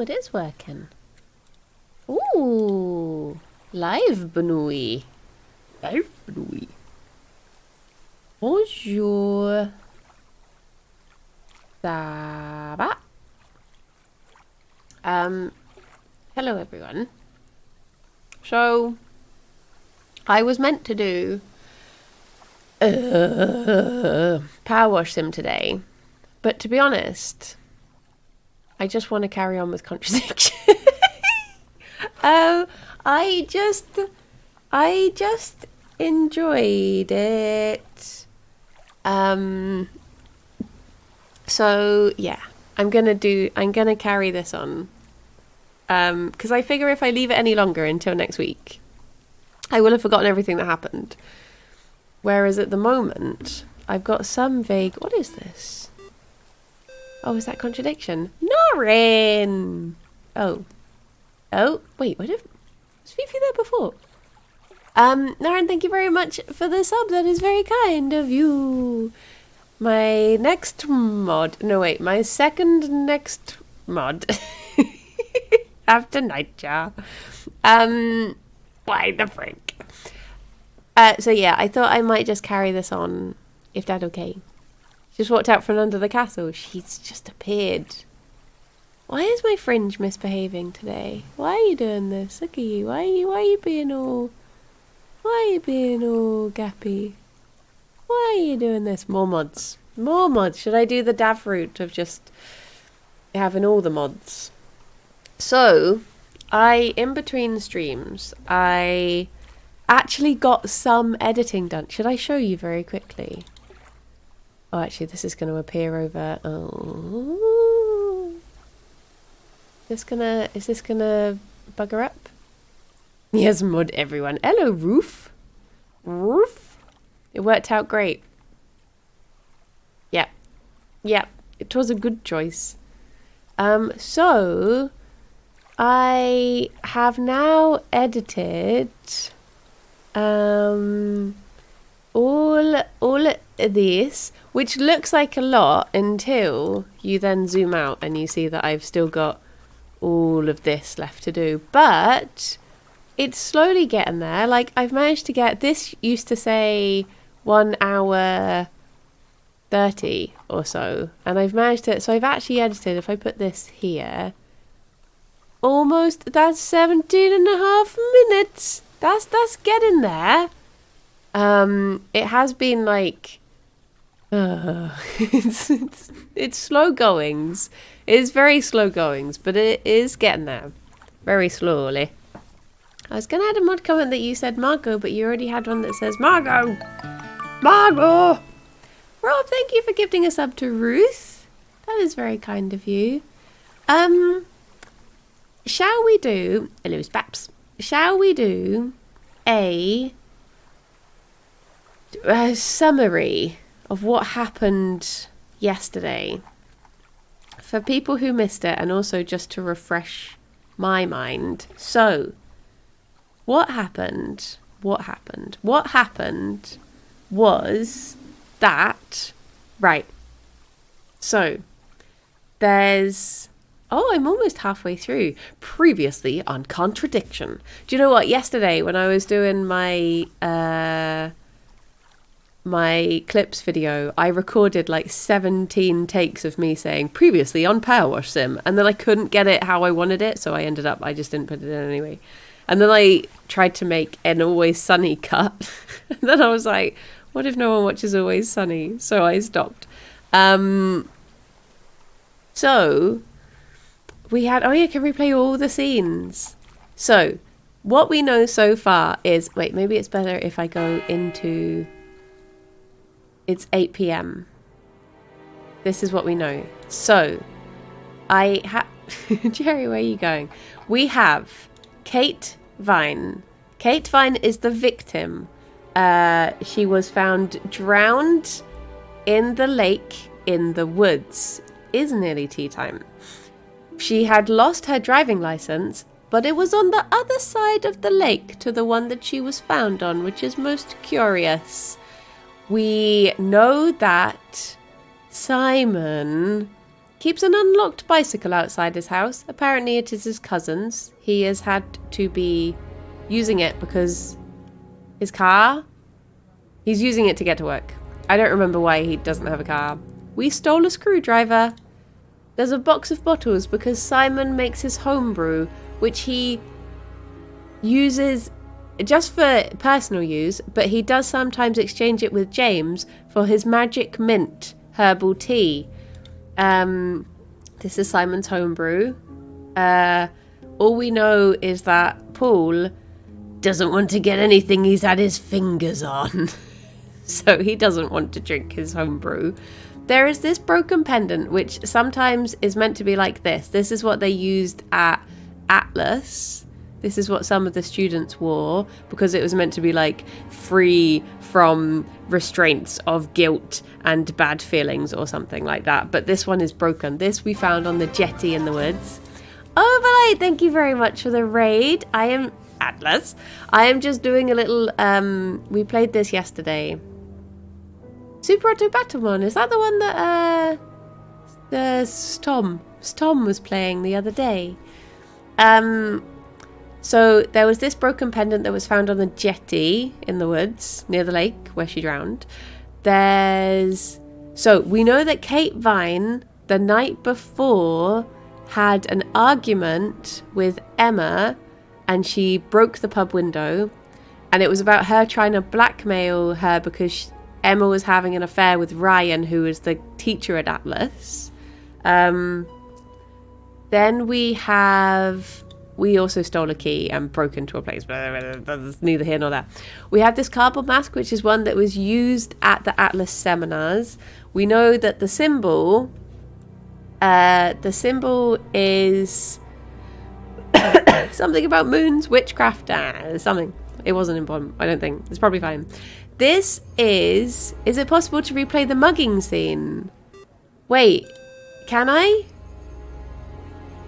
Oh, it is working. Ooh, live Benui. Live Benui. Bonjour. Ça va? Hello everyone. So, I was meant to do Power Wash Sim today, but to be honest, I just want to carry on with Contradiction. I just enjoyed it. So yeah, I'm gonna carry this on. Because I figure if I leave it any longer until next week, I will have forgotten everything that happened. Whereas at the moment, I've got some vague... What is this? Oh, is that Contradiction? Norrin! Oh. Oh, wait, was Fifi there before? Norrin, thank you very much for the sub. That is very kind of you. My next mod... No, wait, my second next mod... After Nightjar. Why the frick? So yeah, I thought I might just carry this on, if that's okay. Just walked out from under the castle. She's just appeared. Why is my fringe misbehaving today? Why are you doing this? Look at you. Why are you being all gappy? Why are you doing this? More mods. More mods. Should I do the Dav route of just having all the mods? So, in between streams, I actually got some editing done. Should I show you very quickly? Oh, actually, this is going to appear over... Oh. Is this gonna bugger up? Yes, mod everyone. Hello, Roof. Roof. It worked out great. Yeah. Yeah, it was a good choice. So... I have now edited all of this, which looks like a lot until you then zoom out and you see that I've still got all of this left to do. But it's slowly getting there. Like, I've managed to get... This used to say 1 hour 30 or so. And I've managed to... So I've actually edited, if I put this here... Almost, that's 17 and a half minutes. That's getting there. It has been like, it's slow goings. It is very slow goings, but it is getting there. Very slowly. I was going to add a mod comment that you said Margot, but you already had one that says Margot. Margot! Rob, thank you for gifting a sub to Ruth. That is very kind of you. Shall we do... Hello, Spaps. Shall we do a summary of what happened yesterday? For people who missed it, and also just to refresh my mind. So, what happened? What happened was that... Right. So, there's... Oh, I'm almost halfway through. Previously on Contradiction. Do you know what? Yesterday, when I was doing my my clips video, I recorded like 17 takes of me saying previously on Power Wash Sim, and then I couldn't get it how I wanted it, so I just didn't put it in anyway. And then I tried to make an Always Sunny cut, and then I was like, what if no one watches Always Sunny? So I stopped. So... We had... Oh, yeah, can replay all the scenes. So, what we know so far is... Wait, maybe it's better if I go into... It's 8 p.m. This is what we know. So, I have... Jerry, where are you going? We have Kate Vine. Kate Vine is the victim. She was found drowned in the lake in the woods. Is nearly tea time. She had lost her driving license, but it was on the other side of the lake to the one that she was found on, which is most curious. We know that Simon keeps an unlocked bicycle outside his house. Apparently it is his cousin's. He has had to be using it because his car, he's using it to get to work. I don't remember why he doesn't have a car. We stole a screwdriver. There's a box of bottles because Simon makes his homebrew, which he uses just for personal use, but he does sometimes exchange it with James for his magic mint herbal tea. This is Simon's homebrew. All we know is that Paul doesn't want to get anything he's had his fingers on. So he doesn't want to drink his homebrew. There is this broken pendant, which sometimes is meant to be like this. This is what they used at Atlas. This is what some of the students wore because it was meant to be like free from restraints of guilt and bad feelings or something like that. But this one is broken. This we found on the jetty in the woods. Overlay, thank you very much for the raid. I am Atlas. I am just doing a little, we played this yesterday. Super Auto Battlemon, is that the one that Stom was playing the other day? So there was this broken pendant that was found on the jetty in the woods near the lake where she drowned. So we know that Kate Vine the night before had an argument with Emma and she broke the pub window, and it was about her trying to blackmail her because Emma was having an affair with Ryan, who was the teacher at Atlas. Then we also stole a key and broke into a place. That's neither here nor there. We have this cardboard mask, which is one that was used at the Atlas seminars. We know that the symbol is something about moons, witchcraft, something. It wasn't important, I don't think. It's probably fine. This is it possible to replay the mugging scene? Wait, can I?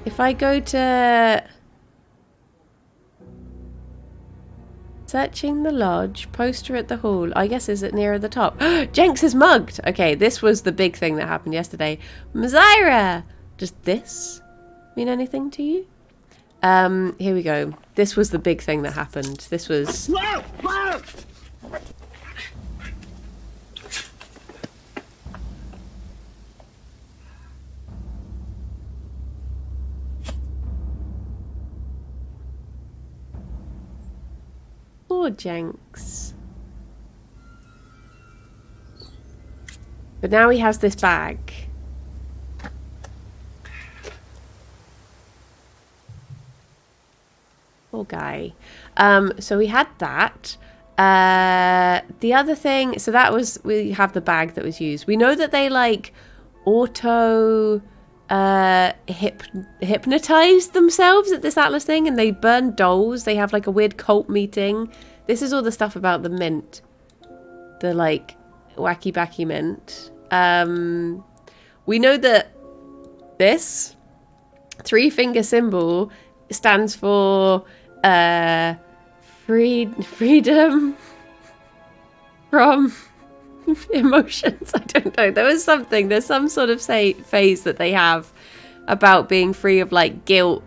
If I go to searching the lodge, poster at the hall, I guess is it nearer the top? Jenks is mugged! Okay, this was the big thing that happened yesterday. Mzaira! Does this mean anything to you? Here we go. This was the big thing that happened. This was... Poor Jenks. But now he has this bag. Poor guy. So we had that. The other thing, so that was, we have the bag that was used. We know that they like auto hypnotized themselves at this Atlas thing, and they burn dolls. They have like a weird cult meeting. This is all the stuff about the mint, the like wacky backy mint. We know that this 3-finger symbol stands for freedom from emotions. I don't know. There's some sort of phase that they have about being free of like guilt,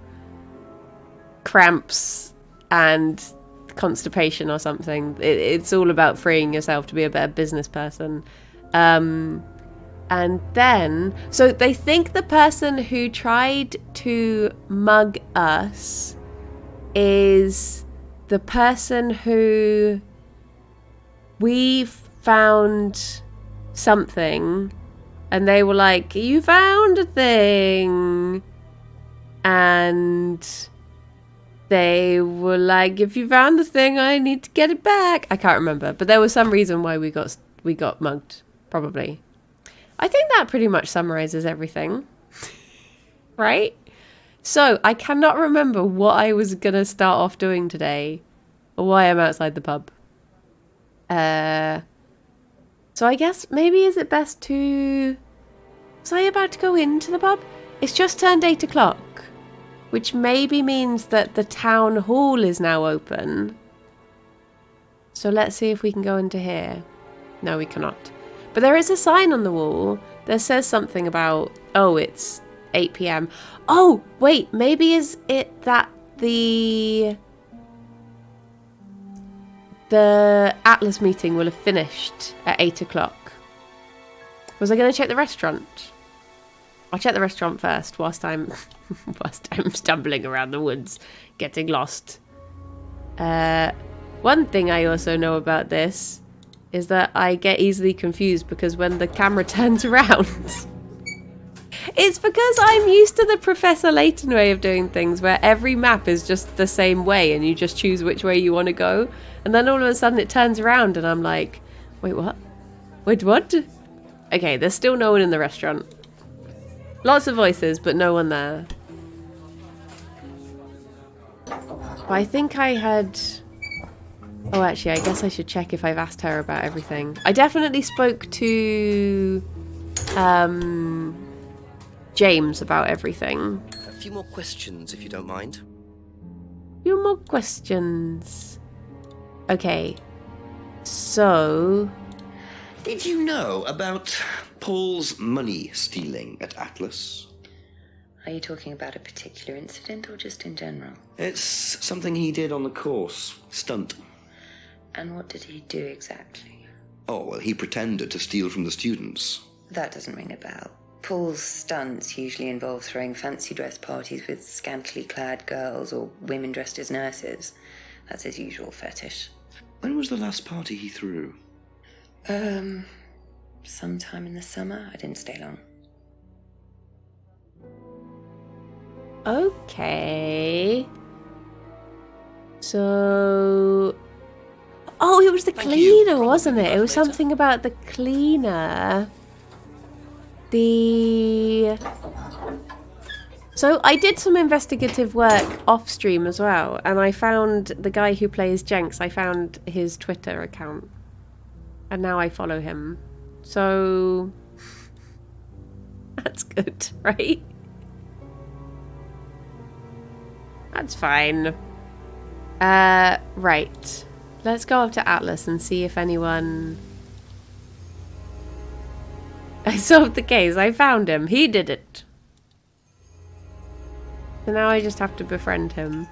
cramps, and constipation or something. It's all about freeing yourself to be a better business person. And then, so they think the person who tried to mug us is the person who we found something, and they were like, you found a thing, and they were like, if you found the thing, I need to get it back. I can't remember, but there was some reason why we got mugged, probably. I think that pretty much summarizes everything. Right? So, I cannot remember what I was going to start off doing today, or why I'm outside the pub. So I guess maybe is it best to... Was I about to go into the pub? It's just turned 8 o'clock, which maybe means that the town hall is now open. So let's see if we can go into here. No, we cannot. But there is a sign on the wall There says something about, oh, it's 8 p.m. Oh, wait, maybe is it that the Atlas meeting will have finished at 8 o'clock. Was I going to check the restaurant? I'll check the restaurant first whilst I'm stumbling around the woods, getting lost. One thing I also know about this is that I get easily confused because when the camera turns around, it's because I'm used to the Professor Layton way of doing things where every map is just the same way and you just choose which way you want to go. And then all of a sudden it turns around and I'm like, wait, what? Wait, what? Okay, there's still no one in the restaurant. Lots of voices, but no one there. I think I had... Oh, actually, I guess I should check if I've asked her about everything. I definitely spoke to James about everything. A few more questions, if you don't mind. Few more questions. Okay. So... Did you know about Paul's money stealing at Atlas? Are you talking about a particular incident or just in general? It's something he did on the course. Stunt. And what did he do exactly? Oh, well, he pretended to steal from the students. That doesn't ring a bell. Paul's stunts usually involve throwing fancy dress parties with scantily clad girls or women dressed as nurses. That's his usual fetish. When was the last party he threw? Sometime in the summer. I didn't stay long. Okay. So... Oh, it was the cleaner, wasn't it? It was something about the cleaner. So I did some investigative work off stream as well, and I found the guy who plays Jenks. I found his Twitter account, and now I follow him. So that's good, right? That's fine. Right. Let's go up to Atlas and see if anyone... I solved the case. I found him. He did it. So now I just have to befriend him.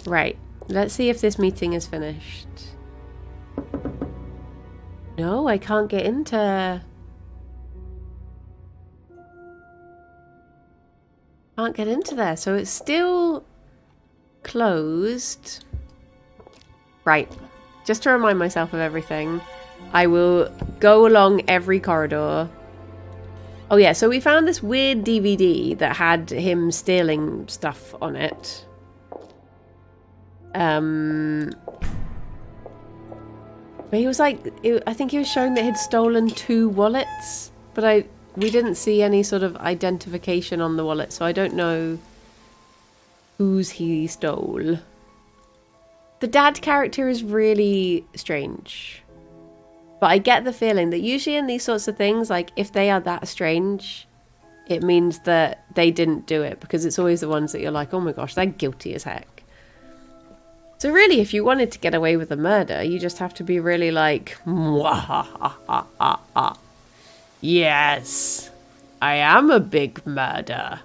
Right. Let's see if this meeting is finished. No, I can't get into... Can't get into there. So it's still closed. Right. Just to remind myself of everything, I will go along every corridor. Oh yeah, so we found this weird DVD that had him stealing stuff on it. But he was like, I think he was showing that he'd stolen 2 wallets, but we didn't see any sort of identification on the wallet, so I don't know whose he stole. The dad character is really strange. But I get the feeling that usually in these sorts of things, like, if they are that strange, it means that they didn't do it, because it's always the ones that you're like, oh my gosh, they're guilty as heck. So really, if you wanted to get away with a murder, you just have to be really like, yes, I am a big murder.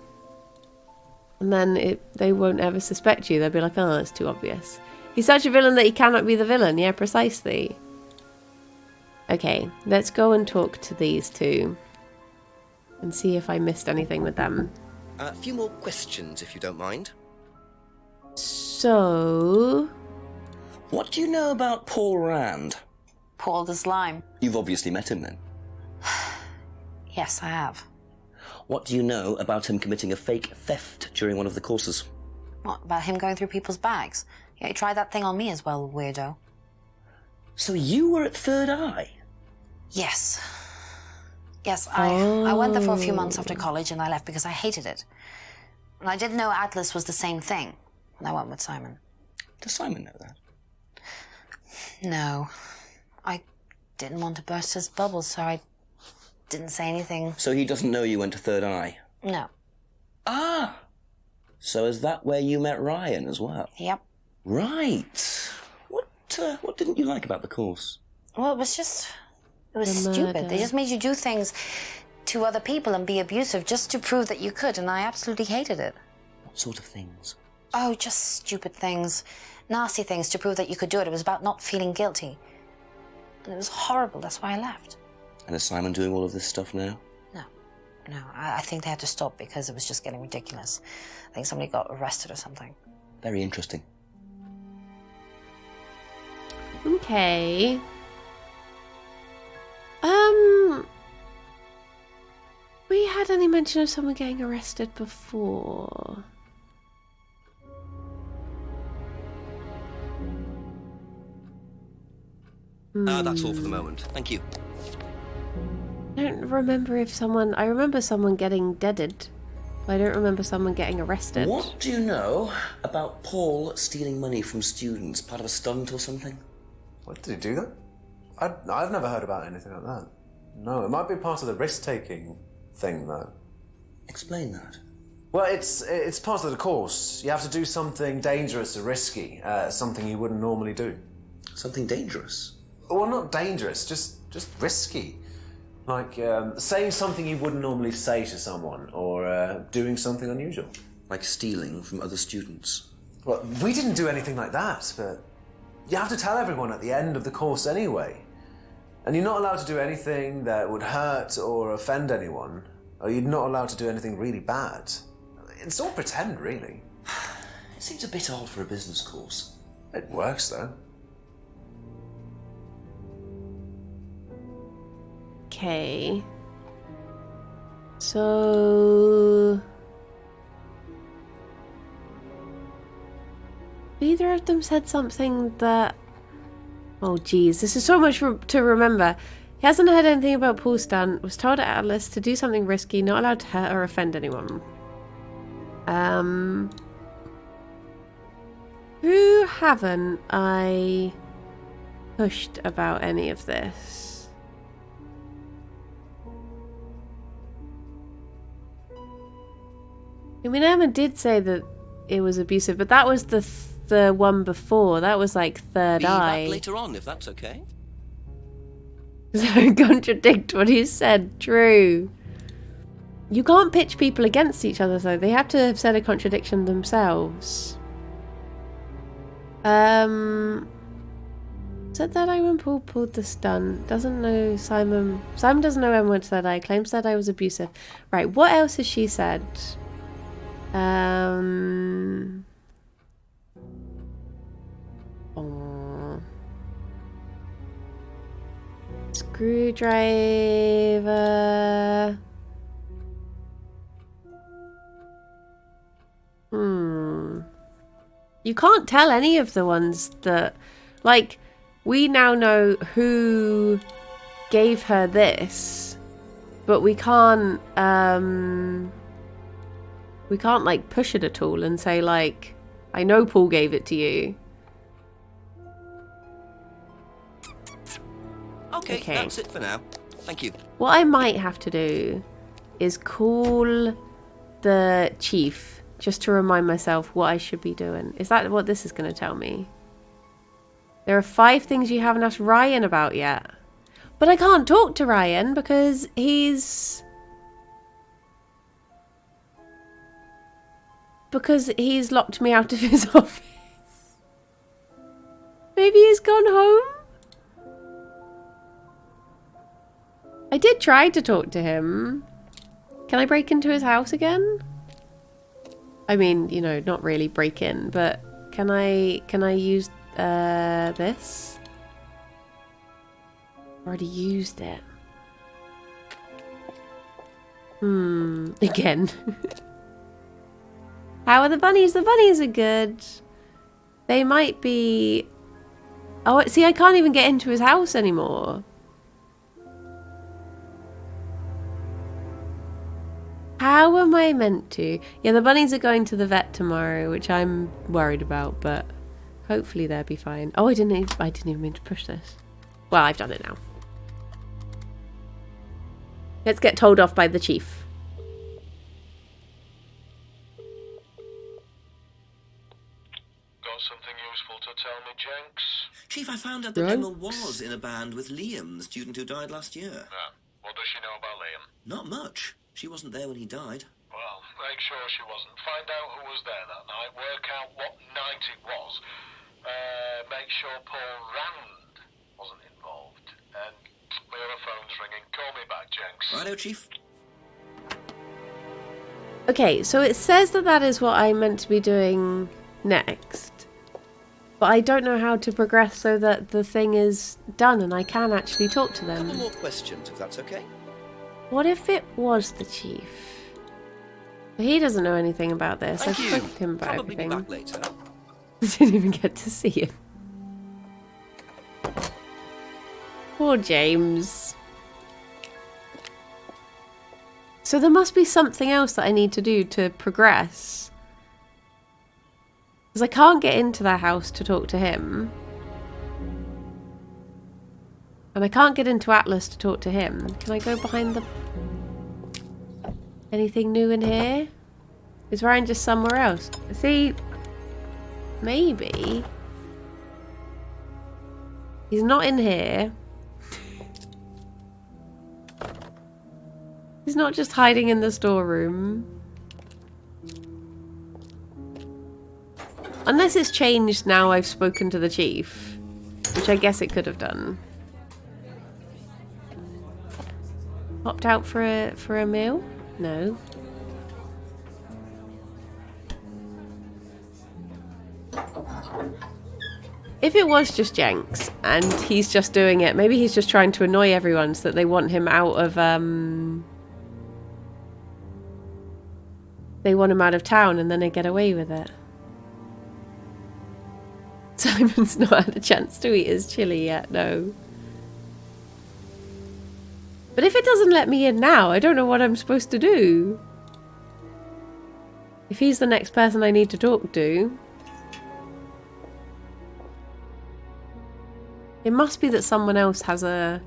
And then they won't ever suspect you. They'll be like, oh, it's too obvious. He's such a villain that he cannot be the villain. Yeah, precisely. Okay, let's go and talk to these two. And see if I missed anything with them. A few more questions, if you don't mind. So... What do you know about Paul Rand? Paul the Slime. You've obviously met him then. Yes, I have. What do you know about him committing a fake theft during one of the courses? What, about him going through people's bags? Yeah, he tried that thing on me as well, weirdo. So you were at Third Eye? Yes. Yes, I went there for a few months after college and I left because I hated it. And I didn't know Atlas was the same thing. And I went with Simon. Does Simon know that? No. I didn't want to burst his bubble, so I didn't say anything. So he doesn't know you went to Third Eye? No. Ah! So is that where you met Ryan as well? Yep. Right. What didn't you like about the course? Well, it was just It was The stupid. murder. They just made you do things to other people and be abusive just to prove that you could, and I absolutely hated it. What sort of things? Oh, just stupid things. Nasty things to prove that you could do it. It was about not feeling guilty. And it was horrible. That's why I left. And is Simon doing all of this stuff now? No, I think they had to stop because it was just getting ridiculous. I think somebody got arrested or something. Very interesting. Okay. We had any mention of someone getting arrested before? That's all for the moment. Thank you. I don't remember if someone... I remember someone getting deaded, but I don't remember someone getting arrested. What do you know about Paul stealing money from students? Part of a stunt or something? What, did he do that? I've never heard about anything like that. No, it might be part of the risk-taking thing, though. Explain that. Well, it's part of the course. You have to do something dangerous or risky, something you wouldn't normally do. Something dangerous? Well, not dangerous, just risky. Like saying something you wouldn't normally say to someone, or doing something unusual. Like stealing from other students? Well, we didn't do anything like that, but you have to tell everyone at the end of the course anyway. And you're not allowed to do anything that would hurt or offend anyone, or you're not allowed to do anything really bad. It's all pretend, really. It seems a bit odd for a business course. It works, though. Okay. So... Either of them said something that... Oh, geez. This is so much to remember. He hasn't heard anything about Paul's stunt. Was told at Atlas to do something risky. Not allowed to hurt or offend anyone. Who haven't I pushed about any of this? I mean, Emma did say that it was abusive, but that was the one before. That was like Third Be Eye. back later on, if that's okay. So contradict what he said. True. You can't pitch people against each other, though. They have to have said a contradiction themselves. Said that I when Paul pulled the stunt. Doesn't know Simon. Simon doesn't know Emma went to Third Eye. Claims Third Eye was abusive. Right. What else has she said? Oh. Screwdriver. You can't tell any of the ones that, like, we now know who gave her this, but we can't like push it at all and say like, I know Paul gave it to you. Okay, that's it for now. Thank you. What I might have to do is call the chief just to remind myself what I should be doing. Is that what this is going to tell me? There are 5 things you haven't asked Ryan about yet. But I can't talk to Ryan because he's locked me out of his office. Maybe he's gone home? I did try to talk to him. Can I break into his house again? I mean, you know, not really break in, but can I use this? Already used it. Again. How are the bunnies? The bunnies are good. They might be... Oh, see, I can't even get into his house anymore. How am I meant to? Yeah, the bunnies are going to the vet tomorrow, which I'm worried about, but hopefully they'll be fine. Oh, I didn't even mean to push this. Well, I've done it now. Let's get told off by the chief. Got something useful so tell me, Jenks. Chief, I found out that Right. Emma was in a band with Liam, the student who died last year. Yeah. What does she know about Liam? Not much. She wasn't there when he died. Well, make sure she wasn't. Find out who was there that night. Work out what night it was. Make sure Paul Rand wasn't involved. And my other phone's ringing. Call me back, Jenks. Righto, Chief. Okay, so it says that that is what I'm meant to be doing next. But I don't know how to progress so that the thing is done and I can actually talk to A couple them. more questions, if that's okay. What if it was the chief? He doesn't know anything about this. I've Thank you. spoken to him about Probably be everything. back later. I didn't even get to see him. Poor James. So there must be something else that I need to do to progress. Because I can't get into that house to talk to him. And I can't get into Atlas to talk to him. Can I go behind the... Anything new in here? Is Ryan just somewhere else? See... Maybe. He's not in here. He's not just hiding in the storeroom. Unless it's changed now I've spoken to the chief. Which I guess it could have done. Popped out for a meal? No. If it was just Jenks and he's just doing it, maybe he's just trying to annoy everyone so that they want him out of they want him out of town and then they get away with it. Simon's not had a chance to eat his chili yet, no. But if it doesn't let me in now, I don't know what I'm supposed to do. If he's the next person I need to talk to... It must be that someone else has a...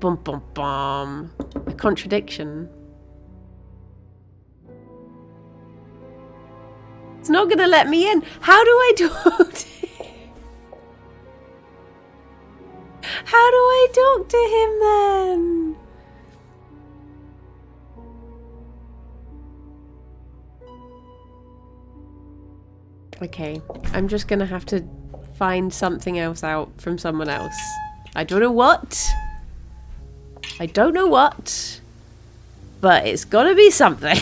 a contradiction. It's not going to let me in. How do I talk to him? How do I talk to him then? Okay, I'm just going to have to find something else out from someone else. I don't know what. I don't know what. But it's got to be something.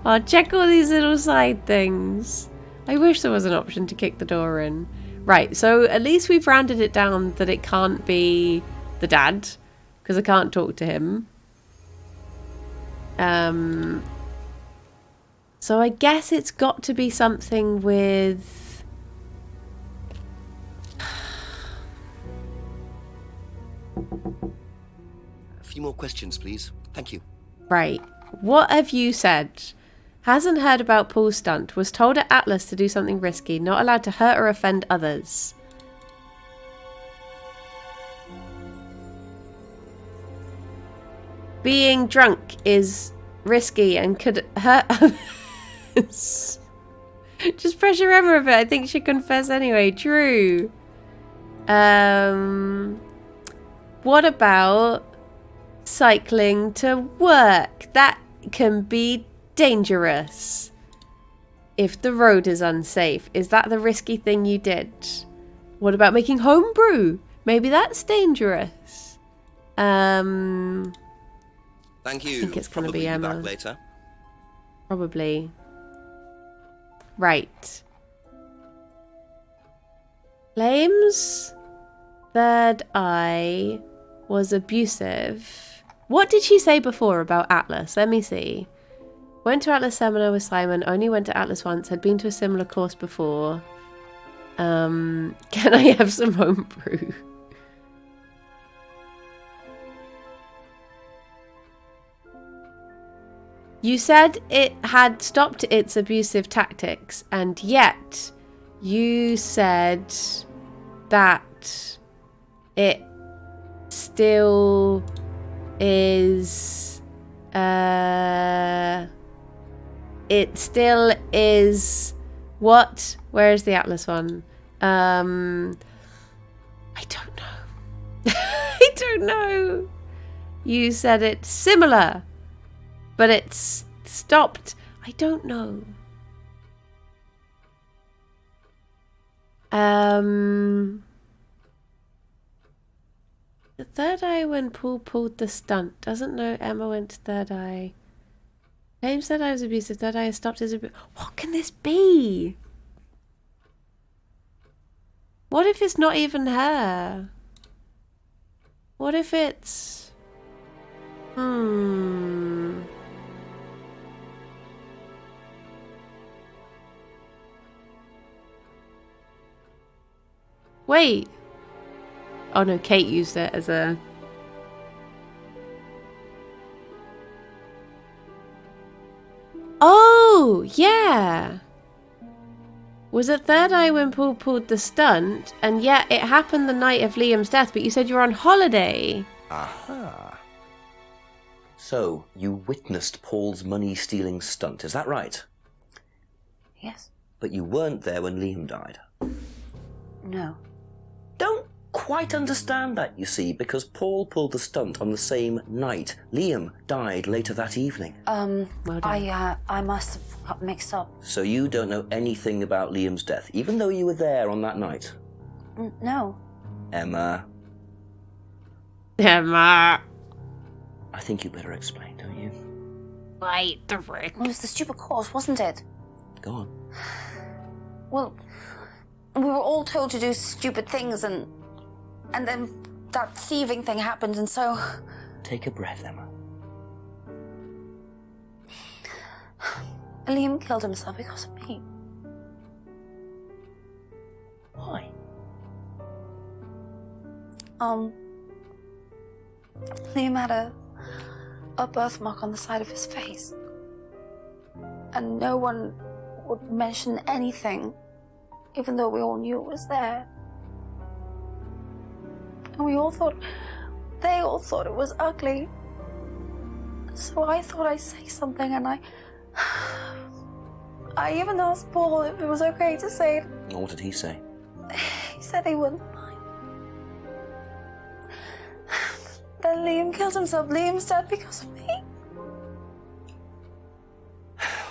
I'll check all these little side things. I wish there was an option to kick the door in. Right, so at least we've rounded it down that it can't be the dad. Because I can't talk to him. So I guess it's got to be something with... A few more questions, please. Thank you. Right. What have you said? Hasn't heard about Paul's stunt. Was told at Atlas to do something risky. Not allowed to hurt or offend others. Being drunk is risky and could hurt others. Just pressure Emma a bit. I think she confess anyway. True. What about cycling to work? That can be dangerous. If the road is unsafe, is that the risky thing you did? What about making homebrew? Maybe that's dangerous. Thank you. I think it's going to be Emma. Back later. Probably. Right. Claims third eye was abusive. What did she say before about Atlas? Let me see. Went to Atlas seminar with Simon. Only went to Atlas once. Had been to a similar course before. Can I have some homebrew? You said it had stopped its abusive tactics, and yet you said that it still is it still is what? Where is the Atlas one? I don't know. I don't know. You said it's similar, but it's stopped. I don't know. The third eye when Paul pulled the stunt. Doesn't know Emma went to third eye. James said I was abusive. Third eye stopped his abuse. What can this be? What if it's not even her? What if it's... Wait. Oh no, Kate used it as a... Oh, yeah. Was it third eye when Paul pulled the stunt? And yeah, it happened the night of Liam's death, but you said you were on holiday. Aha. So, you witnessed Paul's money-stealing stunt, is that right? Yes. But you weren't there when Liam died. No. Don't quite understand that, you see, because Paul pulled the stunt on the same night. Liam died later that evening. Well done. I must have got mixed up. So you don't know anything about Liam's death, even though you were there on that night? No. Emma. Emma. I think you better explain, don't you? Wait, the frick. It was the stupid course, wasn't it? Go on. Well, we were all told to do stupid things, and then that thieving thing happened, and so... Take a breath, Emma. Liam killed himself because of me. Why? Liam had a birthmark on the side of his face. And no one would mention anything, even though we all knew it was there. And they all thought it was ugly. So I thought I'd say something, and I even asked Paul if it was okay to say it. What did he say? He said he wouldn't mind. Then Liam killed himself. Liam's dead because of me.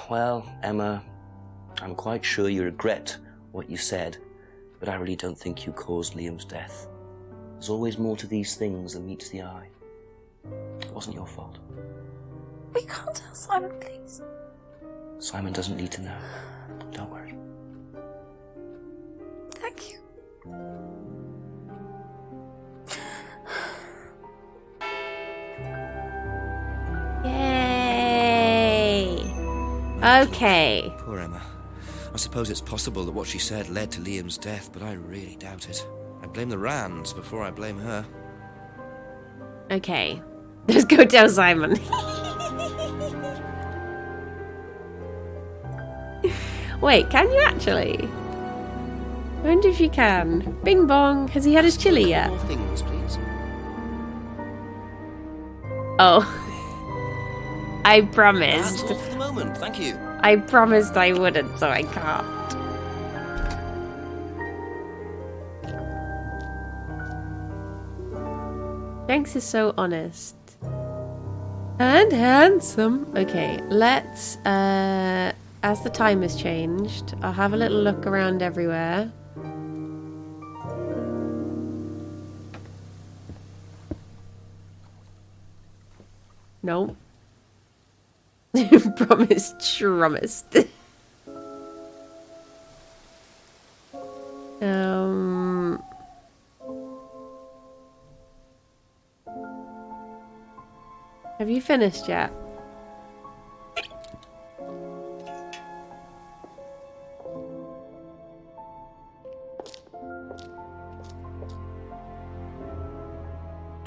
Well, Emma, I'm quite sure you regret what you said, but I really don't think you caused Liam's death. There's always more to these things than meets the eye. It wasn't your fault. We can't tell Simon, please. Simon doesn't need to know. Don't worry. Thank you. Yay! Okay. Poor Emma. I suppose it's possible that what she said led to Liam's death, but I really doubt it. I blame the Rands before I blame her. Okay. Let's go tell Simon. Wait, can you actually? I wonder if you can. Bing bong. Has he had his chili yet? More things, please. Oh. I That's promised. all for the moment, thank you. I promised I wouldn't, so I can't. Jenks is so honest. And handsome. Okay, let's, as the time has changed, I'll have a little look around everywhere. No. Promised. Have you finished yet?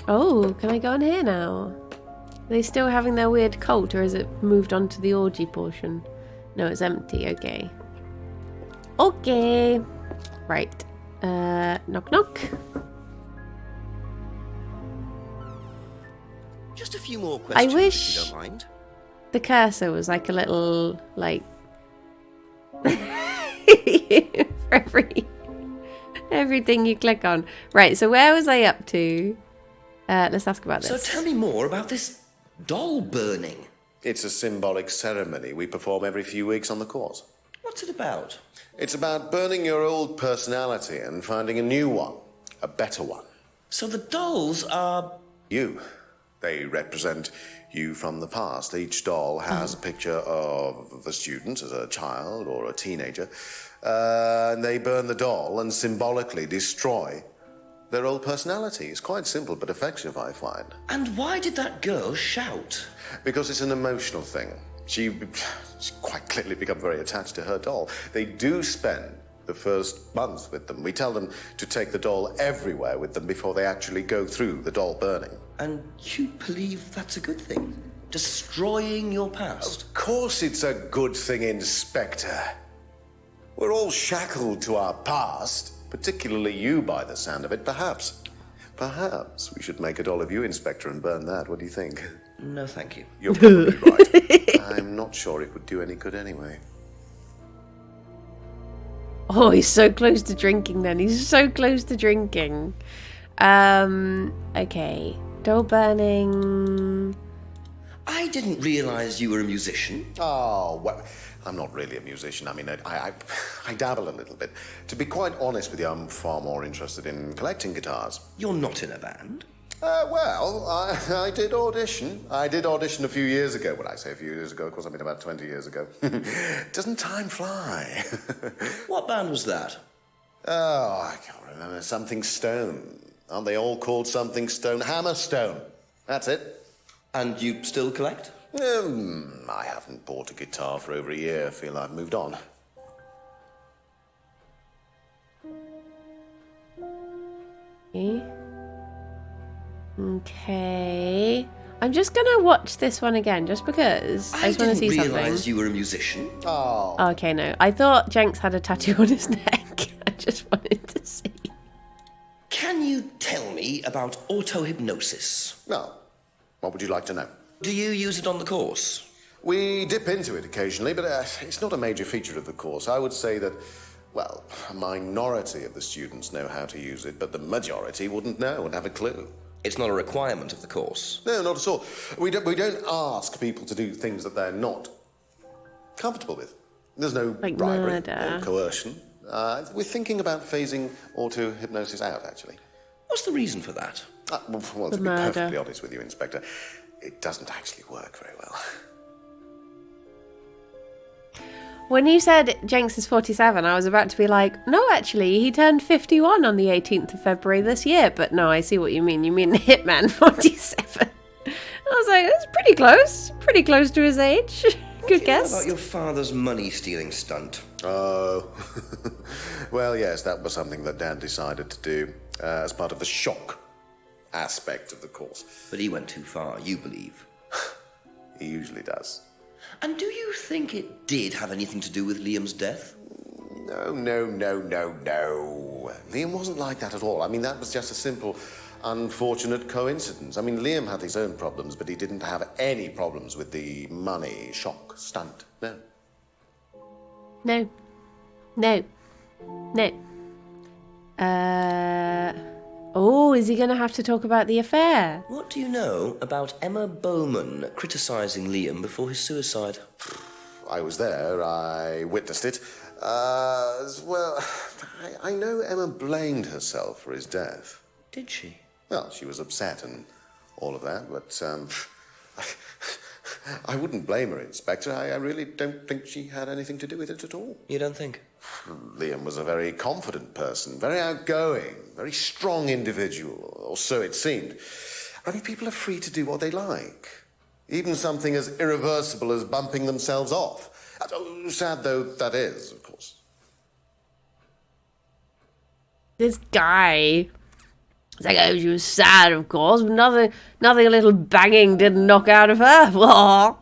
Oh, can I go in here now? Are they still having their weird cult, or has it moved on to the orgy portion? No, it's empty. Okay. Okay. Right. Knock knock. Just a few more questions, wish if you don't mind. the cursor was like a little, like, for everything you click on. Right, so where was I up to? Let's ask about this. So tell me more about this doll burning. It's a symbolic ceremony we perform every few weeks on the course. What's it about? It's about burning your old personality and finding a new one, a better one. So the dolls are... You. They represent you from the past. Each doll has a picture of the student as a child or a teenager. And they burn the doll and symbolically destroy their old personality. It's quite simple but effective, I find. And why did that girl shout? Because it's an emotional thing. She's quite clearly become very attached to her doll. They do spend the first month with them. We tell them to take the doll everywhere with them before they actually go through the doll burning. And you believe that's a good thing? Destroying your past? Of course it's a good thing, Inspector. We're all shackled to our past, particularly you by the sound of it. Perhaps we should make a doll of you, Inspector, and burn that. What do you think? No, thank you. You're probably right. I'm not sure it would do any good anyway. Oh, he's so close to drinking then. He's so close to drinking. Okay. Doll burning. I didn't realize you were a musician. Oh, well, I'm not really a musician. I mean, I dabble a little bit. To be quite honest with you, I'm far more interested in collecting guitars. You're not in a band? Well, I did audition. I did audition a few years ago. When I say a few years ago, of course, I mean about 20 years ago. Doesn't time fly? What band was that? Oh, I can't remember. Something Stone. Aren't they all called something Stone? Hammerstone. That's it. And you still collect? I haven't bought a guitar for over a year. I feel I've moved on. Okay. I'm just gonna watch this one again, just because I just want to see didn't something. realize you were a musician. Oh. Okay, no. I thought Jenks had a tattoo on his neck. I just wanted to see. Can you tell me about auto-hypnosis? No. What would you like to know? Do you use it on the course? We dip into it occasionally, but it's not a major feature of the course. I would say that, well, a minority of the students know how to use it, but the majority wouldn't know and have a clue. It's not a requirement of the course. No, not at all. We don't ask people to do things that they're not comfortable with. There's no Like bribery murder. or coercion. We're thinking about phasing auto-hypnosis out, actually. What's the reason for that? Well, to be murder. perfectly honest with you, Inspector, it doesn't actually work very well. When you said Jenks is 47, I was about to be like, no, actually, he turned 51 on the 18th of February this year. But no, I see what you mean. You mean Hitman 47. I was like, that's pretty close. Pretty close to his age. Good guess. What about your father's money-stealing stunt? Oh, well, yes, that was something that Dad decided to do as part of the shock aspect of the course. But he went too far, you believe. He usually does. And do you think it did have anything to do with Liam's death? No. Liam wasn't like that at all. I mean, that was just a simple, unfortunate coincidence. I mean, Liam had his own problems, but he didn't have any problems with the money shock stunt. No. No. Oh, is he going to have to talk about the affair? What do you know about Emma Bowman criticising Liam before his suicide? I was there. I witnessed it. Well, I know Emma blamed herself for his death. Did she? Well, she was upset and all of that, but I wouldn't blame her, Inspector. I really don't think she had anything to do with it at all. You don't think? Liam was a very confident person, very outgoing, very strong individual, or so it seemed. I mean, people are free to do what they like. Even something as irreversible as bumping themselves off. Sad though that is, of course. This guy. It's like, oh, she was sad, of course, but nothing a little banging didn't knock out of her.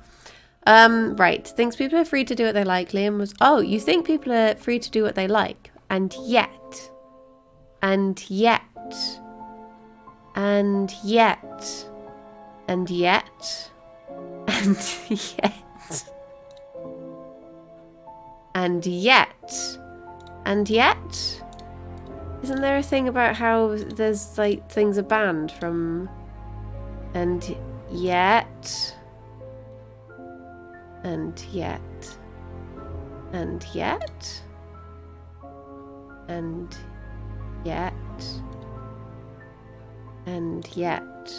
Right. Thinks people are free to do what they like. Liam was... Oh, you think people are free to do what they like. And yet... And yet, isn't there a thing about how there's like things are banned from, and yet, and yet, and yet, and yet, and yet,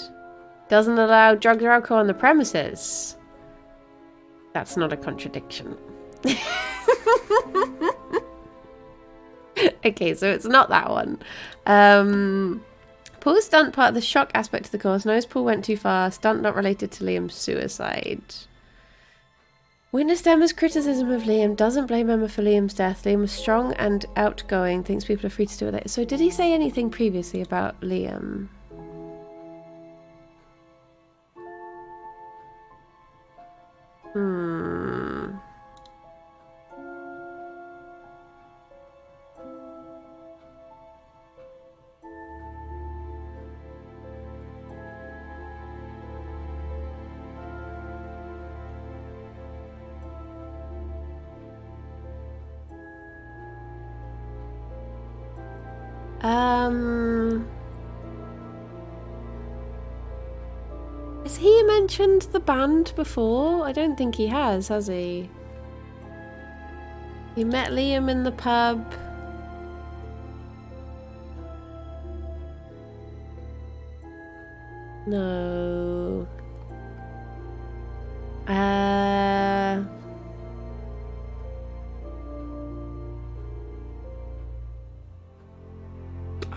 doesn't allow drugs or alcohol on the premises. That's not a contradiction. Okay, so it's not that one. Paul's stunt part of the shock aspect of the course. Knows Paul went too far. Stunt not related to Liam's suicide. Witnessed Emma's criticism of Liam. Doesn't blame Emma for Liam's death. Liam was strong and outgoing. Thinks people are free to do it. So did he say anything previously about Liam? Has he mentioned the band before? I don't think he has he? He met Liam in the pub. No.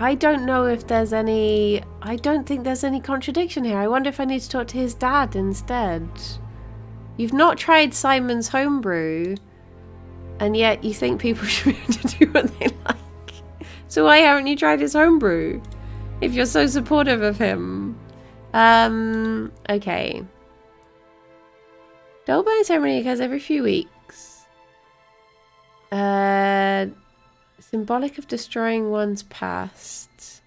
I don't know if there's any... I don't think there's any contradiction here. I wonder if I need to talk to his dad instead. You've not tried Simon's homebrew, and yet you think people should be able to do what they like. So why haven't you tried his homebrew? If you're so supportive of him. Okay. Double burning ceremony occurs every few weeks. Symbolic of destroying one's past.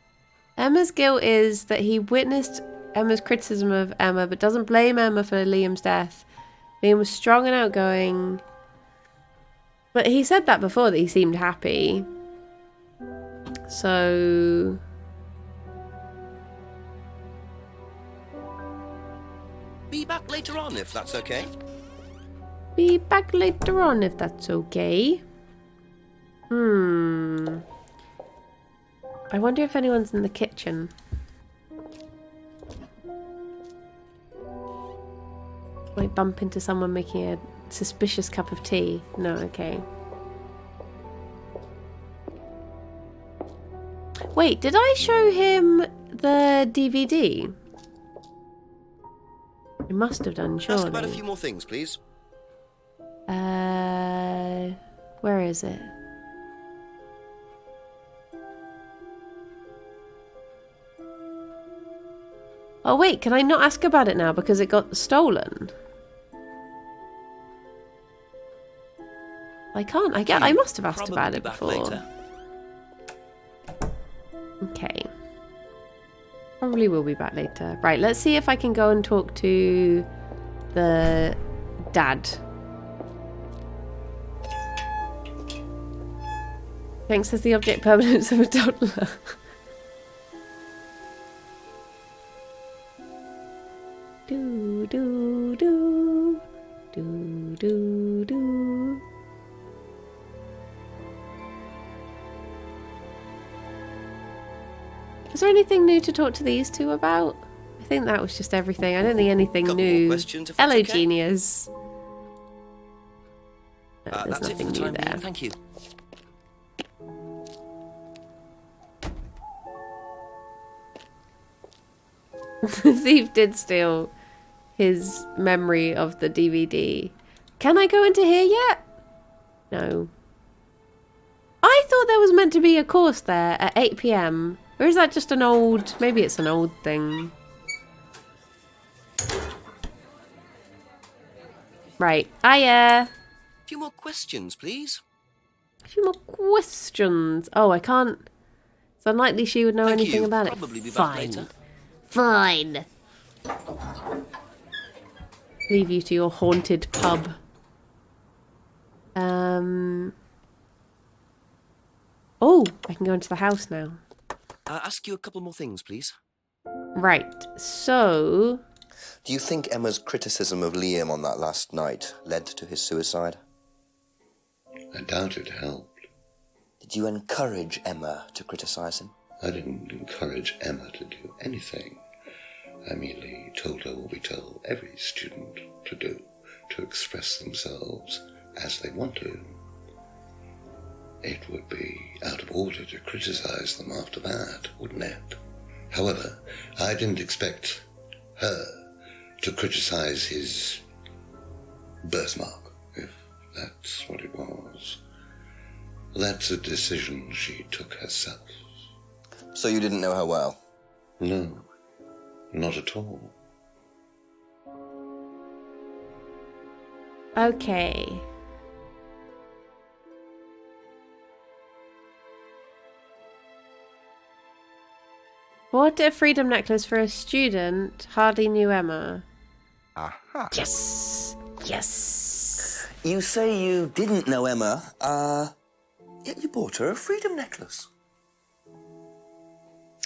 Emma's guilt is that he witnessed Emma's criticism of Emma, but doesn't blame Emma for Liam's death. Liam was strong and outgoing. But he said that before, that he seemed happy. So... Be back later on, if that's okay. Be back later on, if that's okay. I wonder if anyone's in the kitchen. Might bump into someone making a suspicious cup of tea. No, okay. Wait, did I show him the DVD? I must have done, surely. Ask about a few more things, please. Where is it? Oh wait, can I not ask about it now because it got stolen? I can't. I must have asked about it before. Later. Okay. Probably will be back later. Right, let's see if I can go and talk to the dad. Thanks as the object permanence of a toddler. Do do do do do do. Is there anything new to talk to these two about? I think that was just everything. I don't think anything new. Hello, okay. Genius. No, there's nothing new there. Thank you. Thief did steal his memory of the DVD. Can I go into here yet? No. I thought there was meant to be a course there at 8 PM. Or is that just an old... Maybe it's an old thing. Right. Hiya. A few more questions, please. A few more questions. Oh, I can't... It's unlikely she would know anything about it. Probably be back later. Fine. Leave you to your haunted pub. Oh, I can go into the house now. Ask you a couple more things, please. Right, so... Do you think Emma's criticism of Liam on that last night led to his suicide? I doubt it helped. Did you encourage Emma to criticize him? I didn't encourage Emma to do anything. I merely told her what we tell every student to do, to express themselves as they want to. It would be out of order to criticize them after that, wouldn't it? However, I didn't expect her to criticize his birthmark, if that's what it was. That's a decision she took herself. So you didn't know her well? No, not at all. Okay. Bought a freedom necklace for a student. Hardly knew Emma. Aha. Yes! Yes! You say you didn't know Emma, yet you bought her a freedom necklace.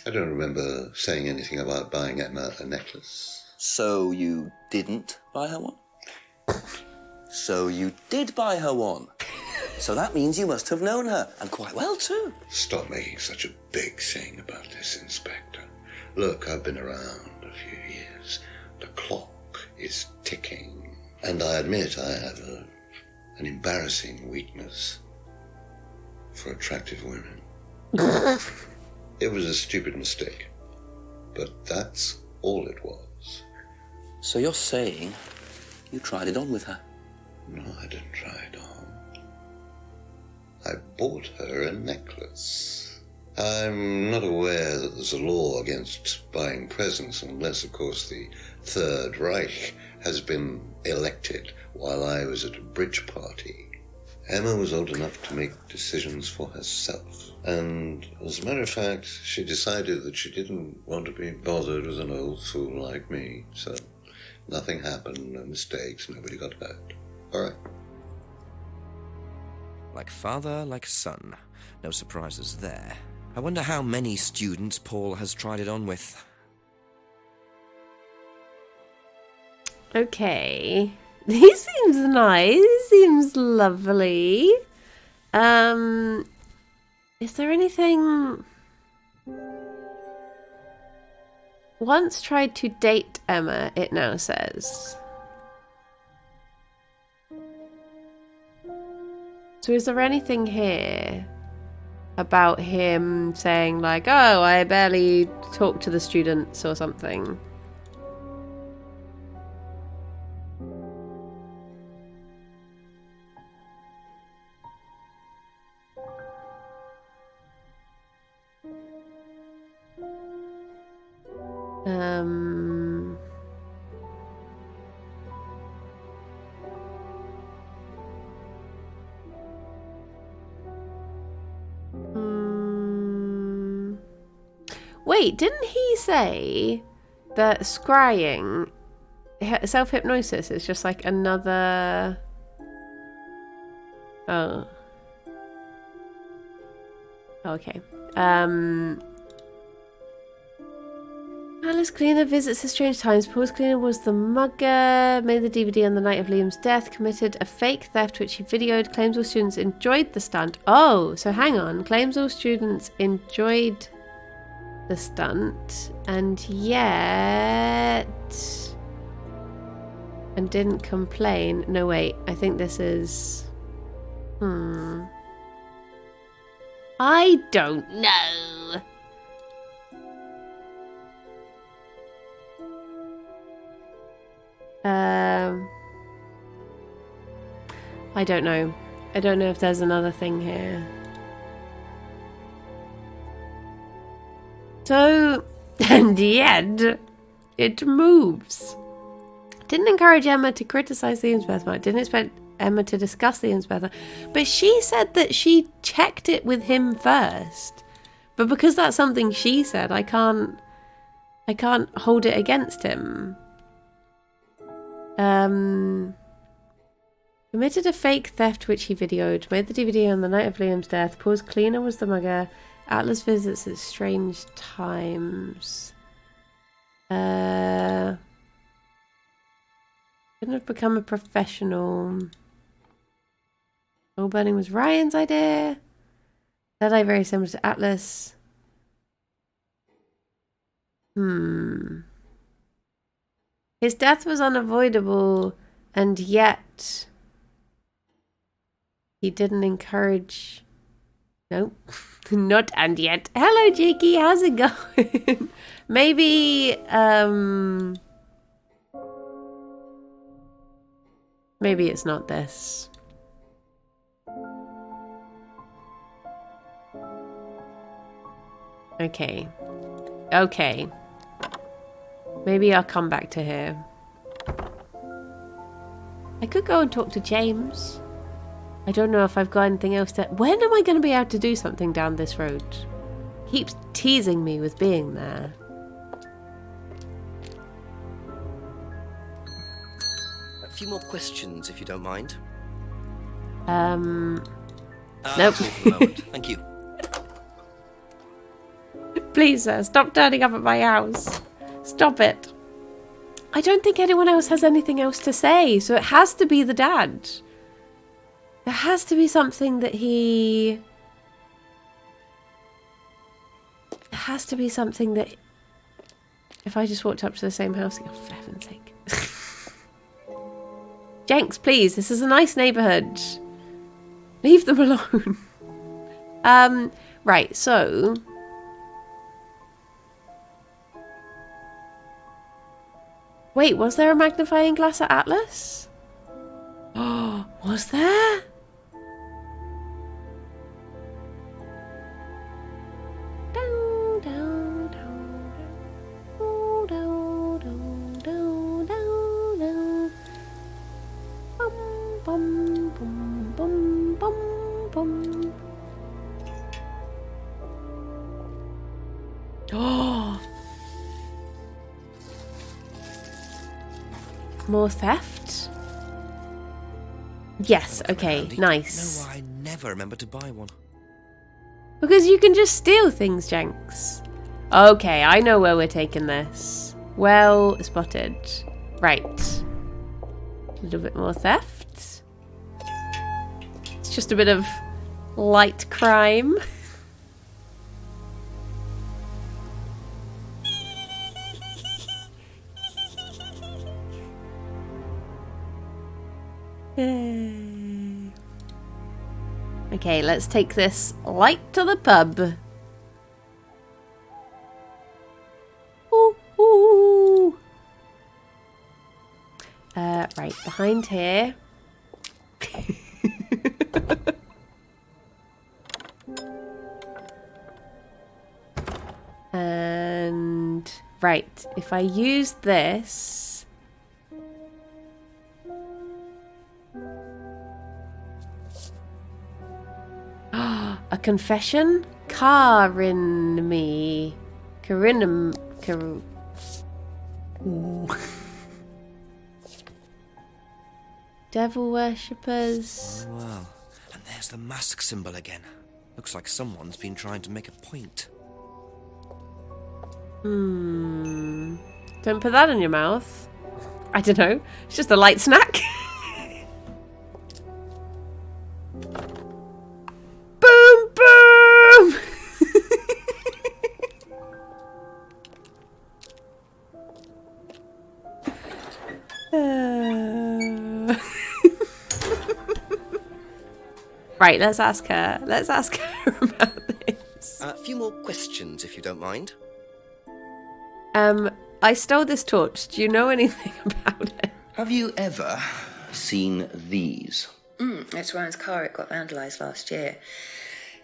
I don't remember saying anything about buying Emma a necklace. So you didn't buy her one? So you did buy her one. So that means you must have known her, and quite well too. Stop making such a big thing about this, Inspector. Look, I've been around a few years. The clock is ticking. And I admit I have an embarrassing weakness for attractive women. It was a stupid mistake. But that's all it was. So you're saying you tried it on with her? No, I didn't try it on. I bought her a necklace. I'm not aware that there's a law against buying presents unless, of course, the Third Reich has been elected while I was at a bridge party. Emma was old enough to make decisions for herself. And as a matter of fact, she decided that she didn't want to be bothered with an old fool like me. So nothing happened, no mistakes, nobody got hurt. All right. Like father, like son. No surprises there. I wonder how many students Paul has tried it on with. Okay. He seems nice. Seems lovely. Is there anything... Once tried to date Emma, it now says. So is there anything here about him saying like, oh, I barely talk to the students or something? Wait, didn't he say that scrying, self-hypnosis is just like another... Oh. Okay. Alice Cleaner visits a strange times. Paul's Cleaner was the mugger, made the DVD on the night of Liam's death, committed a fake theft which he videoed, claims all students enjoyed the stunt. Oh, so hang on. Claims all students enjoyed the stunt, and yet... and didn't complain. No, wait. I think this is... I don't know. I don't know. I don't know if there's another thing here. So, and yet, it moves. Didn't encourage Emma to criticise Liam's birthmark. Didn't expect Emma to discuss Liam's birthmark. But she said that she checked it with him first. But because that's something she said, I can't hold it against him. Committed a fake theft which he videoed. Made the DVD on the night of Liam's death. Paul's cleaner was the mugger. Atlas visits at strange times. Couldn't have become a professional. Soul burning was Ryan's idea. That I very similar to Atlas. His death was unavoidable, and yet he didn't encourage. Nope, not and yet. Hello, Jakey. How's it going? Maybe, maybe it's not this. Okay. Okay. Maybe I'll come back to here. I could go and talk to James. I don't know if I've got anything else to... When am I going to be able to do something down this road? Keeps teasing me with being there. A few more questions, if you don't mind. Nope. That's all for the moment. Thank you. Please, sir, stop turning up at my house. Stop it. I don't think anyone else has anything else to say, so it has to be the dad. There has to be something that he... There has to be something that... If I just walked up to the same house... Oh, for heaven's sake. Jenks, please, this is a nice neighbourhood. Leave them alone. Right, so... Wait, was there a magnifying glass at Atlas? Oh, was there? Down, down, down, down, down, down, down, down. Bum, bum, bum, bum, bum, bum. Oh. More theft? Yes, okay, Andy, nice. No, I never remember to buy one. Because you can just steal things, Jenks. Okay, I know where we're taking this. Well spotted. Right. A little bit more theft. It's just a bit of light crime. Okay, let's take this light to the pub. Ooh, ooh. Right, behind here. And right, if I use this. A confession? Karin me. Karinum. Devil worshippers. Oh, well. And there's the mask symbol again. Looks like someone's been trying to make a point. Don't put that in your mouth. I don't know. It's just a light snack. Boom, boom! Right, let's ask her. Let's ask her about this. A few more questions, if you don't mind. I stole this torch. Do you know anything about it? Have you ever seen these? It's Ryan's car. It got vandalised last year.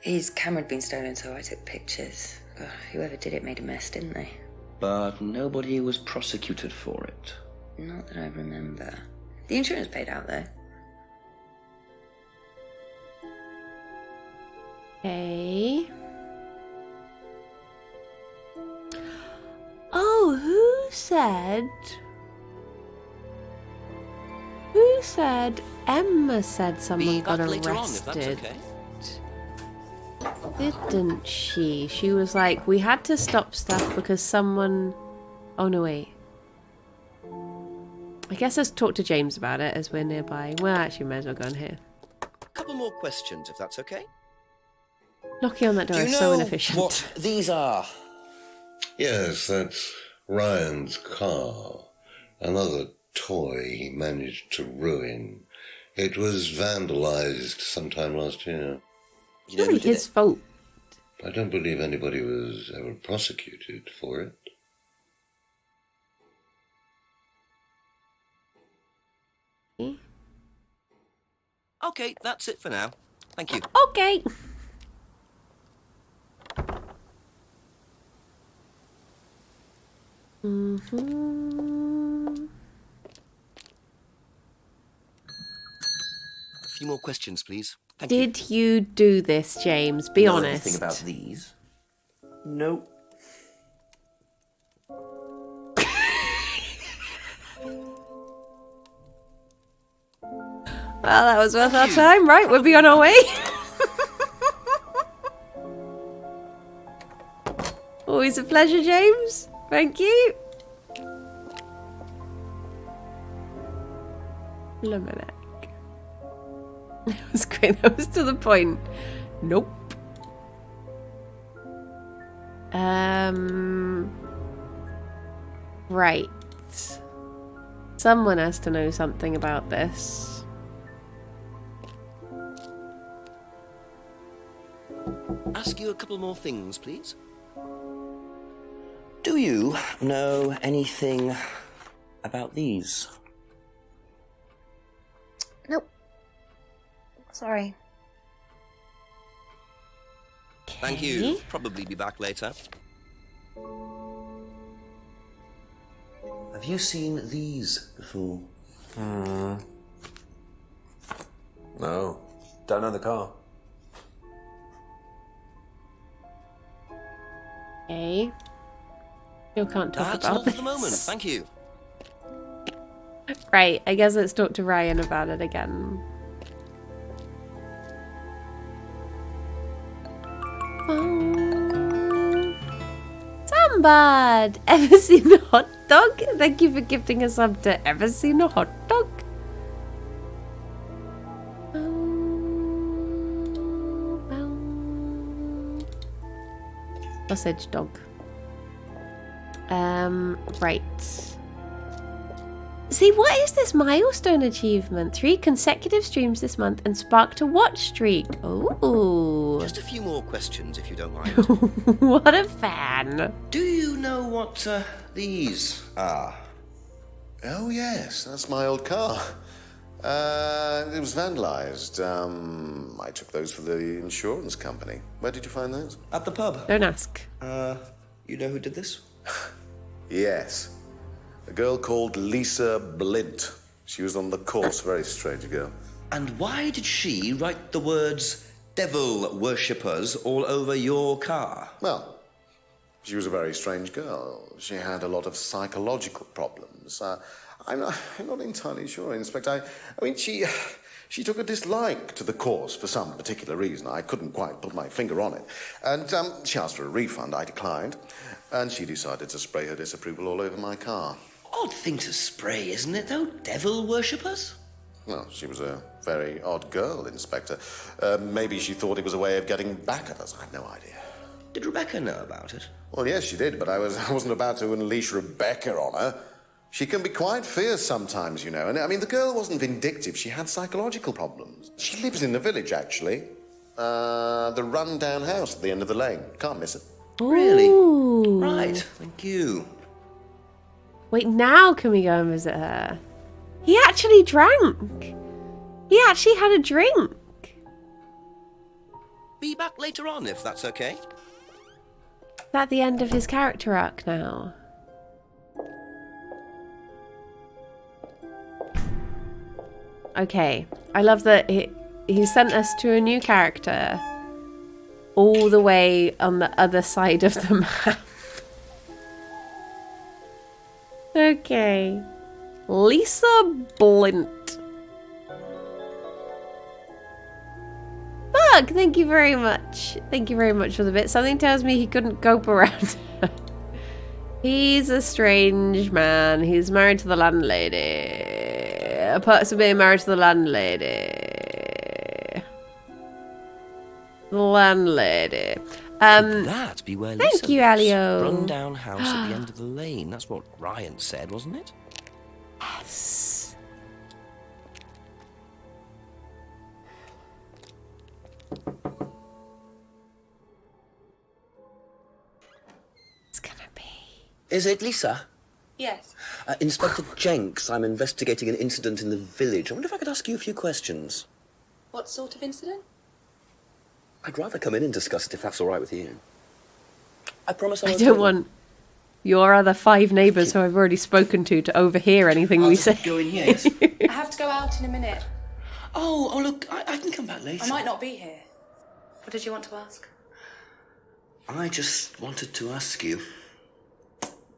His camera had been stolen, so I took pictures. God, whoever did it made a mess, didn't they? But nobody was prosecuted for it. Not that I remember. The insurance paid out, though. Okay. Oh, who You said Emma said someone Be got back later on, if that's arrested. okay. Didn't she? She was like, we had to stop stuff because someone... Oh, no, wait. I guess let's talk to James about it as we're nearby. Well, actually, may as well go in here. A couple more questions, if that's okay. Knocking on that door Do you is know so inefficient. what these are? Yes, that's Ryan's car. Another toy he managed to ruin. It was vandalized sometime last year. You know Really who did his it? fault. I don't believe anybody was ever prosecuted for it. Okay, that's it for now. Thank you. Okay. A few more questions, please. Thank you. Did you do this, James? Be Know honest. anything about these? Nope. Well, that was worth our time, right? We'll be on our way. Always a pleasure, James. Thank you. Luminac. That was great. That was to the point. Nope. Right. Someone has to know something about this. Ask you a couple more things, please. Do you know anything about these? Nope. Sorry. Thank you. Probably be back later. Have you seen these before? No. Don't know the car. Okay. Still can't talk That's about all this. for the moment. Thank you. Right, I guess let's talk to Ryan about it again. Sambad! Ever seen a hot dog? Thank you for gifting a sub to Ever Seen a Hot Dog? Sausage dog. Right. See, what is this milestone achievement? 3 consecutive streams this month and sparked a watch streak. Oh, Just a few more questions, if you don't mind. what a fan. Do you know what these are? Oh, yes, that's my old car. It was vandalized. I took those for the insurance company. Where did you find those? At the pub. Don't ask. You know who did this? Yes. A girl called Lisa Blint. She was on the course, very strange girl. And why did she write the words devil worshippers all over your car? Well, she was a very strange girl. She had a lot of psychological problems. I'm not entirely sure, Inspector. I mean, she took a dislike to the course for some particular reason. I couldn't quite put my finger on it. And she asked for a refund. I declined. And she decided to spray her disapproval all over my car. Odd thing to spray, isn't it, though? Devil worshippers? Well, she was a very odd girl, Inspector. Maybe she thought it was a way of getting back at us. I've no idea. Did Rebecca know about it? Well, yes, she did, but I wasn't about to unleash Rebecca on her. She can be quite fierce sometimes, you know. And I mean, the girl wasn't vindictive. She had psychological problems. She lives in the village, actually. The run-down house at the end of the lane. Can't miss it. Really? Ooh. Right, thank you. Wait, now can we go and visit her? He actually drank. He actually had a drink. Be back later on, if that's okay. Is that the end of his character arc now? Okay. I love that he sent us to a new character all the way on the other side of the map. Okay. Lisa Blint. look! Thank you very much. Thank you very much for the bit. Something tells me he couldn't cope around. He's a strange man. He's married to the landlady. A person being married to the landlady. The landlady. Could that be where Lisa Thank you, lives? Alio. Rundown house at the end of the lane. That's what Ryan said, wasn't it? Yes. It's gonna be. Is it Lisa? Yes. Inspector Jenks, I'm investigating an incident in the village. I wonder if I could ask you a few questions. What sort of incident? I'd rather come in and discuss it if that's all right with you. I promise I I won't don't take long. want your other 5 neighbours who I've already spoken to overhear anything we say. Go in here, yes? I have to go out in a minute. Oh, look, I can come back later. I might not be here. What did you want to ask? I just wanted to ask you,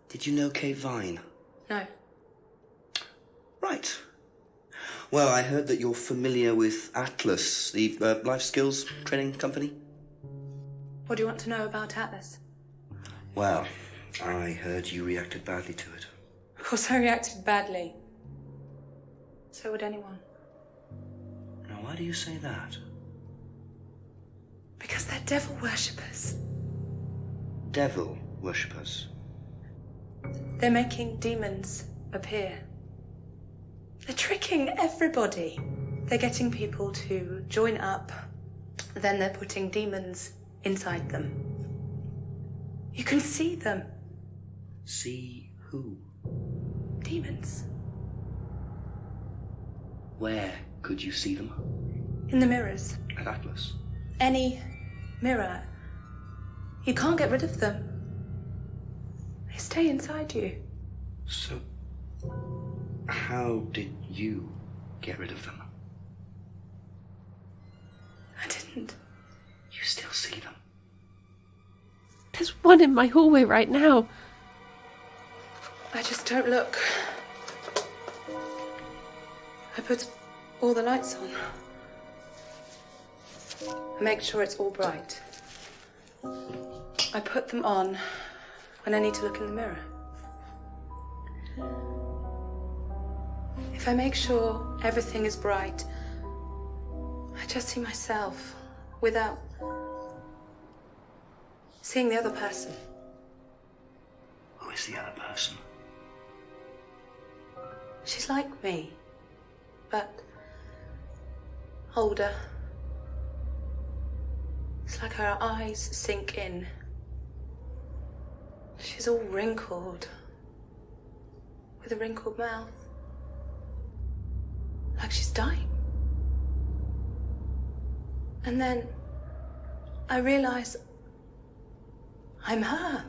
did you know Kay Vine? No. Right. Well, I heard that you're familiar with Atlas, the life skills training company. What do you want to know about Atlas? Well, I heard you reacted badly to it. Of course I reacted badly. So would anyone. Now, why do you say that? Because they're devil worshippers. Devil worshippers. They're making demons appear. They're tricking everybody. They're getting people to join up, then they're putting demons inside them. You can see them. See who? Demons. Where could you see them? In the mirrors. At Atlas. Any mirror. You can't get rid of them. They stay inside you. So, how did you get rid of them? I didn't. You still see them? There's one in my hallway right now. I just don't look. I put all the lights on. I make sure it's all bright. I put them on when I need to look in the mirror. If I make sure everything is bright, I just see myself without seeing the other person. Who is the other person? She's like me, but older. It's like her eyes sink in. She's all wrinkled, with a wrinkled mouth. Like she's dying. And then I realize I'm her.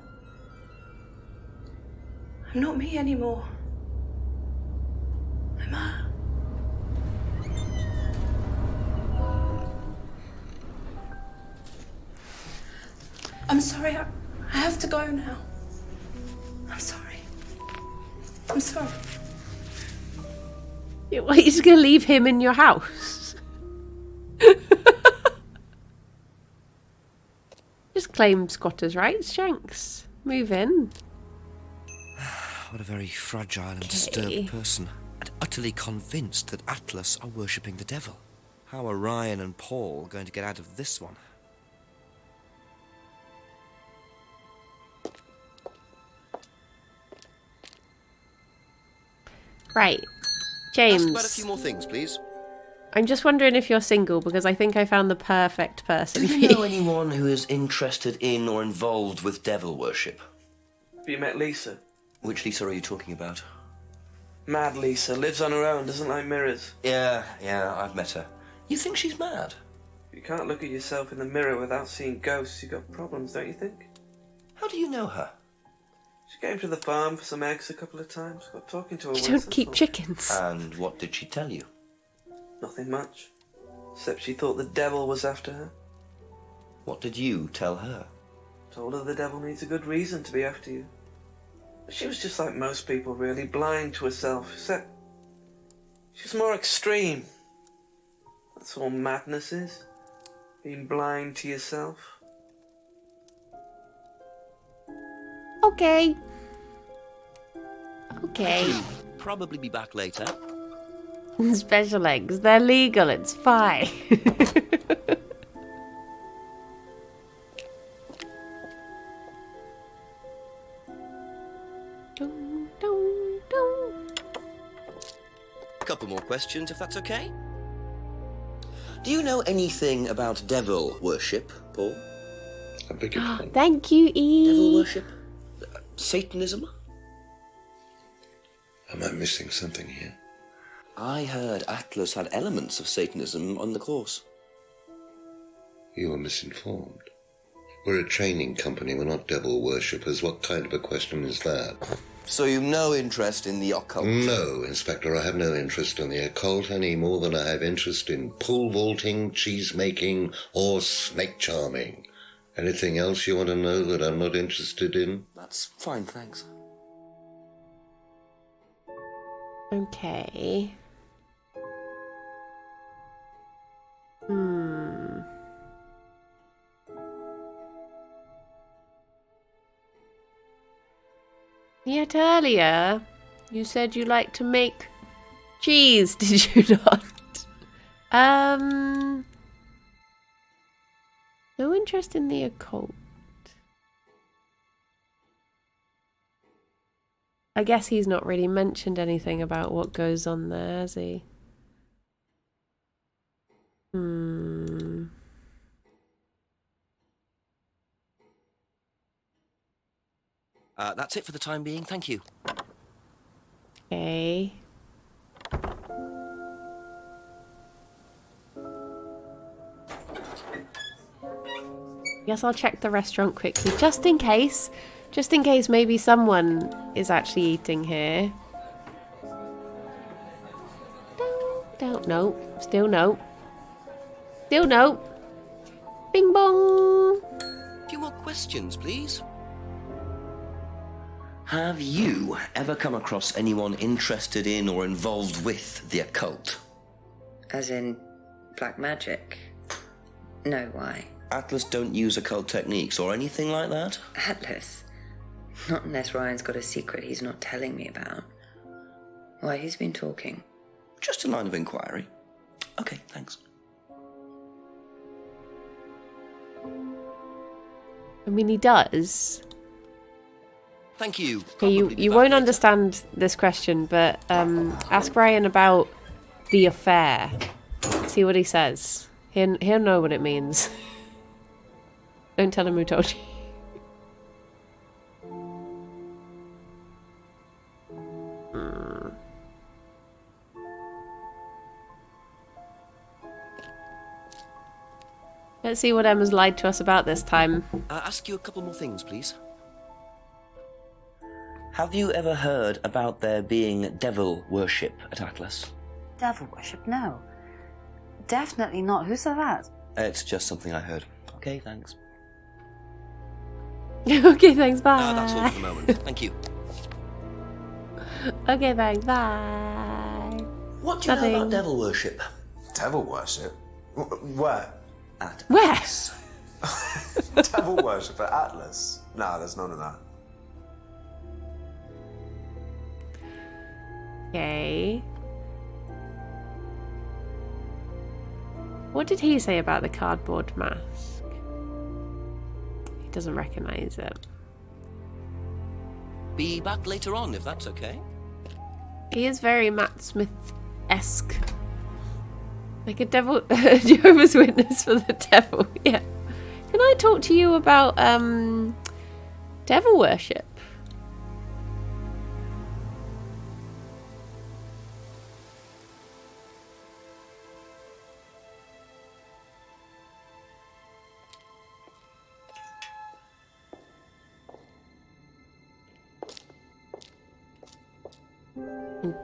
I'm not me anymore. I'm her. I'm sorry, I have to go now. I'm sorry. I'm sorry. What, you're just going to leave him in your house? Just claim squatters' rights, Shanks. Move in. What a very fragile and disturbed person. And utterly convinced that Atlas are worshipping the devil. How are Ryan and Paul going to get out of this one? Right. James. Ask about a few more things, please. I'm just wondering if you're single, because I think I found the perfect person Do for you you. know anyone who is interested in or involved with devil worship? Have you met Lisa? Which Lisa are you talking about? Mad Lisa, lives on her own, doesn't like mirrors. Yeah, I've met her. You think she's mad? You can't look at yourself in the mirror without seeing ghosts. You've got problems, don't you think? How do you know her? She came to the farm for some eggs a couple of times. Got talking to her You once. don't that's keep all. chickens. And what did she tell you? Nothing much. Except she thought the devil was after her. What did you tell her? Told her the devil needs a good reason to be after you. She was just like most people, really, blind to herself, except she's more extreme. That's all madness is. Being blind to yourself? Okay. Okay. Probably be back later. Special eggs. They're legal. It's fine. Dun, dun, dun. A couple more questions, if that's okay. Do you know anything about devil worship, Paul? I beg your pardon. Thank you, E. Devil worship? Satanism? Am I missing something here? I heard Atlas had elements of Satanism on the course. You are misinformed. We're a training company, we're not devil worshippers. What kind of a question is that? So you've no interest in the occult? No, Inspector, I have no interest in the occult any more than I have interest in pole vaulting, cheese making, or snake charming. Anything else you want to know that I'm not interested in? That's fine, thanks. Okay. Yet earlier, you said you like to make cheese, did you not? No interest in the occult. I guess he's not really mentioned anything about what goes on there, has he? That's it for the time being, thank you. Okay. Guess I'll check the restaurant quickly, just in case. Just in case maybe someone is actually eating here. Don't know. Still no. Still no. Bing bong. A few more questions, please. Have you ever come across anyone interested in or involved with the occult? As in black magic? No, why? Atlas don't use occult techniques or anything like that? Atlas? Not unless Ryan's got a secret he's not telling me about. Why, who's been talking? Just a line of inquiry. Okay, thanks. I mean, he does. Thank you. Okay, you won't understand this question, but ask Ryan about the affair. See what he says. He'll know what it means. Don't tell him who told you. Let's see what Emma's lied to us about this time. Ask you a couple more things, please. Have you ever heard about there being devil worship at Atlas? Devil worship? No. Definitely not. Who said that? It's just something I heard. Okay, thanks. Okay, thanks, bye. That's all for the moment. Thank you. Okay, thanks, bye. What do you know about devil worship? Devil worship? Where? At Where? Atlas. Devil worship at Atlas? No, there's none of that. Okay. What did he say about the cardboard mask? He doesn't recognize it. Be back later on, if that's okay. He is very Matt Smith-esque. Like a devil, Jehovah's Witness for the devil, yeah. Can I talk to you about, devil worship?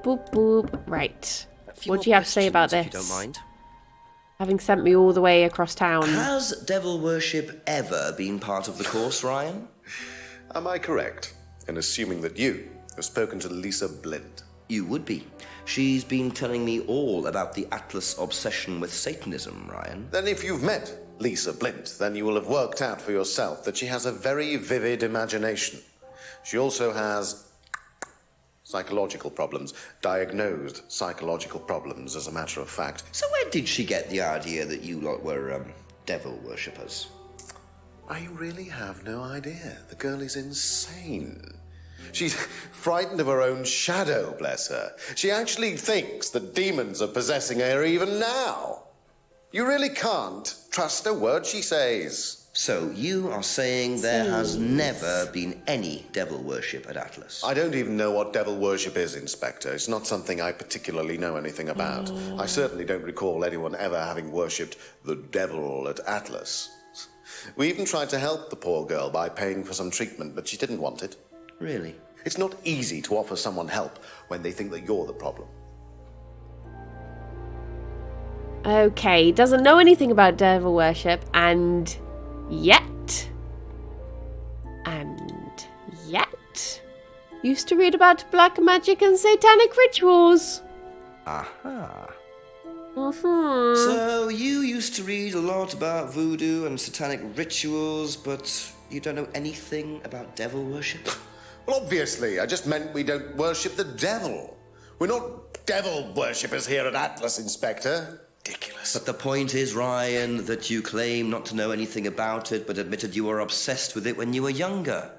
Boop, boop. Right. What do you have to say about this? If you don't mind. Having sent me all the way across town. Has devil worship ever been part of the course, Ryan? Am I correct in assuming that you have spoken to Lisa Blind? You would be. She's been telling me all about the Atlas obsession with Satanism, Ryan. Then if you've met Lisa Blint, then you will have worked out for yourself that she has a very vivid imagination. She also has psychological problems, diagnosed psychological problems, as a matter of fact. So where did she get the idea that you lot were, devil worshippers? I really have no idea. The girl is insane. She's frightened of her own shadow, bless her. She actually thinks that demons are possessing her even now. You really can't trust a word she says. So you are saying there has never been any devil worship at Atlas? I don't even know what devil worship is, Inspector. It's not something I particularly know anything about. I certainly don't recall anyone ever having worshipped the devil at Atlas. We even tried to help the poor girl by paying for some treatment, but she didn't want it. Really? It's not easy to offer someone help when they think that you're the problem. Okay, doesn't know anything about devil worship, and yet used to read about black magic and satanic rituals. Aha. So you used to read a lot about voodoo and satanic rituals, but you don't know anything about devil worship? Well, obviously, I just meant we don't worship the devil. We're not devil worshippers here at Atlas, Inspector. Ridiculous. But the point is, Ryan, that you claim not to know anything about it, but admitted you were obsessed with it when you were younger.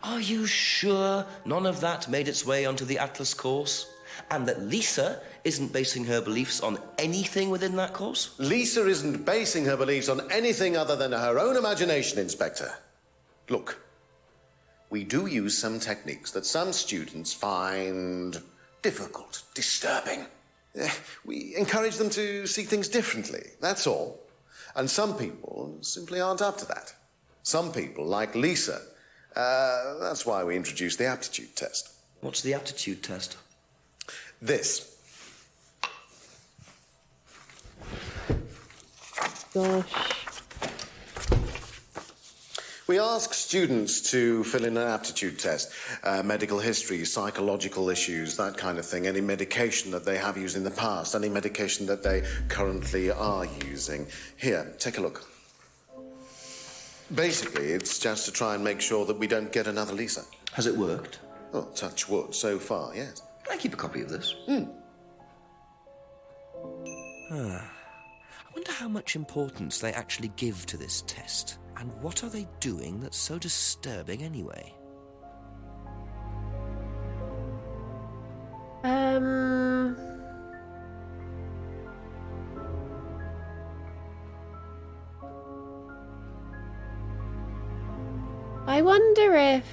Are you sure none of that made its way onto the Atlas course? And that Lisa isn't basing her beliefs on anything within that course? Lisa isn't basing her beliefs on anything other than her own imagination, Inspector. Look, we do use some techniques that some students find difficult, disturbing. We encourage them to see things differently, that's all. And some people simply aren't up to that. Some people, like Lisa, that's why we introduced the aptitude test. What's the aptitude test? This. Gosh. We ask students to fill in an aptitude test, medical history, psychological issues, that kind of thing, any medication that they have used in the past, any medication that they currently are using. Here, take a look. Basically, it's just to try and make sure that we don't get another Lisa. Has it worked? Well, touch wood, so far, yes. Can I keep a copy of this? I wonder how much importance they actually give to this test. And what are they doing that's so disturbing anyway? I wonder if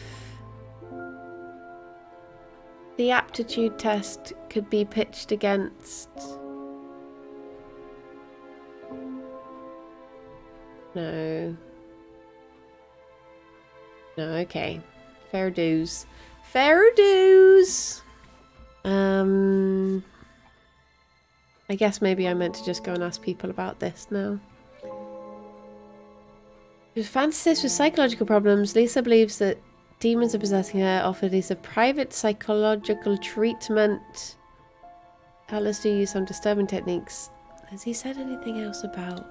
the aptitude test could be pitched against... No. No, okay. Fair dues. Fair dues! I guess maybe I meant to just go and ask people about this now. With fantasists with psychological problems, Lisa believes that demons are possessing her, offered Lisa private psychological treatment. Atlas do use some disturbing techniques. Has he said anything else about...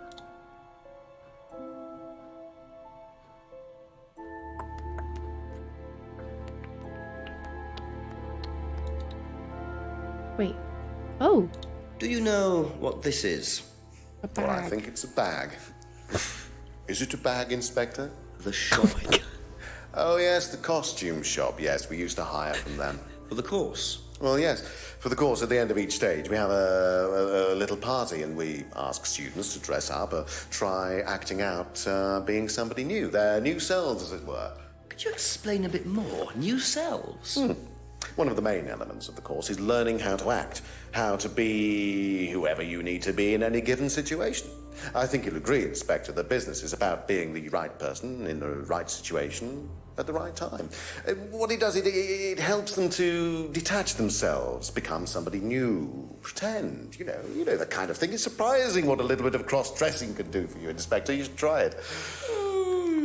Wait. Oh. Do you know what this is? A bag. Well, I think it's a bag. Is it a bag, Inspector? The shop. Oh my God. Oh, yes, the costume shop. Yes, we used to hire from them. For the course? Well, yes. For the course, at the end of each stage, we have a little party, and we ask students to dress up or try acting out being somebody new, their new selves, as it were. Could you explain a bit more? New selves? One of the main elements of the course is learning how to act, how to be whoever you need to be in any given situation. I think you'll agree, Inspector, that business is about being the right person in the right situation at the right time. What it does, it helps them to detach themselves, become somebody new, pretend, you know, that kind of thing. It's surprising what a little bit of cross-dressing can do for you, Inspector. You should try it.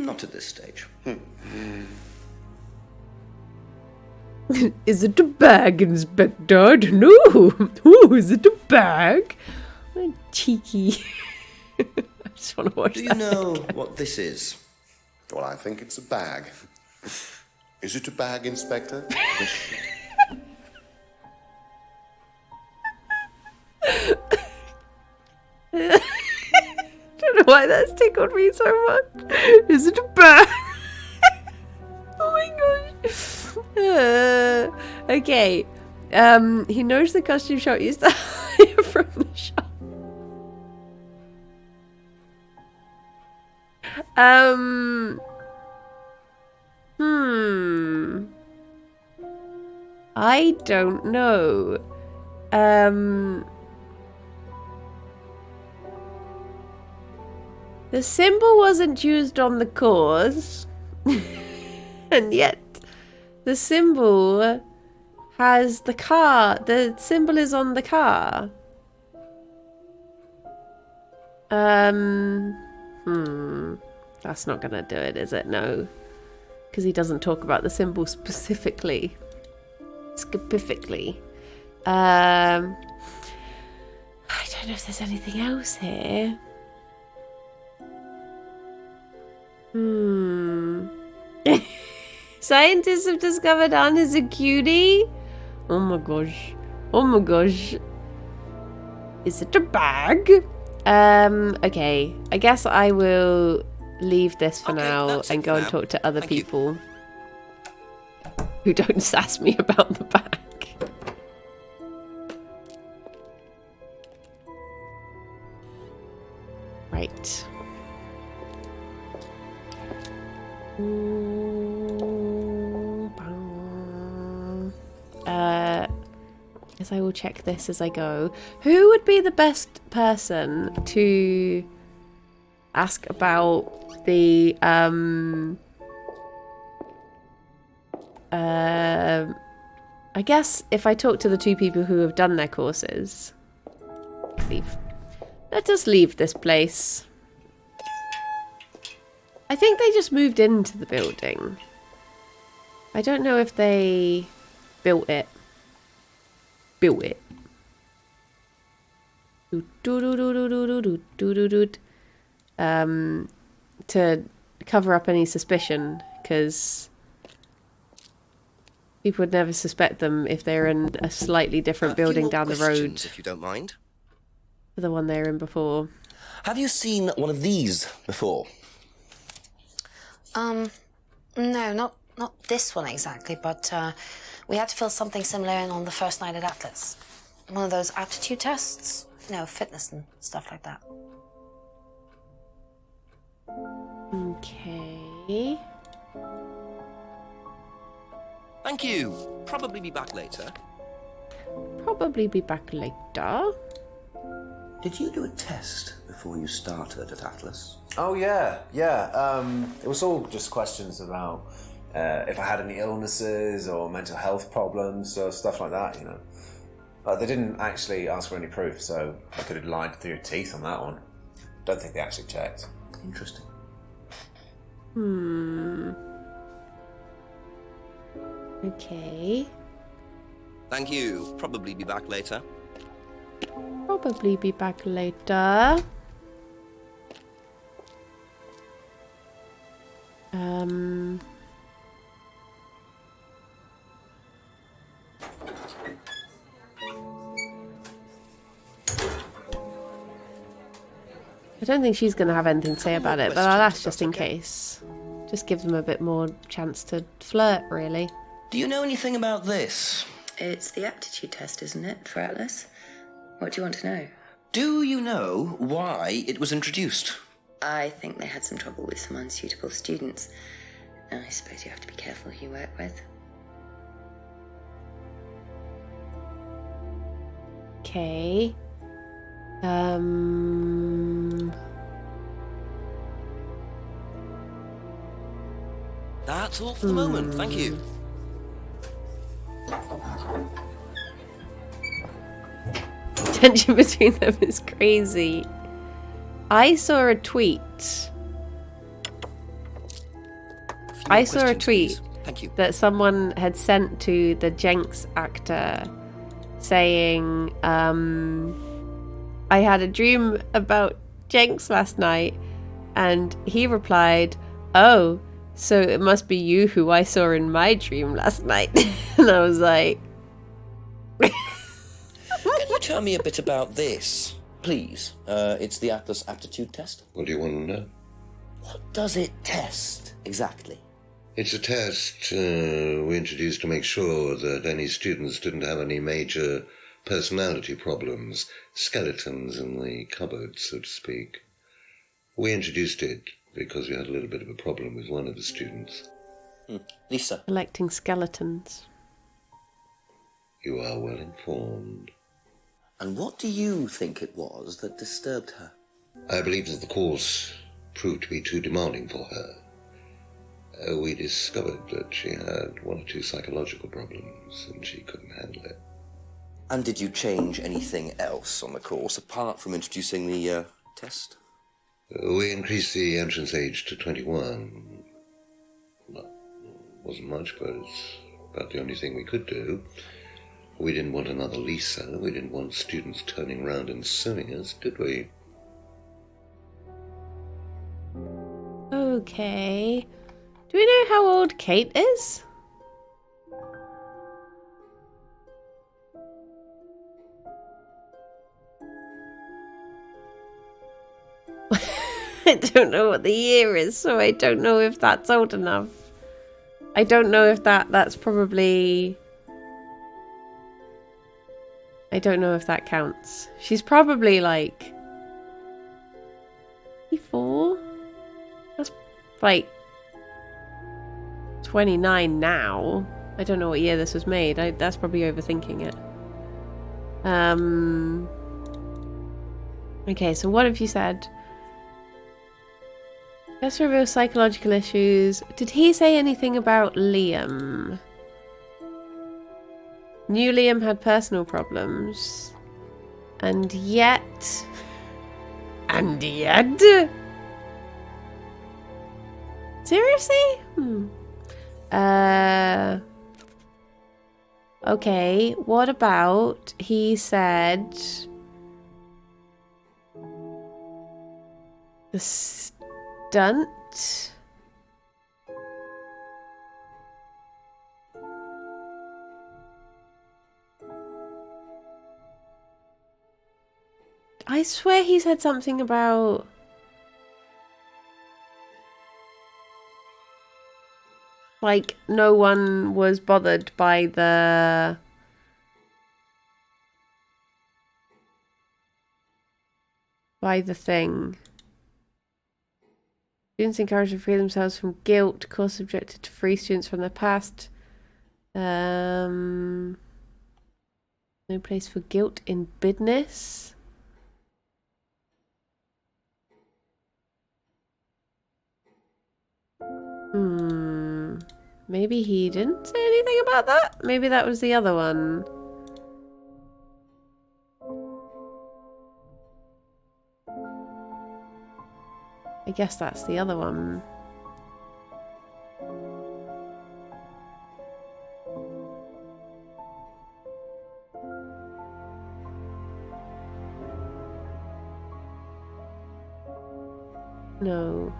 Not at this stage. Is it a bag, Inspector? I don't know. Oh, is it a bag? I'm cheeky. I'm just want to watch Do that. you know what this is? Well, I think it's a bag. Is it a bag, Inspector? I don't know why that's tickled me so much. Is it a bag? Oh my gosh. Okay. He knows the costume shop used to hire from the shop. I don't know. The symbol wasn't used on the course, and yet the symbol has the car. The symbol is on the car. That's not gonna do it, is it? No, because he doesn't talk about the symbol specifically. I don't know if there's anything else here. Scientists have discovered Anne is a cutie. Oh my gosh. Oh my gosh. Is it a bag? Okay. I guess I will leave this for now and go and talk to other people who don't sass me about the bag. Right. Guess I will check this as I go. Who would be the best person to ask about the I guess if I talk to the two people who have done their courses. Leave. Let us leave this place. I think they just moved into the building. I don't know if they built it. To cover up any suspicion, because people would never suspect them if they're in a slightly different building down the road. If you don't mind. To the one they were in before. Have you seen one of these before? No, not this one exactly, but we had to fill something similar in on the first night at Atlas. One of those aptitude tests, fitness and stuff like that. Okay. Thank you. Probably be back later. Probably be back later. Did you do a test before you started at Atlas? Oh, yeah. It was all just questions about if I had any illnesses or mental health problems or stuff like that, But they didn't actually ask for any proof, so I could have lied through your teeth on that one. Don't think they actually checked. Interesting. Okay. Thank you. Probably be back later. Probably be back later. I don't think she's going to have anything to say about it, but I'll ask just in case. Just give them a bit more chance to flirt, really. Do you know anything about this? It's the aptitude test, isn't it, for Atlas? What do you want to know? Do you know why it was introduced? I think they had some trouble with some unsuitable students. I suppose you have to be careful who you work with. Okay. That's all for the moment. Thank you. Tension between them is crazy. I saw a tweet. I saw a tweet that someone had sent to the Jenks actor saying, I had a dream about Jenks last night, and he replied, "Oh, so it must be you who I saw in my dream last night." And I was like, Can you tell me a bit about this, please? It's the Atlas aptitude test. What do you want to know? What does it test exactly? It's a test we introduced to make sure that any students didn't have any major personality problems, skeletons in the cupboard, so to speak. We introduced it because we had a little bit of a problem with one of the students. Lisa. collecting skeletons. You are well informed. And what do you think it was that disturbed her? I believe that the course proved to be too demanding for her. We discovered that she had one or two psychological problems and she couldn't handle it. And did you change anything else on the course apart from introducing the test? We increased the entrance age to 21. Well, wasn't much, but it's about the only thing we could do. We didn't want another Lisa. We didn't want students turning around and suing us, did we? Okay. Do we know how old Kate is? I don't know what the year is, so I don't know if that's old enough. I don't know if that's probably... I don't know if that counts. She's probably like... 24? That's like 29 now. I don't know what year this was made. That's probably overthinking it. Okay, so what have you said? Let's reveal psychological issues. Did he say anything about Liam? Knew Liam had personal problems. And yet... And yet... Seriously? Okay, what about... He said... The stunt? I swear he said something about... Like, no one was bothered by the... thing. Students encouraged to free themselves from guilt, course subjected to free students from their past. No place for guilt in business. Maybe he didn't say anything about that? Maybe that was the other one. I guess that's the other one. No.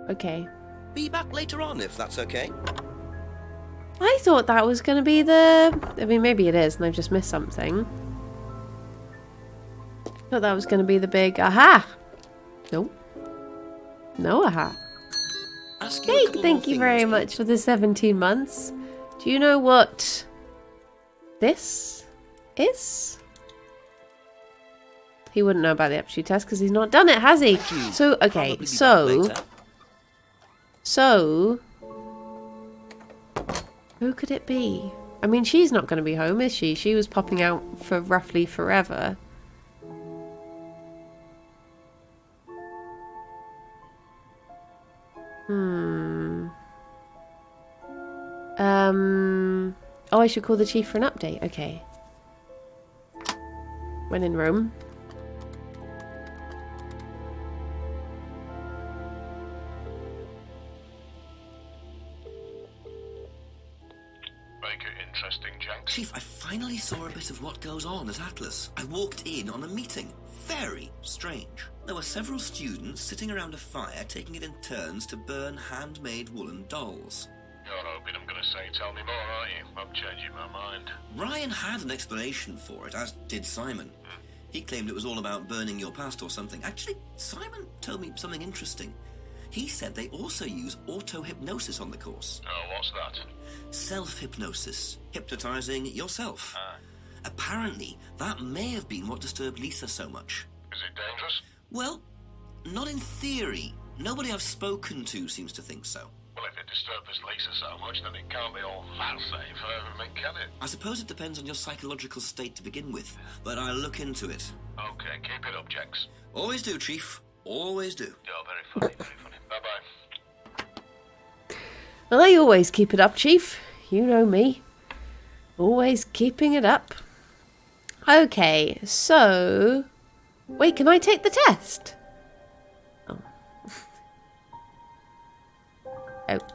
Okay. Be back later on, if that's okay. I thought that was going to be the... I mean, maybe it is, and I've just missed something. I thought that was going to be the big aha. Nope. No aha. Hey, thank you very much for the 17 months. Do you know what this is? He wouldn't know about the aptitude test because he's not done it, has he? So, okay, so... So... Who could it be? I mean, she's not going to be home, is she? She was popping out for roughly forever. Oh, I should call the chief for an update. Okay. When in Rome. make it interesting, Jenks. Chief, I finally saw a bit of what goes on at Atlas. I walked in on a meeting. Very strange. There were several students sitting around a fire, taking it in turns to burn handmade woolen dolls. You're hoping I'm going to say tell me more, aren't you? I'm changing my mind. Ryan had an explanation for it, as did Simon. He claimed it was all about burning your past or something. Actually, Simon told me something interesting. He said they also use auto-hypnosis on the course. Oh, what's that? Self-hypnosis. Hypnotizing yourself. Apparently, that may have been what disturbed Lisa so much. Is it dangerous? Well, not in theory. Nobody I've spoken to seems to think so. Well, if it disturbed this Lisa so much, then it can't be all that safe, can it? I suppose it depends on your psychological state to begin with, but I'll look into it. Okay, keep it up, Jenks. Always do, Chief. Always do. You're very funny, very funny. Bye-bye. Well, I always keep it up, Chief. You know me. Always keeping it up. Okay, so... Wait, can I take the test? Oh. Oh.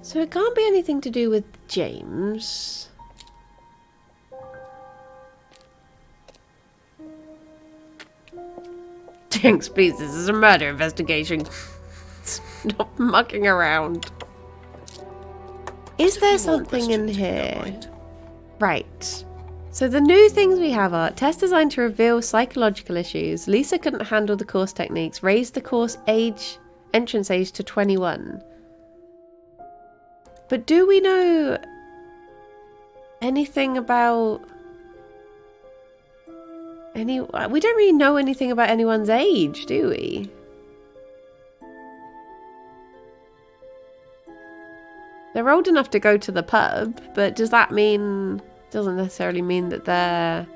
So it can't be anything to do with James. Thanks, please. This is a murder investigation. Stop mucking around. Is there something in here? Right. So the new things we have are test designed to reveal psychological issues. Lisa couldn't handle the course techniques. Raised the course entrance age to 21. But do we know anything about we don't really know anything about anyone's age, do we? They're old enough to go to the pub, but does that mean... Doesn't necessarily mean that they're...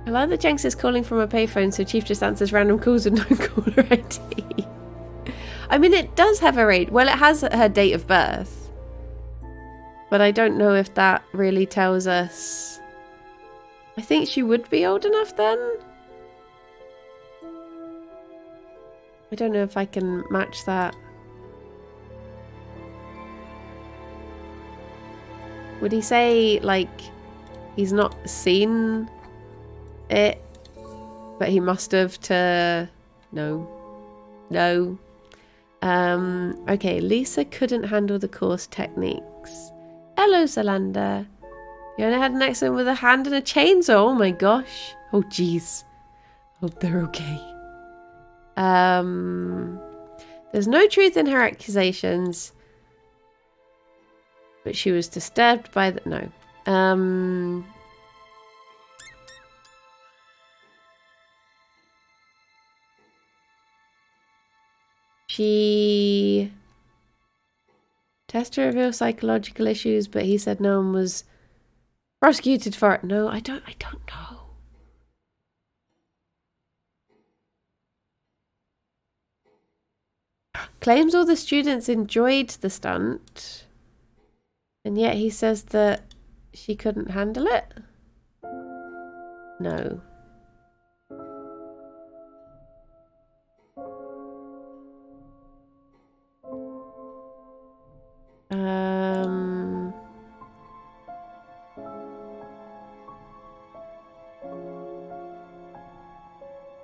I like that Jenks is calling from a payphone, so Chief just answers random calls with no caller ID. I mean, it does have her age. Well, it has her date of birth. But I don't know if that really tells us... I think she would be old enough then? I don't know if I can match that. Would he say, like, he's not seen it, but he must have to... No. No. Okay, Lisa couldn't handle the course techniques. Hello, Zalander. You only had an accident with a hand and a chainsaw. Oh my gosh. Oh jeez. Hope they're okay. There's no truth in her accusations. But she was disturbed by the... No. She... Test to reveal psychological issues, but he said no one was prosecuted for it. No, I don't know. Claims all the students enjoyed the stunt. And yet he says that she couldn't handle it? No.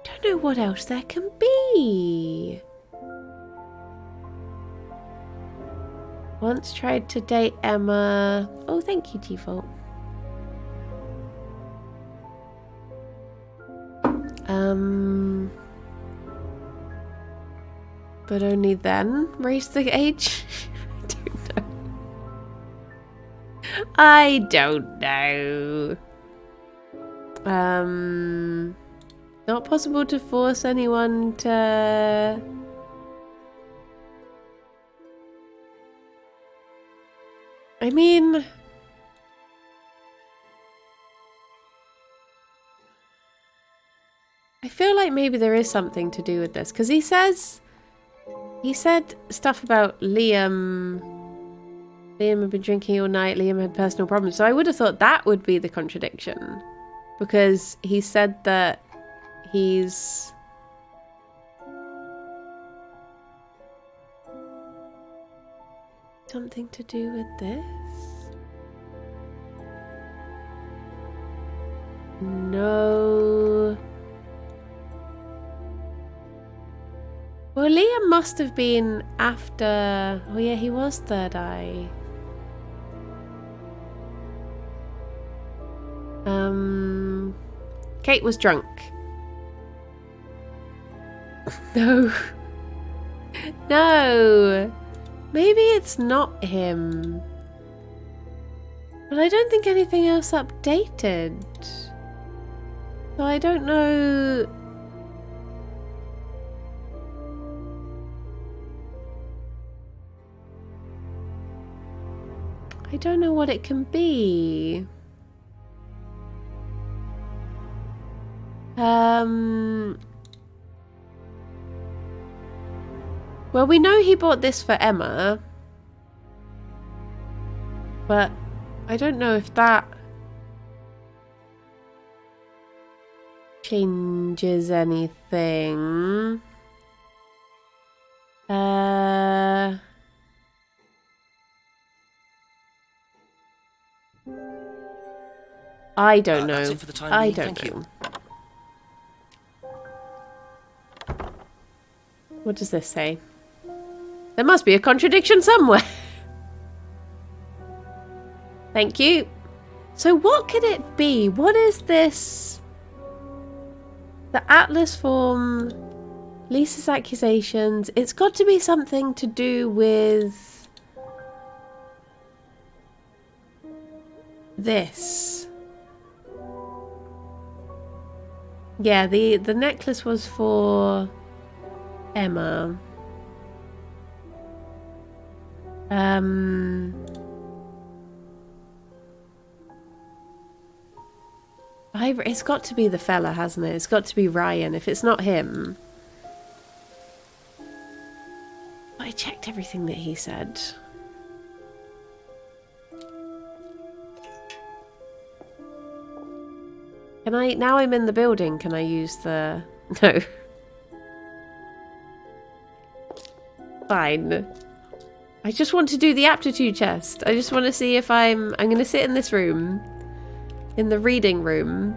Don't know what else there can be. Once tried to date Emma. Oh, thank you, Default. But only then raised the age. I don't know. Not possible to force anyone to... I mean... I feel like maybe there is something to do with this, because he said stuff about Liam Liam had been drinking all night. Liam had personal problems. So I would have thought that would be the contradiction. Because he said that he's... something to do with this? No. Well, Liam must have been after... Oh yeah, he was third eye. Kate was drunk. No. No. Maybe it's not him. But I don't think anything else updated. So I don't know... I don't know what it can be. Well, we know he bought this for Emma. But I don't know if that changes anything. I don't know. That's it for the time I being. don't Thank know. you. What does this say? There must be a contradiction somewhere. Thank you. So what could it be? What is this? The Atlas form, Lisa's accusations. It's got to be something to do with this. Yeah, the necklace was for Emma. It's got to be the fella, hasn't it? It's got to be Ryan. If it's not him... I checked everything that he said. Can I... Now I'm in the building, can I use the... No. Fine. I just want to do the aptitude test. I just want to see if I'm going to sit in this room. In the reading room.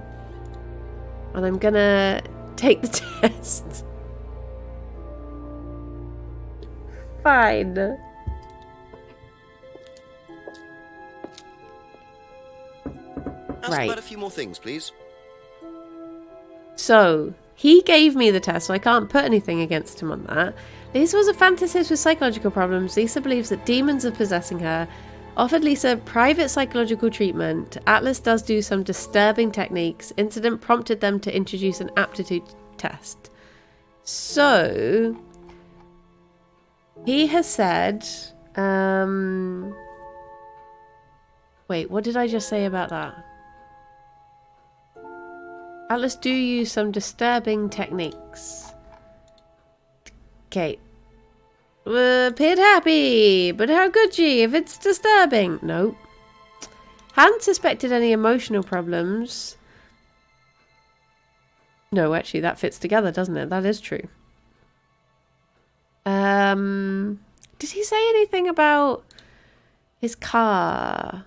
And I'm going to take the test. Fine. Ask Right. about a few more things, please. So, he gave me the test, so I can't put anything against him on that. Lisa was a fantasist with psychological problems. Lisa believes that demons are possessing her. Offered Lisa private psychological treatment. Atlas does do some disturbing techniques. Incident prompted them to introduce an aptitude test. So, he has said... Wait, what did I just say about that? Atlas do use some disturbing techniques. Okay. Appeared happy, but how could she if it's disturbing? Nope. Hadn't suspected any emotional problems. No, actually, that fits together, doesn't it? That is true. Did he say anything about his car?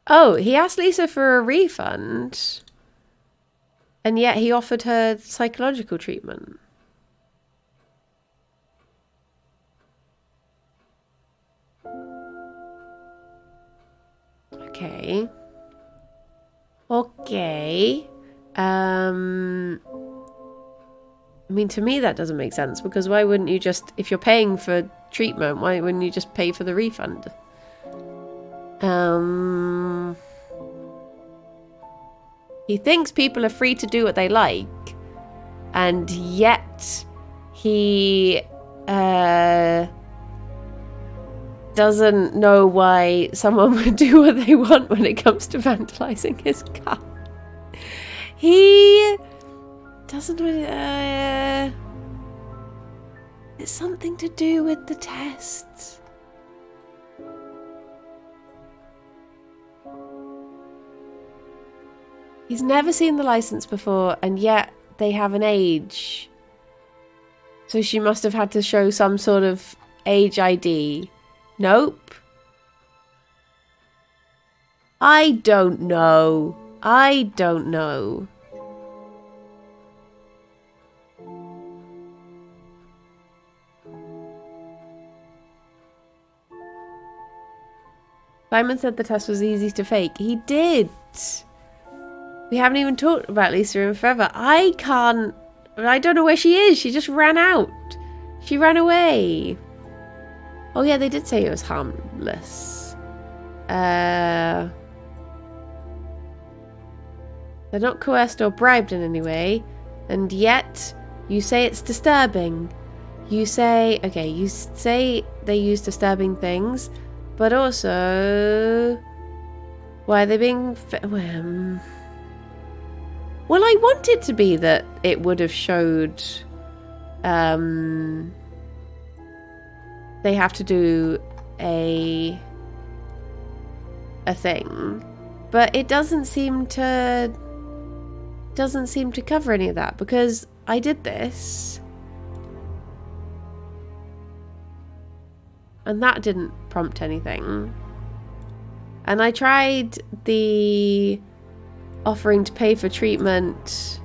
Oh, he asked Lisa for a refund. And yet he offered her psychological treatment. Okay. Okay. I mean, to me that doesn't make sense, because why wouldn't you just, if you're paying for treatment, why wouldn't you just pay for the refund? He thinks people are free to do what they like, and yet he doesn't know why someone would do what they want when it comes to vandalizing his car. He doesn't really... It's something to do with the tests. He's never seen the license before, and yet they have an age. So she must have had to show some sort of age ID. Nope. I don't know. I don't know. Simon said the test was easy to fake. He did. We haven't even talked about Lisa in forever. I don't know where she is. She just ran out. She ran away. Oh yeah, they did say it was harmless. They're not coerced or bribed in any way. And yet, you say it's disturbing. You say, okay, you say they use disturbing things. But also, why are they being... Well, I want it to be that it would have showed... they have to do a thing. But it doesn't seem to cover any of that. Because I did this. And that didn't prompt anything. And I tried the offering to pay for treatment,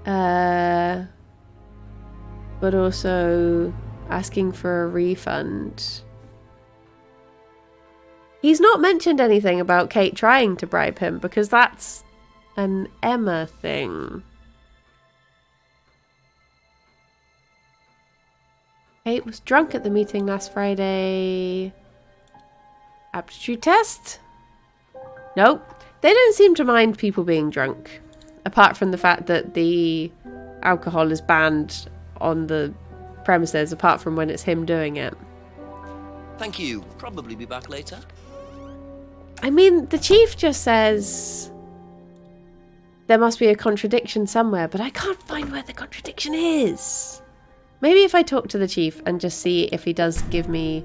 but also asking for a refund. He's not mentioned anything about Kate trying to bribe him because that's an Emma thing. Kate was drunk at the meeting last Friday. Aptitude test? Nope. They don't seem to mind people being drunk. Apart from the fact that the alcohol is banned on the premises, apart from when it's him doing it. Thank you. Probably be back later. I mean, the chief just says there must be a contradiction somewhere, but I can't find where the contradiction is. Maybe if I talk to the chief and just see if he does give me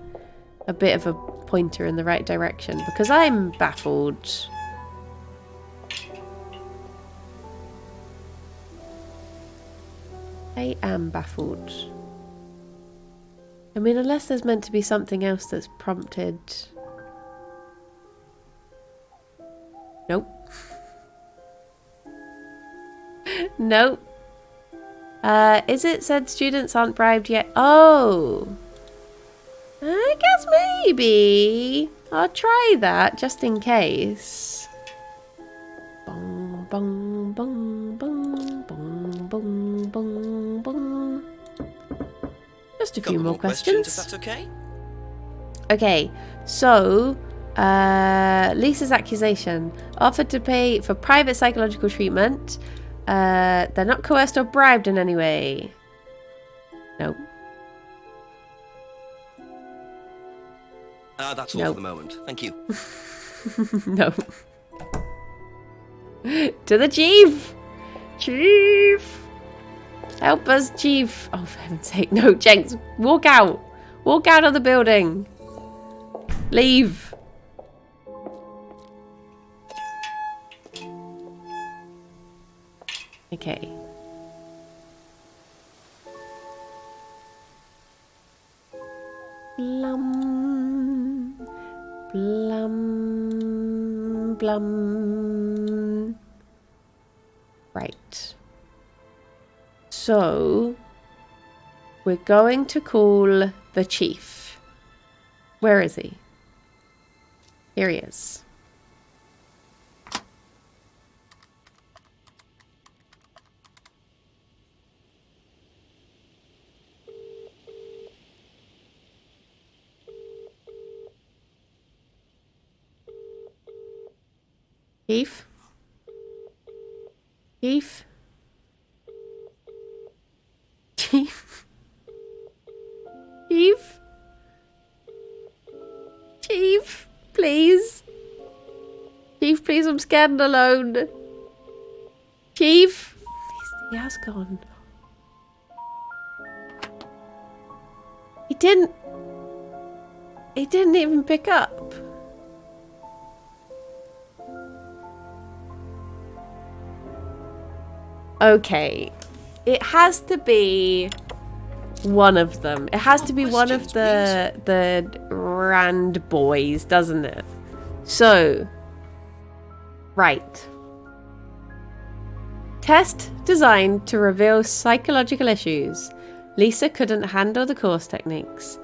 a bit of a pointer in the right direction, because I'm baffled. I am baffled. I mean, unless there's meant to be something else that's prompted. Nope. Nope. Is it said students aren't bribed yet? Oh. I guess maybe. I'll try that just in case. Bong, bong, bong, bong, bong, bong, bong, bong. Just a few more questions. If that's okay. Okay, so Lisa's accusation. Offered to pay for private psychological treatment. They're not coerced or bribed in any way. No. That's all for the moment. Thank you. No. To the chief! Chief! Help us, chief! Oh, for heaven's sake. No, Jenks, walk out! Walk out of the building! Leave! Okay. Blum. Blum. Blum. Right. So, we're going to call the chief. Where is he? Here he is. Chief? Chief? Chief? Chief? Chief, please. Chief, please, I'm scared and alone. Chief? He has gone. didn't even pick up. Okay. It has to be one of them. It has to be one of the Rand boys, doesn't it? So, right. Test designed to reveal psychological issues. Lisa couldn't handle the course techniques.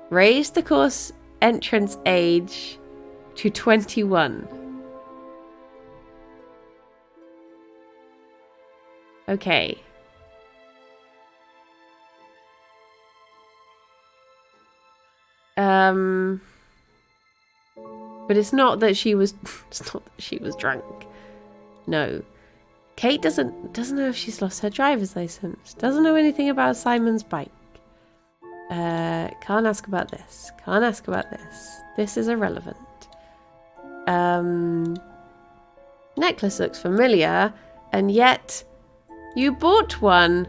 Raised the course entrance age to 21. Okay. But it's not that she was drunk. No. Kate doesn't know if she's lost her driver's license. Doesn't know anything about Simon's bike. Can't ask about this. Can't ask about this. This is irrelevant. Necklace looks familiar, and yet you bought one,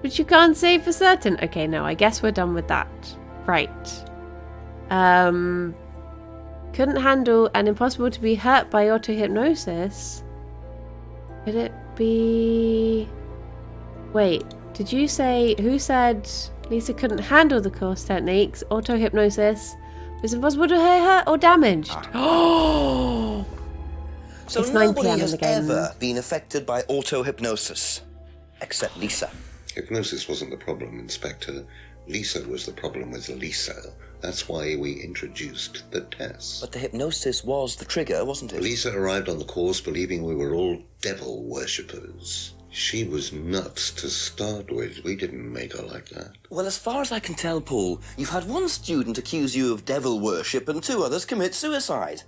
but you can't say for certain. Okay, no, I guess we're done with that. Right. Couldn't handle and impossible to be hurt by auto-hypnosis. Could it be... Wait, did you say... Who said Lisa couldn't handle the course techniques? Auto-hypnosis was impossible to hurt her or damaged. Oh! So It's 9 nobody PM has in the game. ever been affected by auto-hypnosis. Except Lisa. Hypnosis wasn't the problem, Inspector. Lisa was the problem with Lisa. That's why we introduced the test. But the hypnosis was the trigger, wasn't it? Lisa arrived on the course believing we were all devil worshippers. She was nuts to start with. We didn't make her like that. Well, as far as I can tell, Paul, you've had one student accuse you of devil worship and 2 others commit suicide.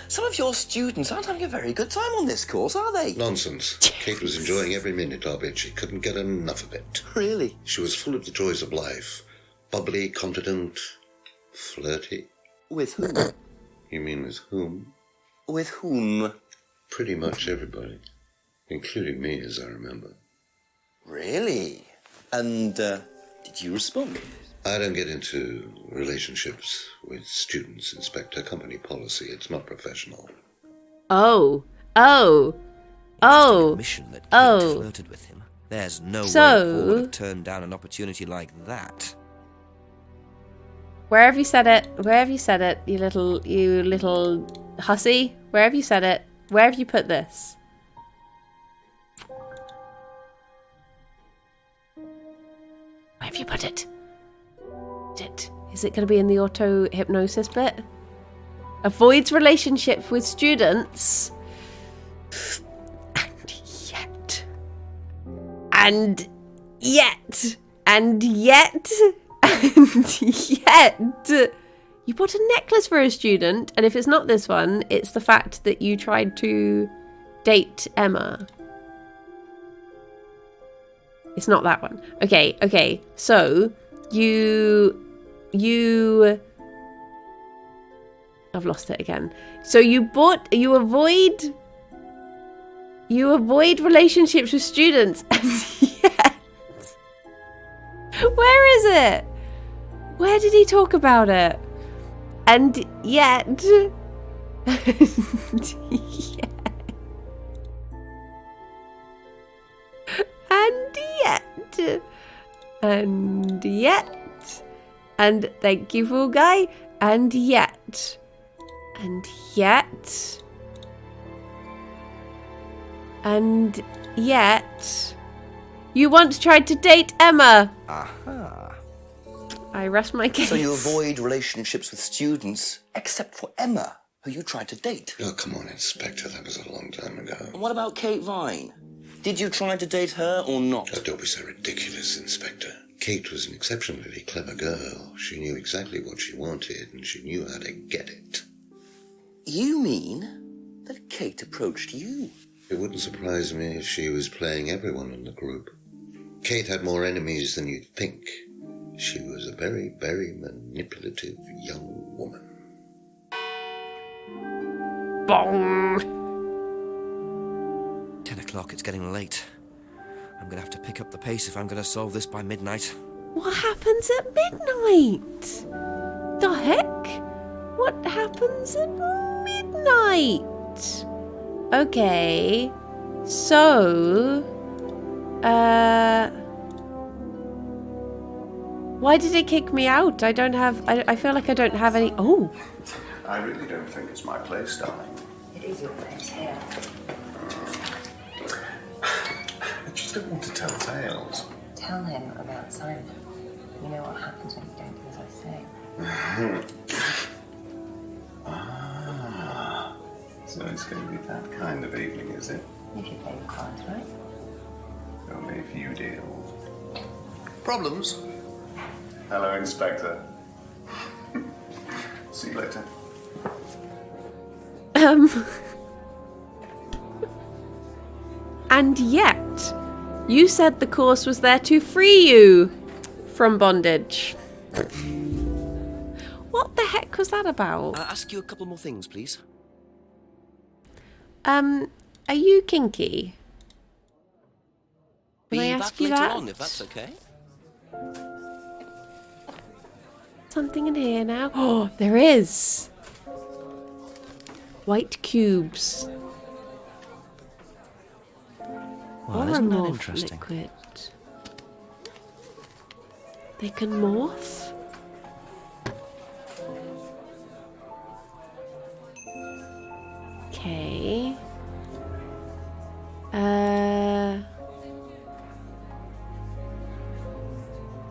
Some of your students aren't having a very good time on this course, are they? Nonsense. Kate was enjoying every minute of it. She couldn't get enough of it. Really? She was full of the joys of life. Bubbly, confident, flirty. With whom? You mean with whom? With whom? Pretty much everybody. Including me, as I remember. Really? And, did you respond? I don't get into relationships with students, Inspector. Company policy. It's not professional. Oh. Admission that Kate flirted with him. There's no way Paul would have turned down an opportunity like that. Where have you said it? Where have you said it, you little hussy? Where have you said it? Where have you put this? Where have you put it? Is it going to be in the auto-hypnosis bit? Avoids relationships with students. And yet. You bought a necklace for a student, and if it's not this one, it's the fact that you tried to date Emma. It's not that one. Okay, so you I've lost it again. So you avoid relationships with students, and yet where is it? Where did he talk about it? And yet and thank you, Fool Guy, and yet you once tried to date Emma. Aha. I rest my case. So you avoid relationships with students, except for Emma, who you tried to date. Oh, come on, Inspector. That was a long time ago. And what about Kate Vine? Did you try to date her or not? Oh, don't be so ridiculous, Inspector. Kate was an exceptionally clever girl. She knew exactly what she wanted, and she knew how to get it. You mean that Kate approached you? It wouldn't surprise me if she was playing everyone in the group. Kate had more enemies than you'd think. She was a very, very manipulative young woman. Bong! 10 o'clock, it's getting late. I'm gonna have to pick up the pace if I'm gonna solve this by midnight. What happens at midnight? The heck? What happens at midnight? Okay. So... Why did it kick me out? I don't have... I feel like I don't have any... Oh! I really don't think it's my place, darling. It is your place here. I just don't want to tell tales. Tell him about Simon. You know what happens when you don't do as I say. Ah, so it's going to be that kind of evening, is it? If you play your cards right. Only if you deal. Problems? Hello, Inspector. See you later. And yet, you said the course was there to free you from bondage. What the heck was that about? Ask you a couple more things, please. Are you kinky? Can I Be ask back you later that? on, if that's okay. Something in here now. Oh, there is. White cubes. Well, Or a isn't that morph interesting? liquid. They can morph? Okay.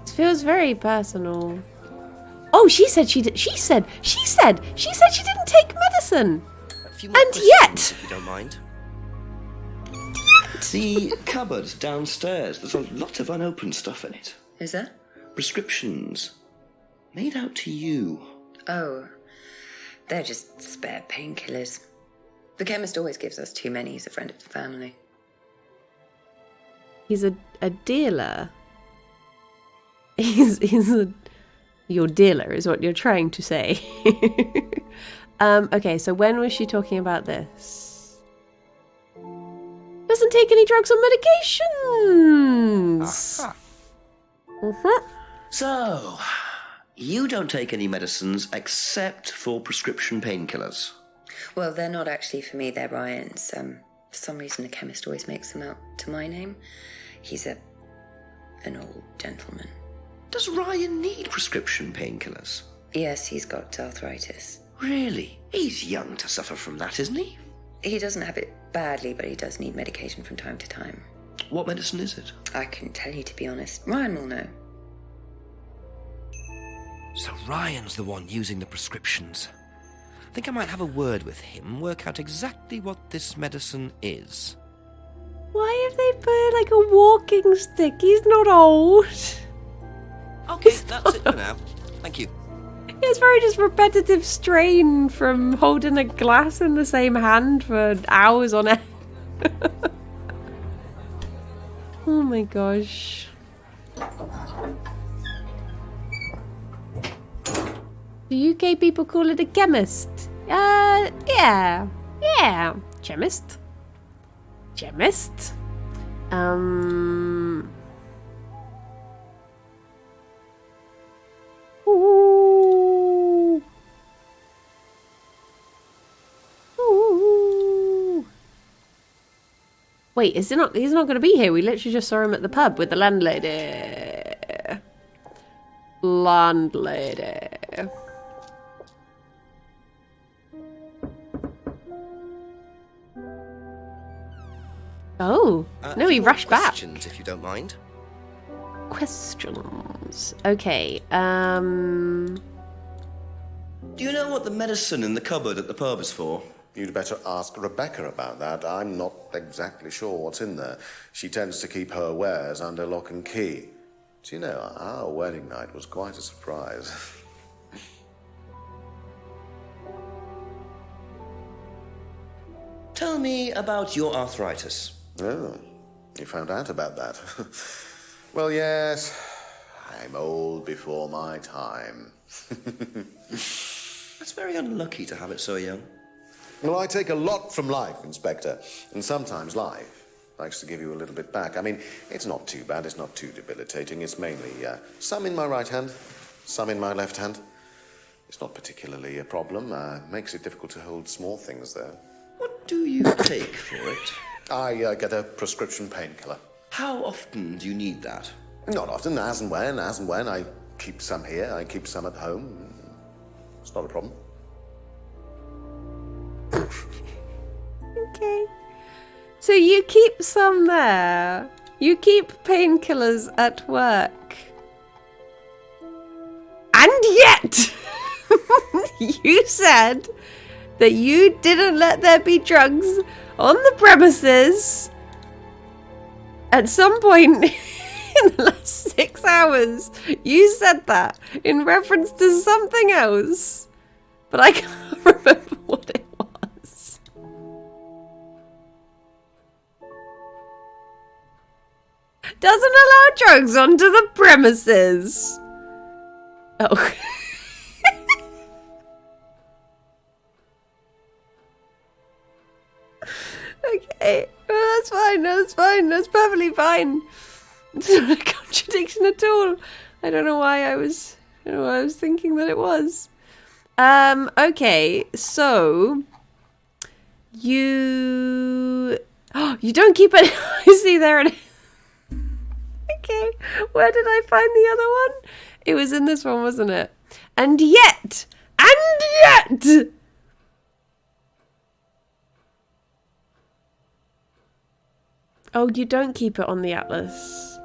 This feels very personal. Oh, she said she did. She said she didn't take medicine. A few more And questions, yet- if you don't mind. The cupboard downstairs, there's a lot of unopened stuff in it. Is there? Prescriptions. Made out to you. Oh, they're just spare painkillers. The chemist always gives us too many. He's a friend of the family. He's a dealer. He's your dealer is what you're trying to say. Okay, so when was she talking about this? Doesn't take any drugs or medications. Aha. Mhm. So, you don't take any medicines except for prescription painkillers. Well, they're not actually for me. They're Ryan's. For some reason, the chemist always makes them out to my name. He's an old gentleman. Does Ryan need prescription painkillers? Yes, he's got arthritis. Really? He's young to suffer from that, isn't he? He doesn't have it badly, but he does need medication from time to time. What medicine is it? I couldn't tell you, to be honest. Ryan will know. So Ryan's the one using the prescriptions. I think I might have a word with him, work out exactly what this medicine is. Why have they put like a walking stick? He's not old. Okay, that's it for now. Thank you. It's very just repetitive strain from holding a glass in the same hand for hours on end. Oh my gosh. Do UK people call it a chemist? Yeah. Chemist. Ooh. Ooh. Wait, he's not going to be here. We literally just saw him at the pub with the landlady. Oh, no, a he few more rushed back. questions, if you don't mind. Questions. Okay, Do you know what the medicine in the cupboard at the pub is for? You'd better ask Rebecca about that. I'm not exactly sure what's in there. She tends to keep her wares under lock and key. Do you know, our wedding night was quite a surprise. Tell me about your arthritis. Oh, you found out about that. Well, yes, I'm old before my time. That's very unlucky to have it so young. Well, I take a lot from life, Inspector, and sometimes life likes to give you a little bit back. I mean, it's not too bad, it's not too debilitating. It's mainly some in my right hand, some in my left hand. It's not particularly a problem. Makes it difficult to hold small things, though. What do you take for it? I get a prescription painkiller. How often do you need that? Not often, as and when. I keep some here, I keep some at home. It's not a problem. Okay. So you keep some there. You keep painkillers at work. And yet, you said that you didn't let there be drugs on the premises at some point in the last 6 hours. You said that in reference to something else, but I can't remember what it was. Doesn't allow drugs onto the premises. Oh. Okay, well, that's fine, that's perfectly fine. It's not a contradiction at all. I don't know why I was thinking that it was. Okay, so you don't keep it. I see, there it is. Okay, where did I find the other one? It was in this one, wasn't it? And yet. Oh, you don't keep it on the atlas.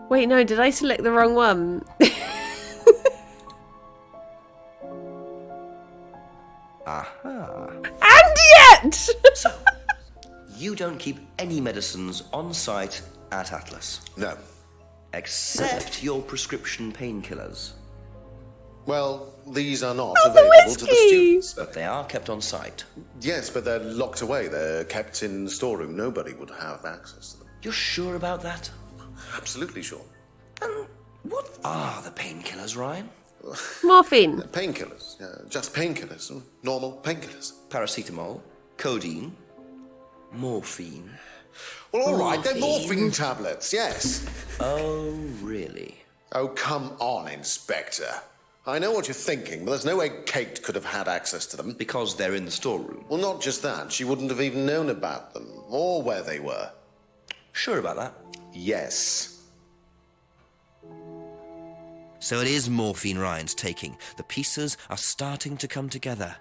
Wait, no, did I select the wrong one? Aha. And yet! So, you don't keep any medicines on site at Atlas? No. Except your prescription painkillers? Well, these are not the available to the whiskey! students. But they are kept on site? Yes, but they're locked away. They're kept in the storeroom. Nobody would have access to them. You're sure about that? Absolutely sure. And what are the painkillers, Ryan? Morphine. Painkillers. Just painkillers. Normal painkillers. Paracetamol, codeine, morphine. Well, all right, they're morphine tablets, yes. Oh, really? Oh, come on, Inspector. I know what you're thinking, but there's no way Kate could have had access to them. Because they're in the storeroom? Well, not just that. She wouldn't have even known about them, or where they were. Sure about that? Yes. So it is morphine Ryan's taking. The pieces are starting to come together.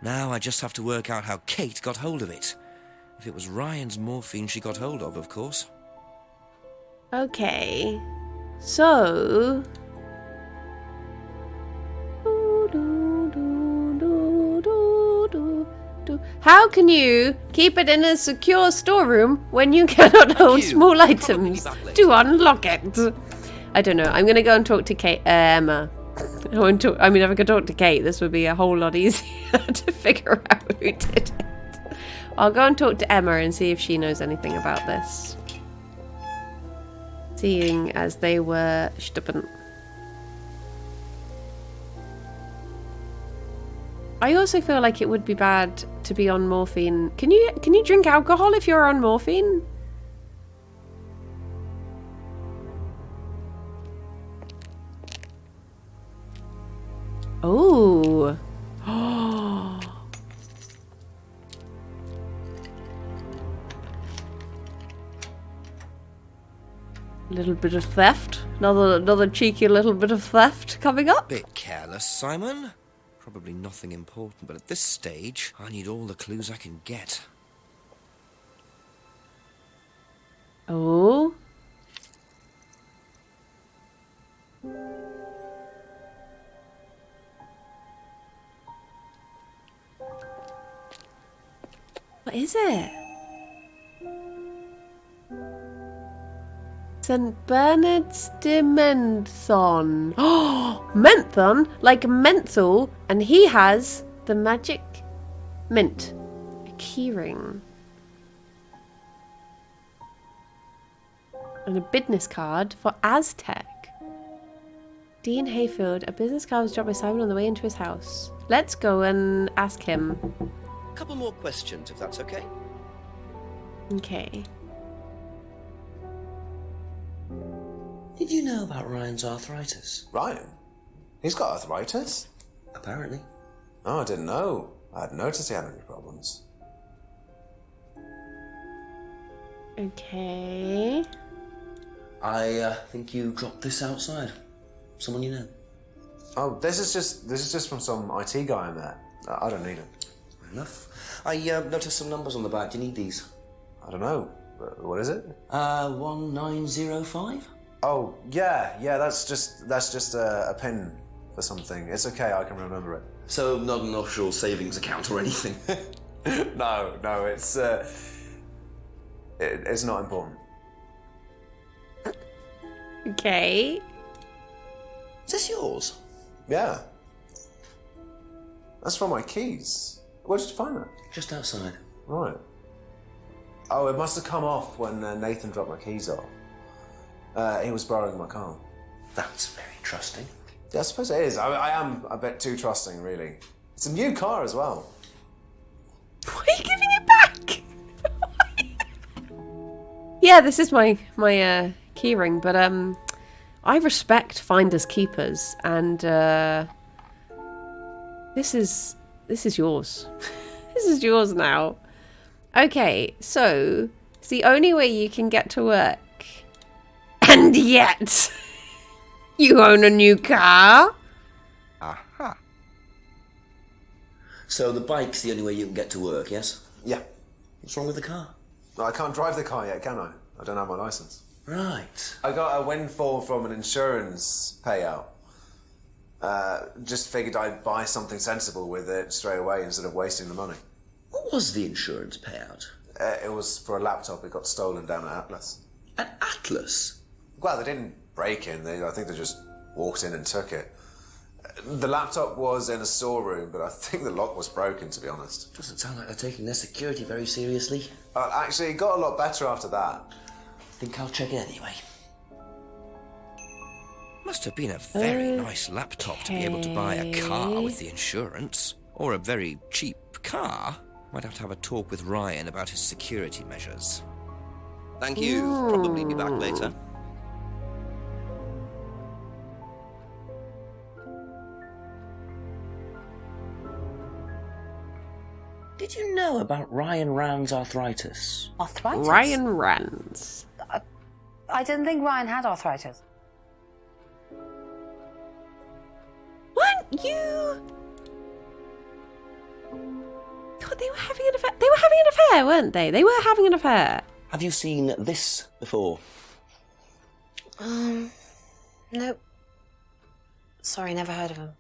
Now I just have to work out how Kate got hold of it. If it was Ryan's morphine she got hold of course. Okay. So... How can you keep it in a secure storeroom when you cannot hold small items to unlock it? I don't know. I'm going to go and talk to Emma. If I could talk to Kate, this would be a whole lot easier to figure out who did it. I'll go and talk to Emma and see if she knows anything about this. Seeing as they were stupid. I also feel like it would be bad to be on morphine. Can you drink alcohol if you're on morphine? Oh. A little bit of theft. Another cheeky little bit of theft coming up. Bit careless, Simon. Probably nothing important, but at this stage, I need all the clues I can get. Oh. What is it? St. Bernard's de Menthon. Oh, Menthon? Like menthol, and he has the magic mint. A keyring. And a business card for Aztec. Dean Hayfield, a business card was dropped by Simon on the way into his house. Let's go and ask him. A couple more questions, if that's okay. Okay. Did you know about Ryan's arthritis? Ryan? He's got arthritis? Apparently. Oh, I didn't know. I hadn't noticed he had any problems. Okay. I think you dropped this outside. Someone you know. Oh, this is just from some IT guy I met. I don't need it. Fair enough. I noticed some numbers on the back. Do you need these? I don't know. What is it? 1905? Oh, yeah, that's just a pin for something. It's okay, I can remember it. So, not an offshore savings account or anything? No, it's not important. Okay. Is this yours? Yeah. That's from my keys. Where did you find that? Just outside. Right. Oh, it must have come off when Nathan dropped my keys off. He was borrowing my car. That's very trusting. Yeah, I suppose it is. I am a bit too trusting, really. It's a new car as well. Why are you giving it back? Yeah, this is my keyring, but I respect finders keepers, and this is yours. This is yours now. Okay, so it's the only way you can get to work, and yet you own a new car. Aha. So the bike's the only way you can get to work, yes? Yeah. What's wrong with the car? I can't drive the car yet, can I? I don't have my license. Right. I got a windfall from an insurance payout. Just figured I'd buy something sensible with it straight away instead of wasting the money. What was the insurance payout? It was for a laptop. It got stolen down at Atlas. At Atlas? Well, they didn't break in. I think they just walked in and took it. The laptop was in a storeroom, but I think the lock was broken, to be honest. Doesn't sound like they're taking their security very seriously. Actually, it got a lot better after that. Think I'll check it anyway. Must have been a very nice laptop to be able to buy a car with the insurance. Or a very cheap car. Might have to have a talk with Ryan about his security measures. Thank you. Probably be back later. Did you know about Ryan Rand's arthritis? Arthritis? Ryan Rands. I didn't think Ryan had arthritis. What? You... God, they were having an affair. They were having an affair, weren't they? They were having an affair. Have you seen this before? Nope. Sorry, never heard of him.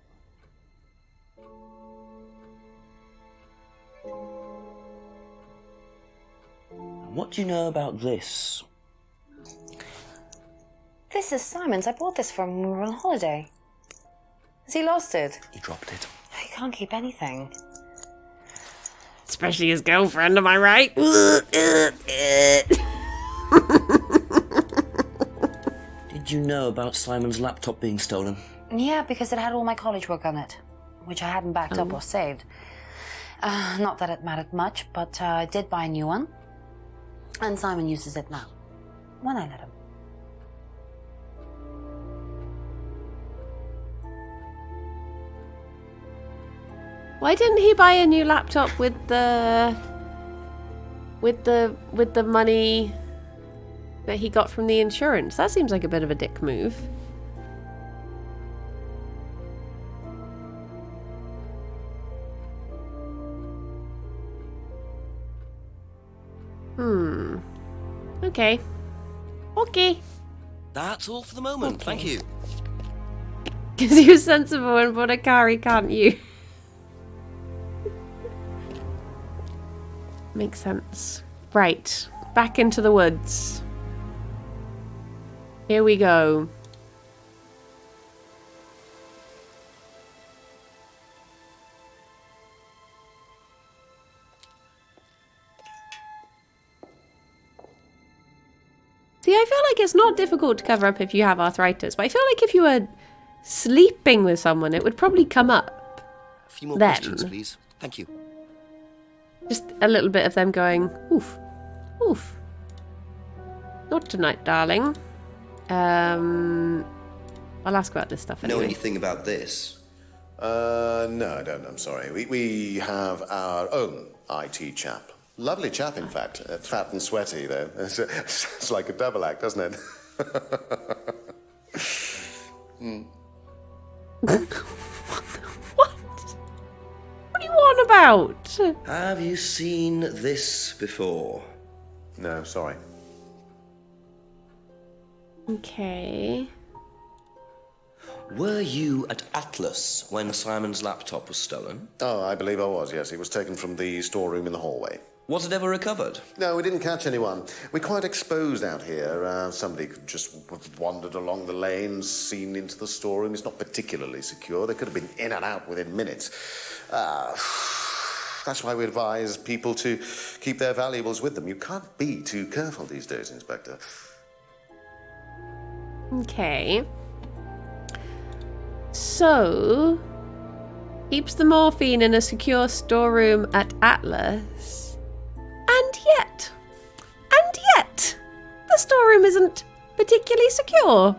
What do you know about this? This is Simon's. I bought this for him when we were on holiday. Has he lost it? He dropped it. He can't keep anything. Especially his girlfriend, am I right? Did you know about Simon's laptop being stolen? Yeah, because it had all my college work on it, which I hadn't backed up or saved. Not that it mattered much, but I did buy a new one. And Simon uses it now, when I let him. Why didn't he buy a new laptop with the money that he got from the insurance? That seems like a bit of a dick move. Okay. Okay. That's all for the moment. Okay. Thank you. Because he was sensible and bought a car he can't use. Makes sense. Right. Back into the woods. Here we go. See, I feel like it's not difficult to cover up if you have arthritis, but I feel like if you were sleeping with someone, it would probably come up. A few more Then. questions, please. Thank you. Just a little bit of them going, oof, oof. Not tonight, darling. I'll ask about this stuff Know anyway. anything about this? No, I don't. I'm sorry. We have our own IT chap. Lovely chap, in fact. Fat and sweaty, though. It's like a double act, doesn't it? What? What are you on about? Have you seen this before? No, sorry. Okay. Were you at Atlas when Simon's laptop was stolen? Oh, I believe I was, yes. It was taken from the storeroom in the hallway. Was it ever recovered? No, we didn't catch anyone. We're quite exposed out here. Somebody could just have wandered along the lanes, seen into the storeroom. It's not particularly secure. They could have been in and out within minutes. That's why we advise people to keep their valuables with them. You can't be too careful these days, Inspector. Okay. So, keeps the morphine in a secure storeroom at Atlas. And yet, the storeroom isn't particularly secure.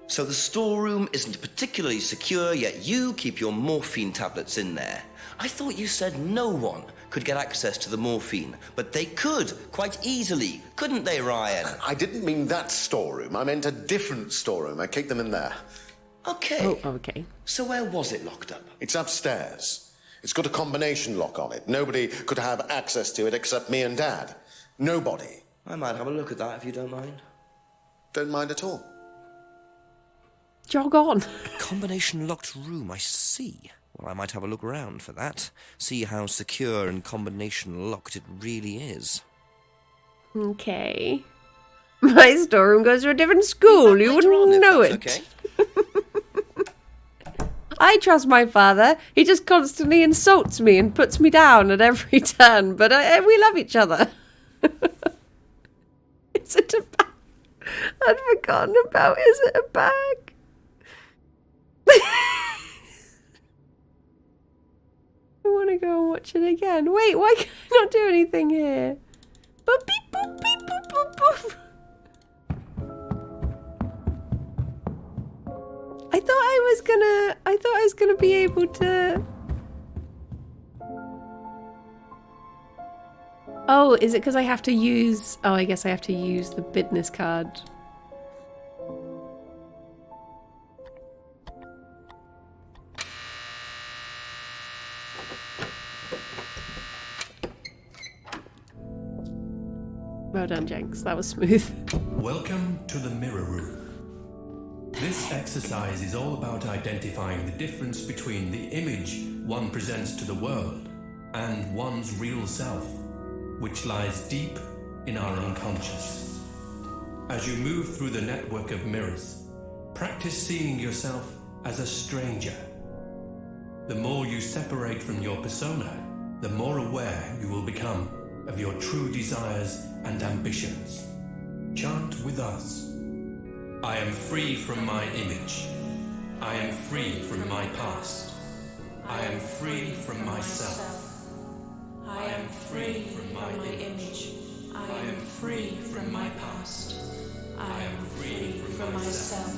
So the storeroom isn't particularly secure, yet you keep your morphine tablets in there. I thought you said no one could get access to the morphine, but they could, quite easily, couldn't they, Ryan? I didn't mean that storeroom. I meant a different storeroom. I keep them in there. Okay. Oh, okay. So where was it locked up? It's upstairs. It's got a combination lock on it. Nobody could have access to it except me and Dad. Nobody. I might have a look at that if you don't mind. Don't mind at all. Jog on. Combination locked room, I see. Well, I might have a look around for that. See how secure and combination locked it really is. Okay. My storeroom goes to a different school. You wouldn't know it. Okay. I trust my father. He just constantly insults me and puts me down at every turn, but we love each other. Is it a bag? I'd forgotten about. Is it a bag? I want to go and watch it again. Wait, why can I not do anything here? Boop, beep, boop, beep, boop, boop, boop. I thought I was gonna be able to. Oh, is it because I have to use? Oh, I guess I have to use the business card. Well done, Jenks. That was smooth. Welcome to the mirror room. This exercise is all about identifying the difference between the image one presents to the world and one's real self, which lies deep in our unconscious. As you move through the network of mirrors, practice seeing yourself as a stranger. The more you separate from your persona, the more aware you will become of your true desires and ambitions. Chant with us. I am free from my image. I am free from my past. I am free from myself. I am free from my image. I am free from my past. I am free from myself.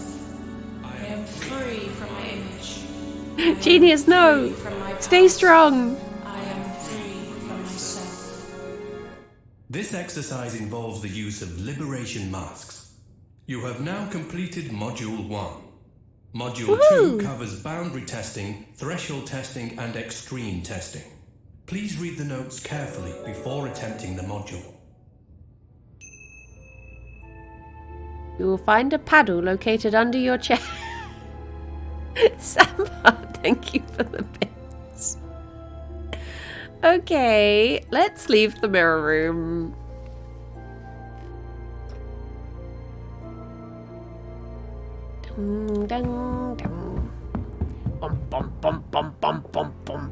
I am free from my image. Genius, no! Stay strong! I am free from myself. This exercise involves the use of liberation masks. You have now completed Module 1. Module 2 covers boundary testing, threshold testing, and extreme testing. Please read the notes carefully before attempting the module. You will find a paddle located under your chair. Sampa, thank you for the bits. Okay, let's leave the mirror room. Dun, dun, dun. Bum, bum, bum, bum, bum, bum, bum.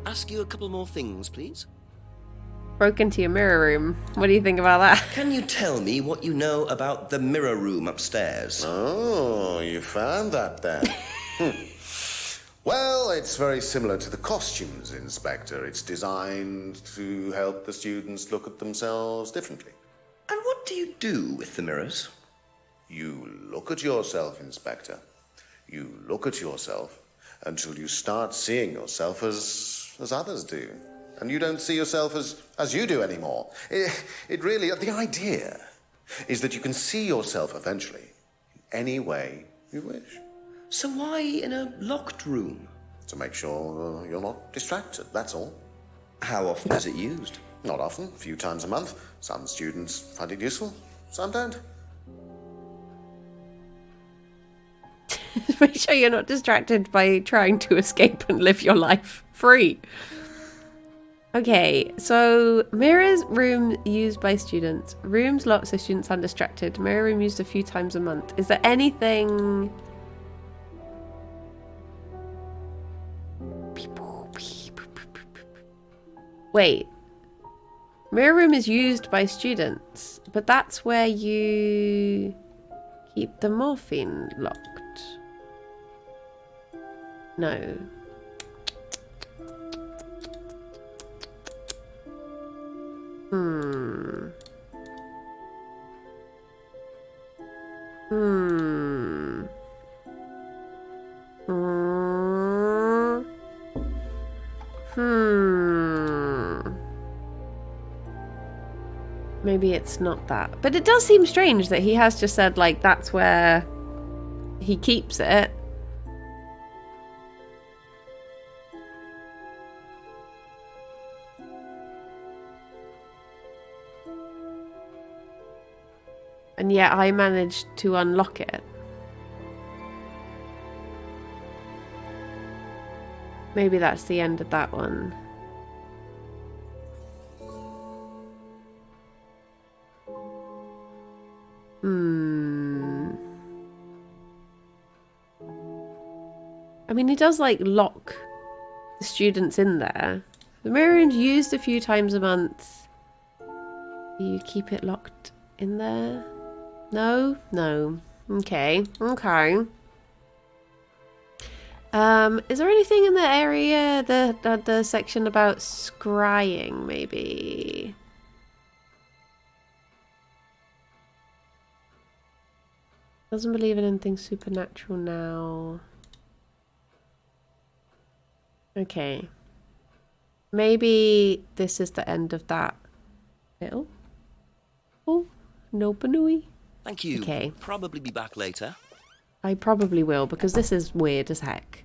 Ask you a couple more things, please. broke into your mirror room. What do you think about that? Can you tell me what you know about the mirror room upstairs? Oh, you found that then. Well, it's very similar to the costumes, Inspector. It's designed to help the students look at themselves differently. And what do you do with the mirrors? You look at yourself, Inspector. You look at yourself until you start seeing yourself as others do. And you don't see yourself as you do anymore. It really, the idea is that you can see yourself eventually in any way you wish. So why in a locked room? To make sure you're not distracted, that's all. How often is it used? Not often, a few times a month. Some students find it useful, some don't. Make sure you're not distracted by trying to escape and live your life free. Okay, so mirrors room used by students. Rooms locked so students aren't distracted. Mirror room used a few times a month. Is there anything... Wait. Mirror room is used by students, but that's where you keep the morphine locked. No. Hmm. Hmm. Maybe it's not that. But it does seem strange that he has just said, like, that's where he keeps it. And yet I managed to unlock it. Maybe that's the end of that one. I mean, he does, like, lock the students in there. The mirror room's used a few times a month. Do you keep it locked in there? No? No. Okay. Okay. Is there anything in the area, the section about scrying, maybe? Doesn't believe in anything supernatural now. Okay. Maybe this is the end of that little. Oh, no banui. Thank you. Okay. Probably be back later. I probably will, because this is weird as heck.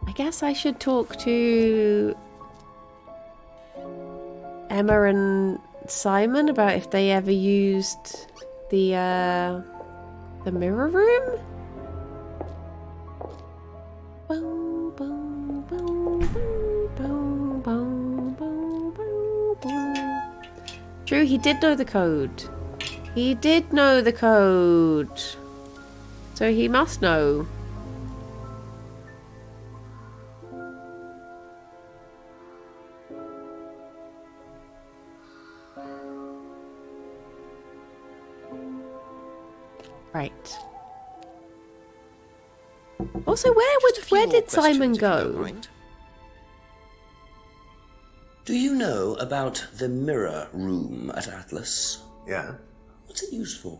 I guess I should talk to Emma and Simon about if they ever used the mirror room. True, he did know the code. He did know the code. So he must know. Right. Also, where did Simon go? Do you know about the mirror room at Atlas? Yeah. What's it used for?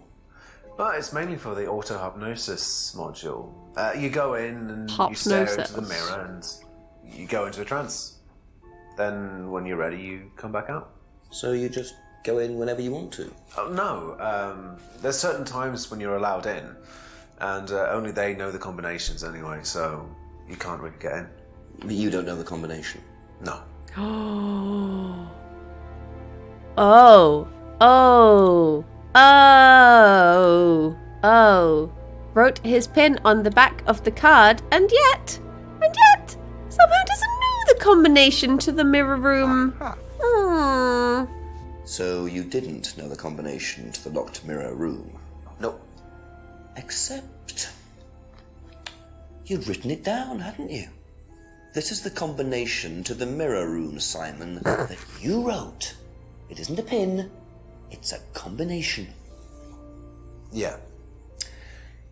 Well, it's mainly for the auto-hypnosis module. You go in and you stare into the mirror and you go into a trance. Then when you're ready, you come back out. So you just go in whenever you want to? Oh, no. There's certain times when you're allowed in, and only they know the combinations anyway, so you can't really get in. But you don't know the combination? No. Oh. Oh. Oh. Oh. Oh. Wrote his pin on the back of the card, and yet, somehow doesn't know the combination to the mirror room. So you didn't know the combination to the locked mirror room? Nope. Except you'd written it down, hadn't you? This is the combination to the mirror room, Simon, that you wrote. It isn't a pin, it's a combination. Yeah.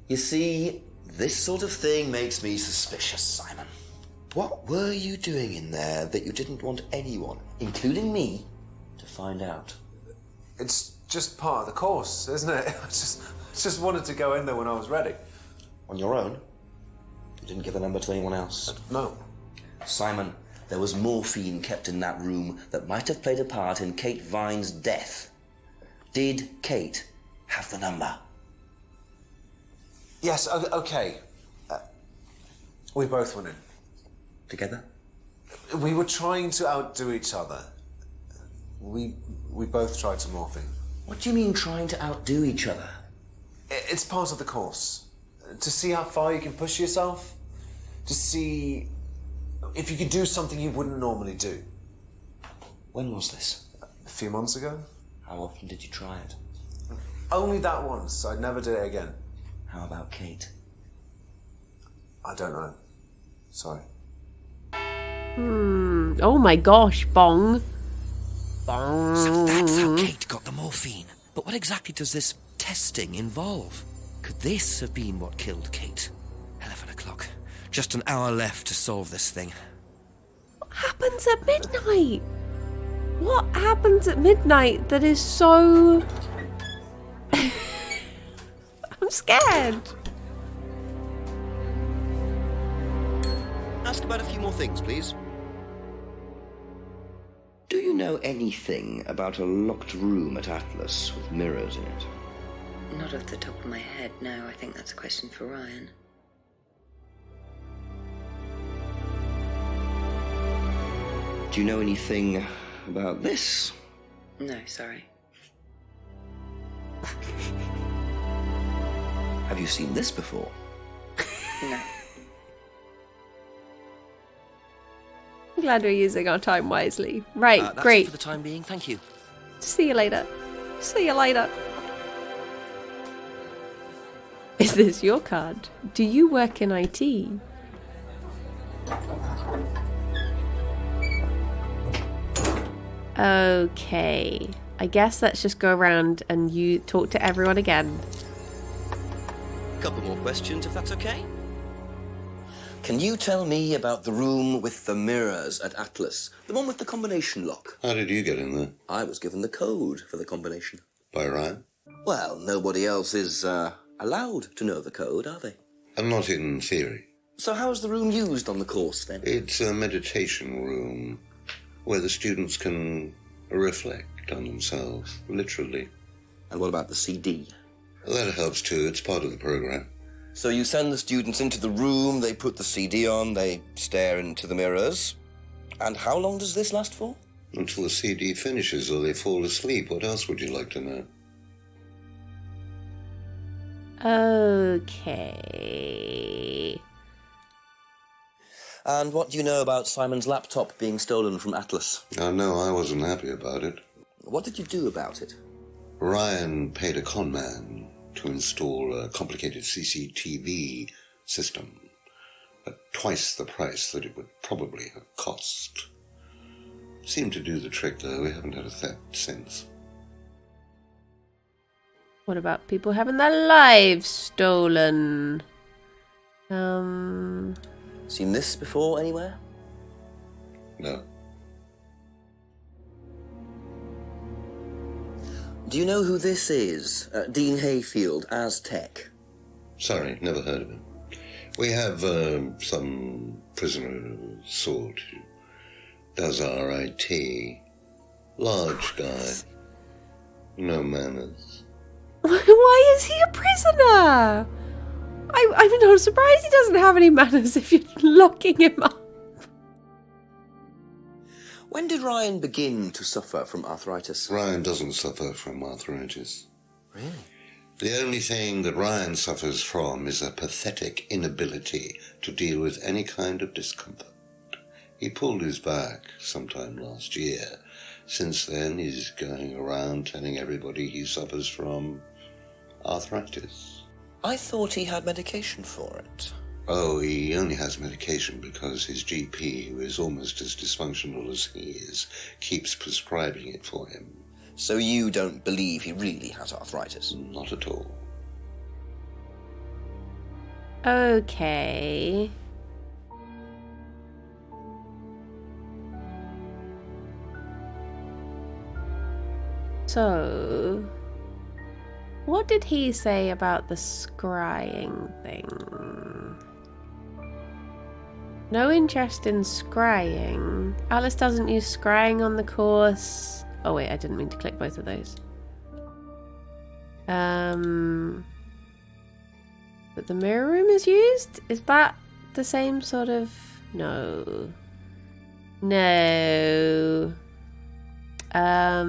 You see, this sort of thing makes me suspicious, Simon. What were you doing in there that you didn't want anyone, including me, to find out? It's just part of the course, isn't it? I just wanted to go in there when I was ready. On your own? You didn't give the number to anyone else? No. Simon, there was morphine kept in that room that might have played a part in Kate Vine's death. Did Kate have the number? Yes, okay. We both went in. Together? We were trying to outdo each other. We both tried some morphine. What do you mean trying to outdo each other? It's part of the course. To see how far you can push yourself. To see if you could do something you wouldn't normally do. When was this? A few months ago. How often did you try it? Only that once. I'd never do it again. How about Kate? I don't know. Sorry. Oh my gosh, bong. Bong. So that's how Kate got the morphine. But what exactly does this testing involve? Could this have been what killed Kate? 11 o'clock. Just an hour left to solve this thing. What happens at midnight? What happens at midnight that is so... I'm scared. Ask about a few more things, please. Do you know anything about a locked room at Atlas with mirrors in it? Not off the top of my head, no. I think that's a question for Ryan. Do you know anything about this? No, sorry. Have you seen this before? No. I'm glad we're using our time wisely. Right, That's great. it for the time being, thank you. See you later. See you later. Is this your card? Do you work in IT? Okay. I guess let's just go around and you talk to everyone again. Couple more questions, if that's okay. Can you tell me about the room with the mirrors at Atlas? The one with the combination lock? How did you get in there? I was given the code for the combination. By Ryan? Well, nobody else is allowed to know the code, are they? And not in theory. So how is the room used on the course, then? It's a meditation room where the students can reflect on themselves, literally. And what about the CD? That helps too. It's part of the program. So you send the students into the room, they put the CD on, they stare into the mirrors. And how long does this last for? Until the CD finishes or they fall asleep. What else would you like to know? Okay. And what do you know about Simon's laptop being stolen from Atlas? No, I wasn't happy about it. What did you do about it? Ryan paid a con man to install a complicated CCTV system at twice the price that it would probably have cost. Seemed to do the trick, though. We haven't had a theft since. What about people having their lives stolen? Seen this before anywhere? No. Do you know who this is? Dean Hayfield, Aztec. Sorry, never heard of him. We have some prisoner sort who does our IT. Large guy. No manners. Why is he a prisoner? I'm not surprised he doesn't have any manners if you're locking him up. When did Ryan begin to suffer from arthritis? Ryan doesn't suffer from arthritis. Really? The only thing that Ryan suffers from is a pathetic inability to deal with any kind of discomfort. He pulled his back sometime last year, Since then, he's going around telling everybody he suffers from arthritis. I thought he had medication for it. Oh, he only has medication because his GP, who is almost as dysfunctional as he is, keeps prescribing it for him. So you don't believe he really has arthritis? Not at all. Okay. So, what did he say about the scrying thing? No interest in scrying. Alice doesn't use scrying on the course. Oh wait, I didn't mean to click both of those. But the mirror room is used? Is that the same sort of... No. No. I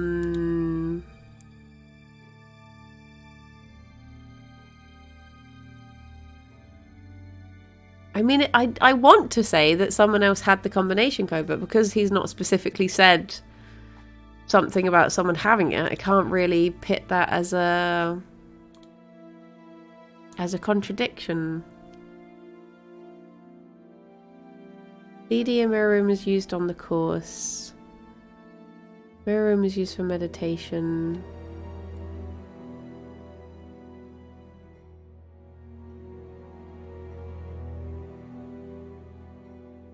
mean, I want to say that someone else had the combination code, but because he's not specifically said something about someone having it, I can't really pit that as a contradiction. BD mirror room is used on the course. Mirror room is used for meditation.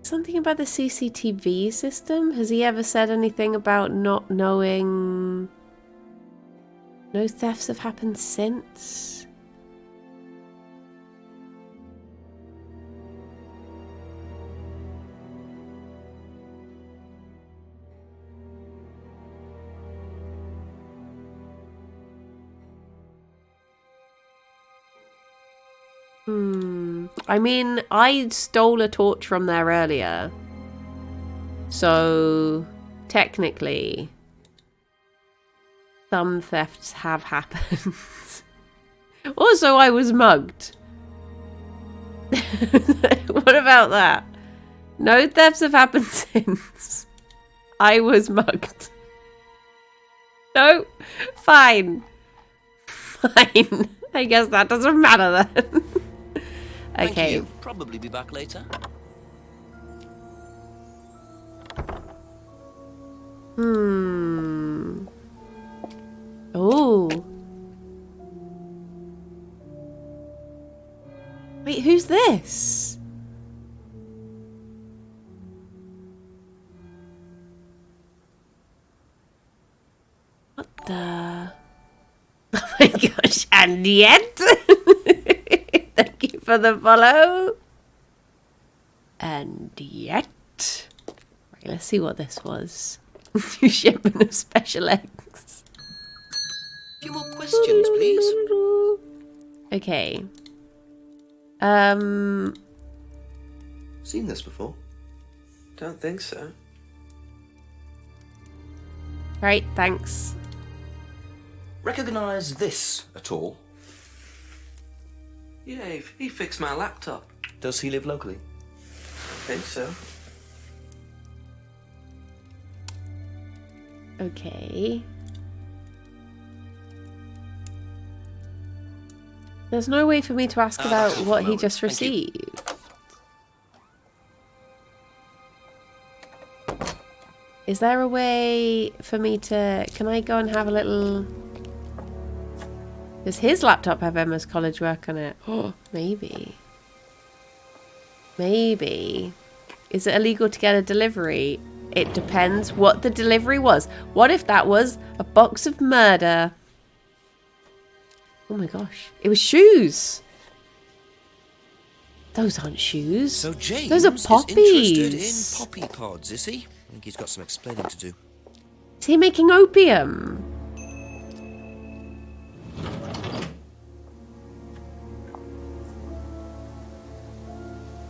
Something about the CCTV system? Has he ever said anything about not knowing? No thefts have happened since? I mean, I stole a torch from there earlier. So, technically, some thefts have happened. Also, I was mugged. What about that? No thefts have happened since. I was mugged. No? Fine. Fine. I guess that doesn't matter then. Okay. Thank you. Probably be back later. Oh. Wait, who's this? What the? Oh my gosh, and yet? Thank you for the follow. And yet. Right, let's see what this was. New shipment of special eggs. A few more questions, please. Okay. Seen this before? Don't think so. Right, thanks. Recognise this at all? Yeah, he fixed my laptop. Does he live locally? I think so. Okay. There's no way for me to ask about what he just received. Is there a way for me to... Can I go and have a little... Does his laptop have Emma's college work on it? Oh, maybe. Maybe. Is it illegal to get a delivery? It depends what the delivery was. What if that was a box of murder? Oh my gosh. It was shoes. Those aren't shoes. So James Those are poppies. is interested in poppy pods, is he? I think he's got some explaining to do. Is he making opium?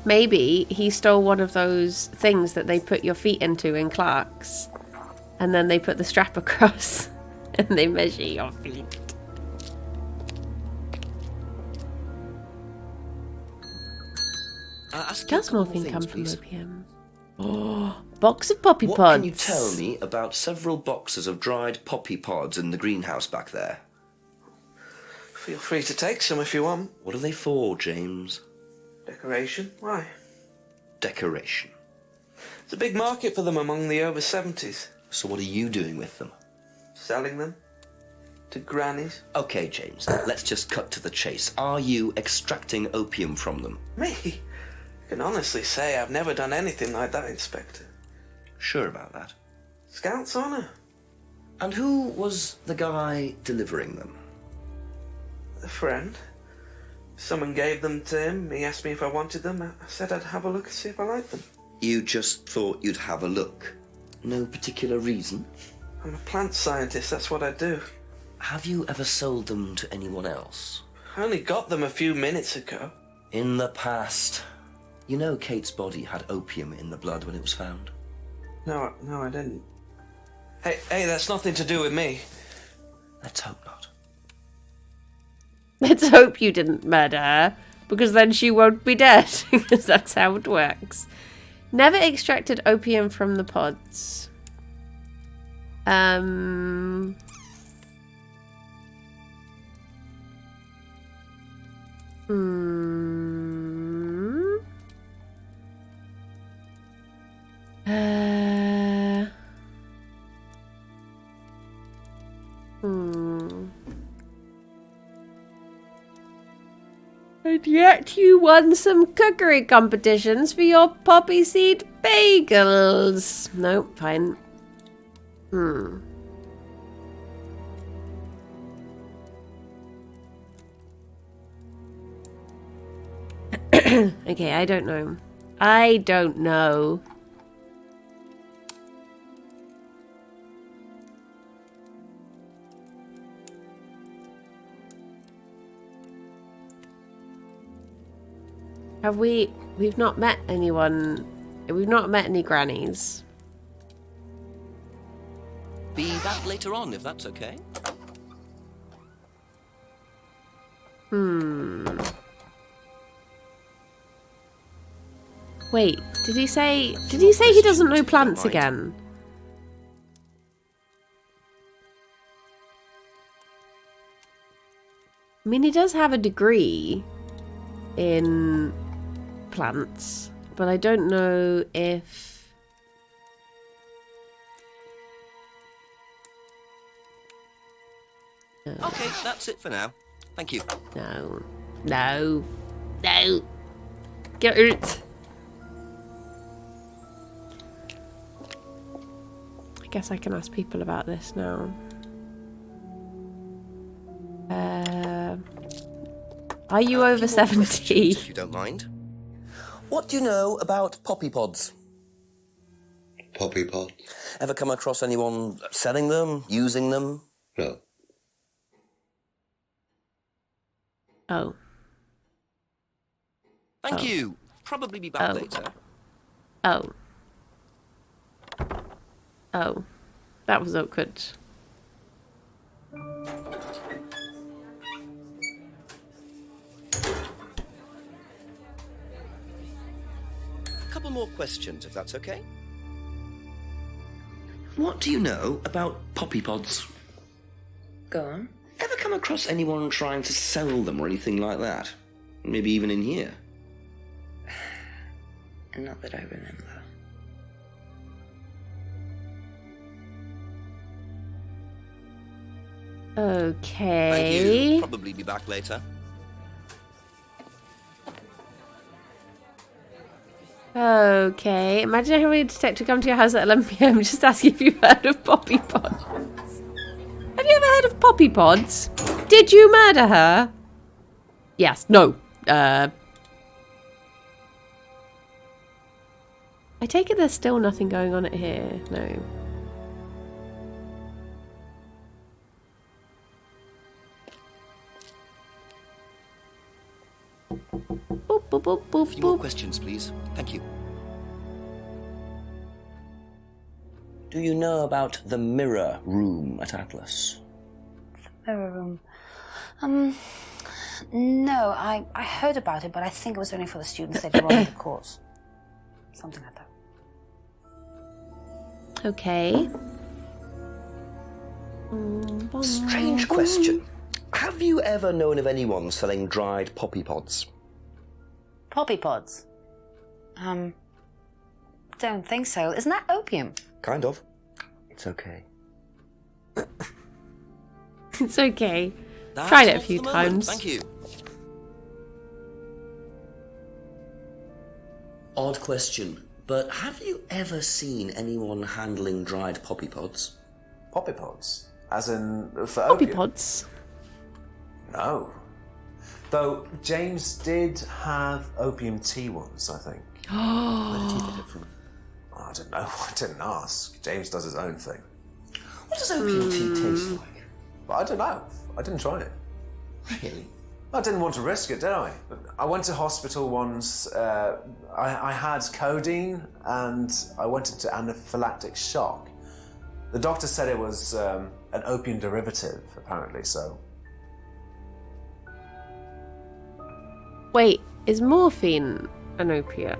Maybe he stole one of those things that they put your feet into in Clark's. And then they put the strap across. And they measure your feet. Ask Does you a couple morphine more come things, from please. opium? Oh, box of poppy What pods. can you tell me about several boxes of dried poppy pods in the greenhouse back there? Feel free to take some if you want. What are they for, James? Decoration? Why? Decoration. There's a big market for them among the over 70s. So what are you doing with them? Selling them to grannies. Okay, James, let's just cut to the chase. Are you extracting opium from them? Me? I can honestly say I've never done anything like that, Inspector. Sure about that? Scout's honour. And who was the guy delivering them? A friend. Someone gave them to him. He asked me if I wanted them. I said I'd have a look and see if I liked them. You just thought you'd have a look? No particular reason? I'm a plant scientist, that's what I do. Have you ever sold them to anyone else? I only got them a few minutes ago. In the past. You know Kate's body had opium in the blood when it was found? No, I didn't. Hey, that's nothing to do with me. Let's hope not. Let's hope you didn't murder her, because then she won't be dead, because that's how it works. Never extracted opium from the pods. And yet you won some cookery competitions for your poppy seed bagels. Nope, fine. Okay, I don't know. I don't know. Have we've not met anyone, we've not met any grannies. Be back later on, if that's okay. Wait, did he say he doesn't know plants again? I mean, he does have a degree in plants, but I don't know if... Okay, that's it for now. Thank you. No. No. No. Get out. I guess I can ask people about this now. Are you over 70? If you don't mind. What do you know about poppy pods? Poppy pods? Ever come across anyone selling them, using them? No. Oh. Thank you. Probably be back later. Oh. Oh. That was awkward. A couple more questions, if that's okay. What do you know about poppy pods? Go on. Ever come across anyone trying to sell them or anything like that? Maybe even in here? Not that I remember. Okay. Thank you. Probably be back later. Okay. Imagine having a detective come to your house at 11 PM just asking if you've heard of poppy pods. Have you ever heard of poppy pods? Did you murder her? Yes. No. I take it there's still nothing going on at here. No. Boop, boop, boop, boop, A few more boop. questions, please. Thank you. Do you know about the mirror room at Atlas? Mirror room. No, I heard about it, but I think it was only for the students that were on the course. Something like that. Okay. Strange question. Have you ever known of anyone selling dried poppy pods? Poppy pods? Don't think so. Isn't that opium? Kind of. It's okay. It's okay. That's Tried it a all for few the moment, times. Thank you. Odd question, but have you ever seen anyone handling dried poppy pods? Poppy pods? As in, for Poppy opium? pods. No. Though James did have opium tea once, I think. Where did you get it from? I don't know. I didn't ask. James does his own thing. What does opium tea taste like? But I don't know. I didn't try it. Really? I didn't want to risk it, did I? I went to hospital once. I had codeine and I went into anaphylactic shock. The doctor said it was an opium derivative, apparently, so... Wait, is morphine an opiate?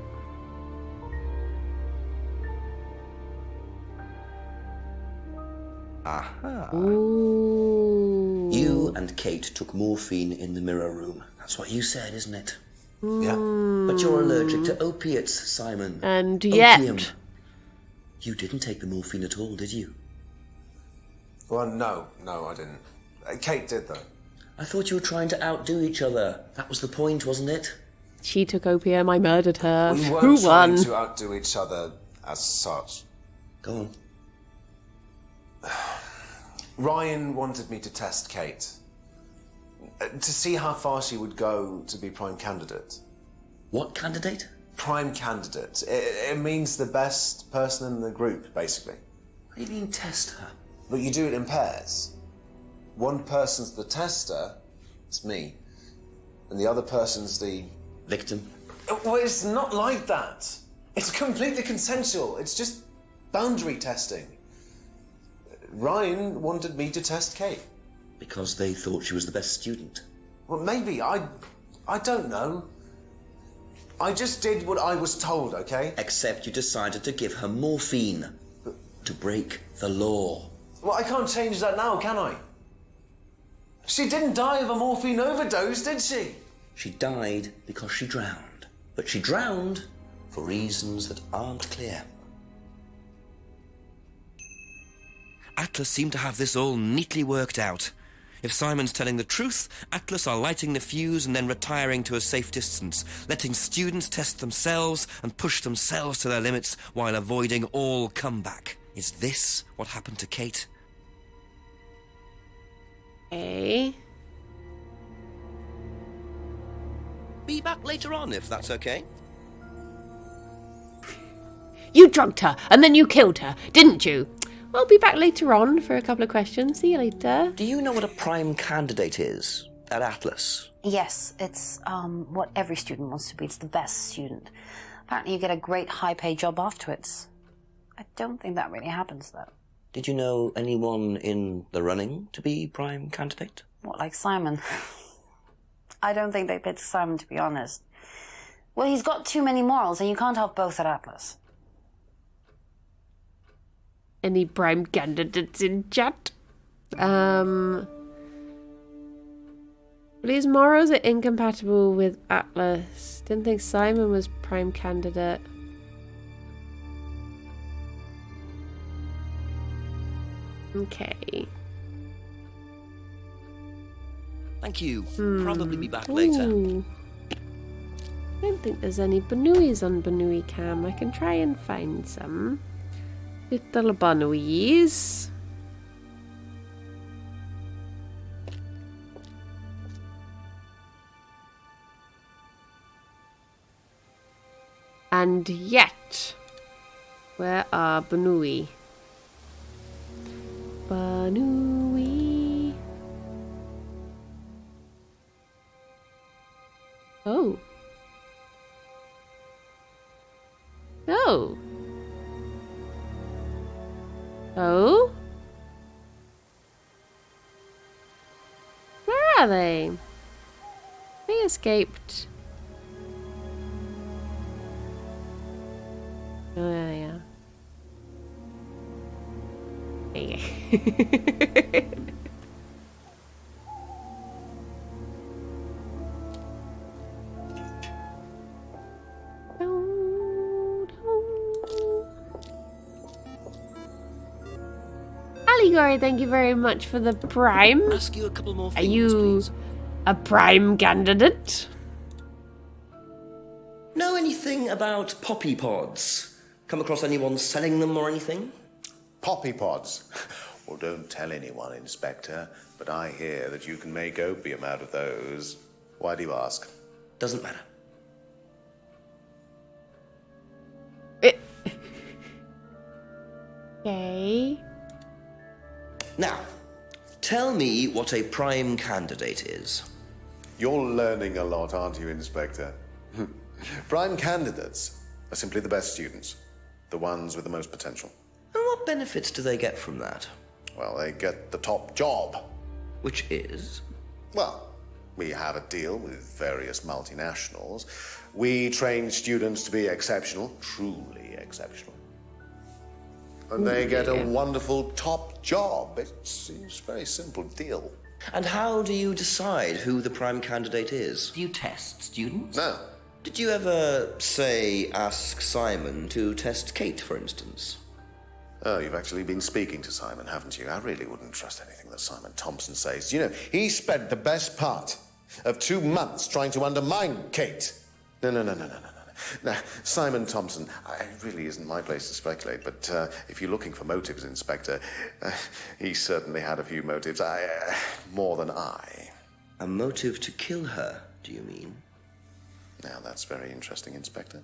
Aha. Ooh. You and Kate took morphine in the mirror room. That's what you said, isn't it? Yeah. But you're allergic to opiates, Simon. And yet... Opium. You didn't take the morphine at all, did you? Well, no, I didn't. Kate did, though. I thought you were trying to outdo each other. That was the point, wasn't it? She took opium, I murdered her. We Who weren't trying won? to outdo each other as such. Go on. Ryan wanted me to test Kate. To see how far she would go to be prime candidate. What candidate? Prime candidate. It means the best person in the group, basically. What do you mean test her? But you do it in pairs. One person's the tester, it's me, and the other person's the... Victim? Well, it's not like that. It's completely consensual. It's just boundary testing. Ryan wanted me to test Kate. Because they thought she was the best student. Well, maybe. I don't know. I just did what I was told, okay? Except you decided to give her morphine. To break the law. Well, I can't change that now, can I? She didn't die of a morphine overdose, did she? She died because she drowned. But she drowned for reasons that aren't clear. Atlas seemed to have this all neatly worked out. If Simon's telling the truth, Atlas are lighting the fuse and then retiring to a safe distance, letting students test themselves and push themselves to their limits while avoiding all comeback. Is this what happened to Kate? Okay. Be back later on, if that's okay. You drugged her, and then you killed her, didn't you? I'll be back later on for a couple of questions. See you later. Do you know what a prime candidate is at Atlas? Yes, it's what every student wants to be. It's the best student. Apparently you get a great high-paid job afterwards. I don't think that really happens, though. Did you know anyone in the running to be prime candidate? What, like Simon? I don't think they picked Simon, to be honest. Well, he's got too many morals, and you can't have both at Atlas. Any prime candidates in chat? Well, his morals are incompatible with Atlas. Didn't think Simon was prime candidate. Okay. Thank you. Probably be back later. Ooh. I don't think there's any Banuis on Banui Cam. I can try and find some. Little Banuis. And yet, where are Banui? Banui. Oh. Oh. Oh? Where are they? They escaped. Oh, yeah, yeah. Allegory, thank you very much for the prime. Ask you a couple more Are things, you please. a prime candidate? Know anything about poppy pods? Come across anyone selling them or anything? Poppy pods. Well, don't tell anyone, Inspector, but I hear that you can make opium out of those. Why do you ask? Doesn't matter. Okay. Now, tell me what a prime candidate is. You're learning a lot, aren't you, Inspector? Prime candidates are simply the best students, the ones with the most potential. And what benefits do they get from that? Well, they get the top job. Which is? Well, we have a deal with various multinationals. We train students to be exceptional, truly exceptional. And they get a wonderful top job. It's a very simple deal. And how do you decide who the prime candidate is? Do you test students? No. Did you ever, say, ask Simon to test Kate, for instance? Oh, you've actually been speaking to Simon, haven't you? I really wouldn't trust anything that Simon Thompson says. You know, he spent the best part of 2 months trying to undermine Kate. No. Now, Simon Thompson, it really isn't my place to speculate, but if you're looking for motives, Inspector, he certainly had a few motives. More than I. A motive to kill her, do you mean? Now, that's very interesting, Inspector.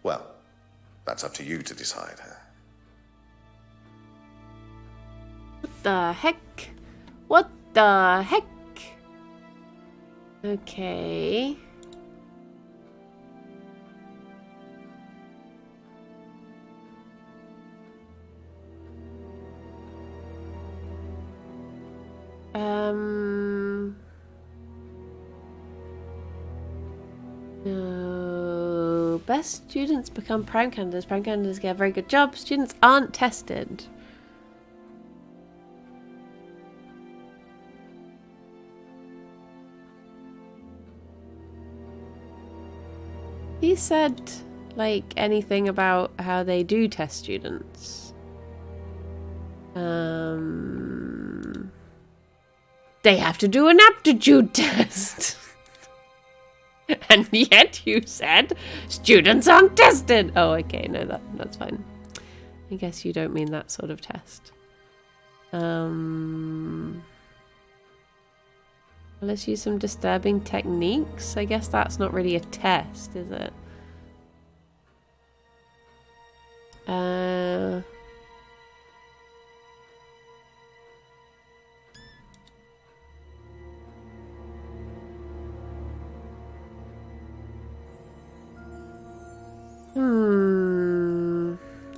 Well, that's up to you to decide. What the heck? What the heck? Okay. No. Best students become prime candidates. Prime candidates get a very good job. Students aren't tested. He said, like, anything about how they do test students. They have to do an aptitude test. And yet you said students aren't tested. Oh, okay, no, that's fine. I guess you don't mean that sort of test. Let's use some disturbing techniques. I guess that's not really a test, is it?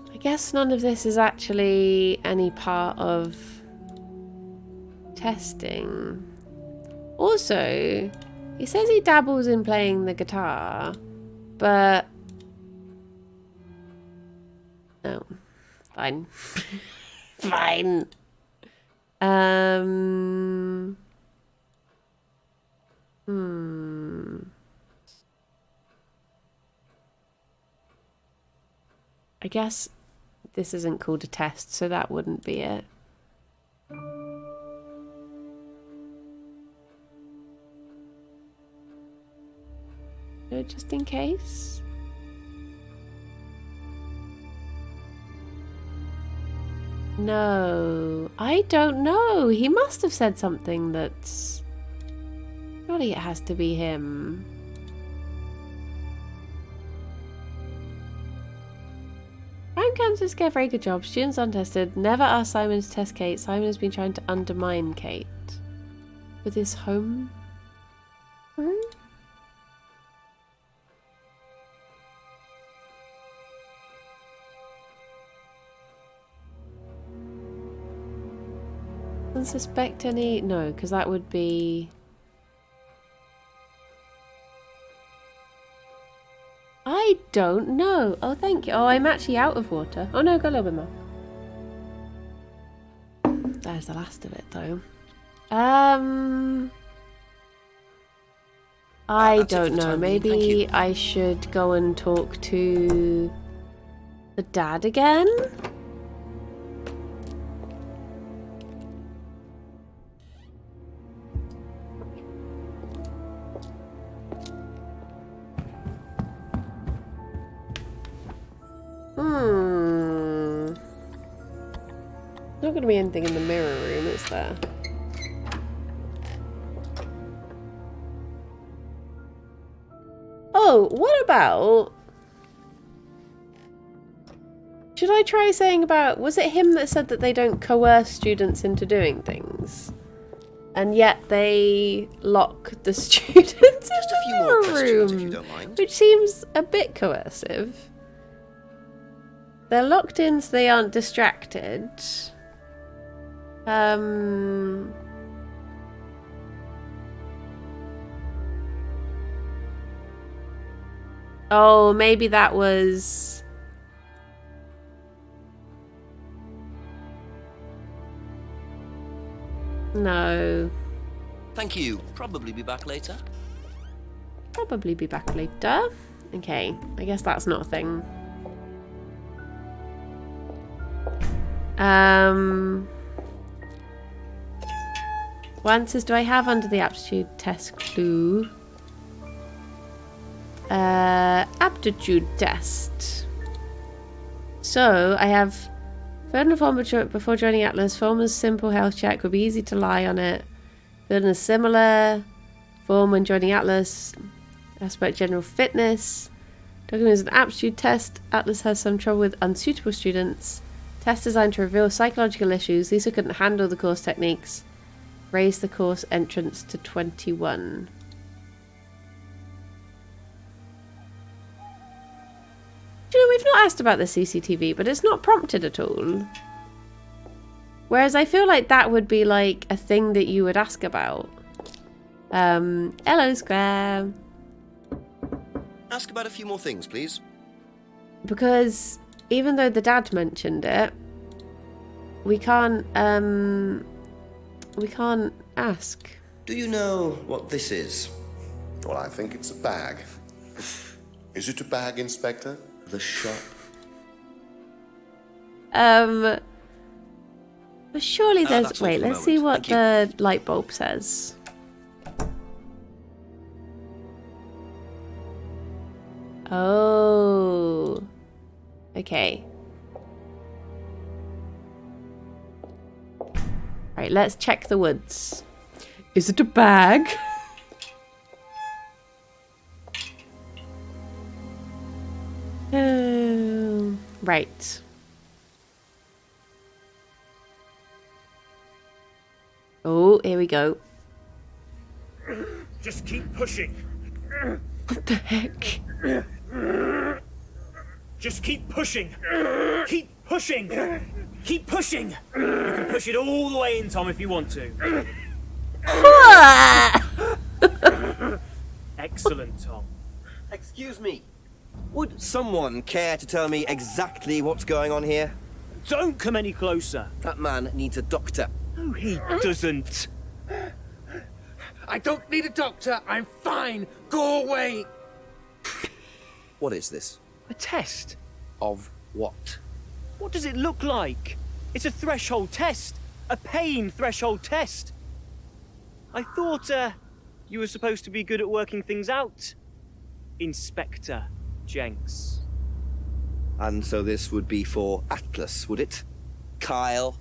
I guess none of this is actually any part of testing. Also, he says he dabbles in playing the guitar, but... Oh, fine. Fine. I guess this isn't called a test, so that wouldn't be it. Just in case. No, I don't know. He must have said something that's... Surely it has to be him. Prime candidates get a very good job. Students untested. Never asked Simon to test Kate. Simon has been trying to undermine Kate. With his home room? Doesn't suspect any... No, because that would be... I don't know. Oh, thank you. Oh, I'm actually out of water. Oh no, got a little bit more. There's the last of it, though. I don't know. Maybe I should go and talk to the dad again? There's not going to be anything in the mirror room, is there? Oh, what about... Should I try saying about... Was it him that said that they don't coerce students into doing things? And yet they lock the students in the mirror room, if you don't mind. Which seems a bit coercive. They're locked in so they aren't distracted. Oh, maybe that was... No. Thank you. Probably be back later. Probably be back later. Okay, I guess that's not a thing. What answers do I have under the aptitude test clue? Aptitude test. So I have filled in a form before joining Atlas. Form is simple health check. Would be easy to lie on it. Filled in a similar form when joining Atlas. Asked about general fitness. Document is an aptitude test. Atlas has some trouble with unsuitable students. Test designed to reveal psychological issues. Lisa couldn't handle the course techniques. Raise the course entrance to 21. You know, we've not asked about the CCTV, but it's not prompted at all. Whereas I feel like that would be like a thing that you would ask about. Hello, Square. Ask about a few more things, please. Because even though the dad mentioned it, we can't ask. Do you know what this is? Well, I think it's a bag. Is it a bag, Inspector? The shop. But surely there's... that's all Wait, for the let's see moment. what the light bulb says. Oh. Okay. Right, let's check the woods. Is it a bag? Oh, right. Oh, here we go. Just keep pushing. What the heck? Just keep pushing. Keep pushing. Keep pushing. You can push it all the way in, Tom, if you want to. Excellent, Tom. Excuse me. Would someone care to tell me exactly what's going on here? Don't come any closer. That man needs a doctor. No, he doesn't. I don't need a doctor. I'm fine. Go away. What is this? A test. Of what? What does it look like? It's a threshold test. A pain threshold test. I thought, you were supposed to be good at working things out. Inspector Jenks. And so this would be for Atlas, would it? Kyle?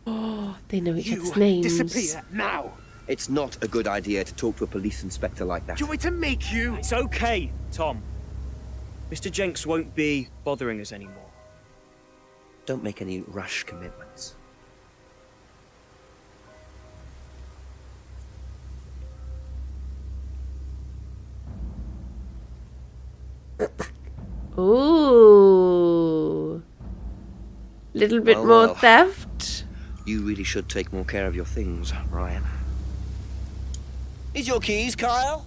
Oh, they know each other's names. Disappear now. It's not a good idea to talk to a police inspector like that. Do you want me to make you? It's okay, Tom. Mr. Jenks won't be bothering us anymore. Don't make any rash commitments. Ooh. Little bit more theft. You really should take more care of your things, Ryan. Is your keys, Kyle?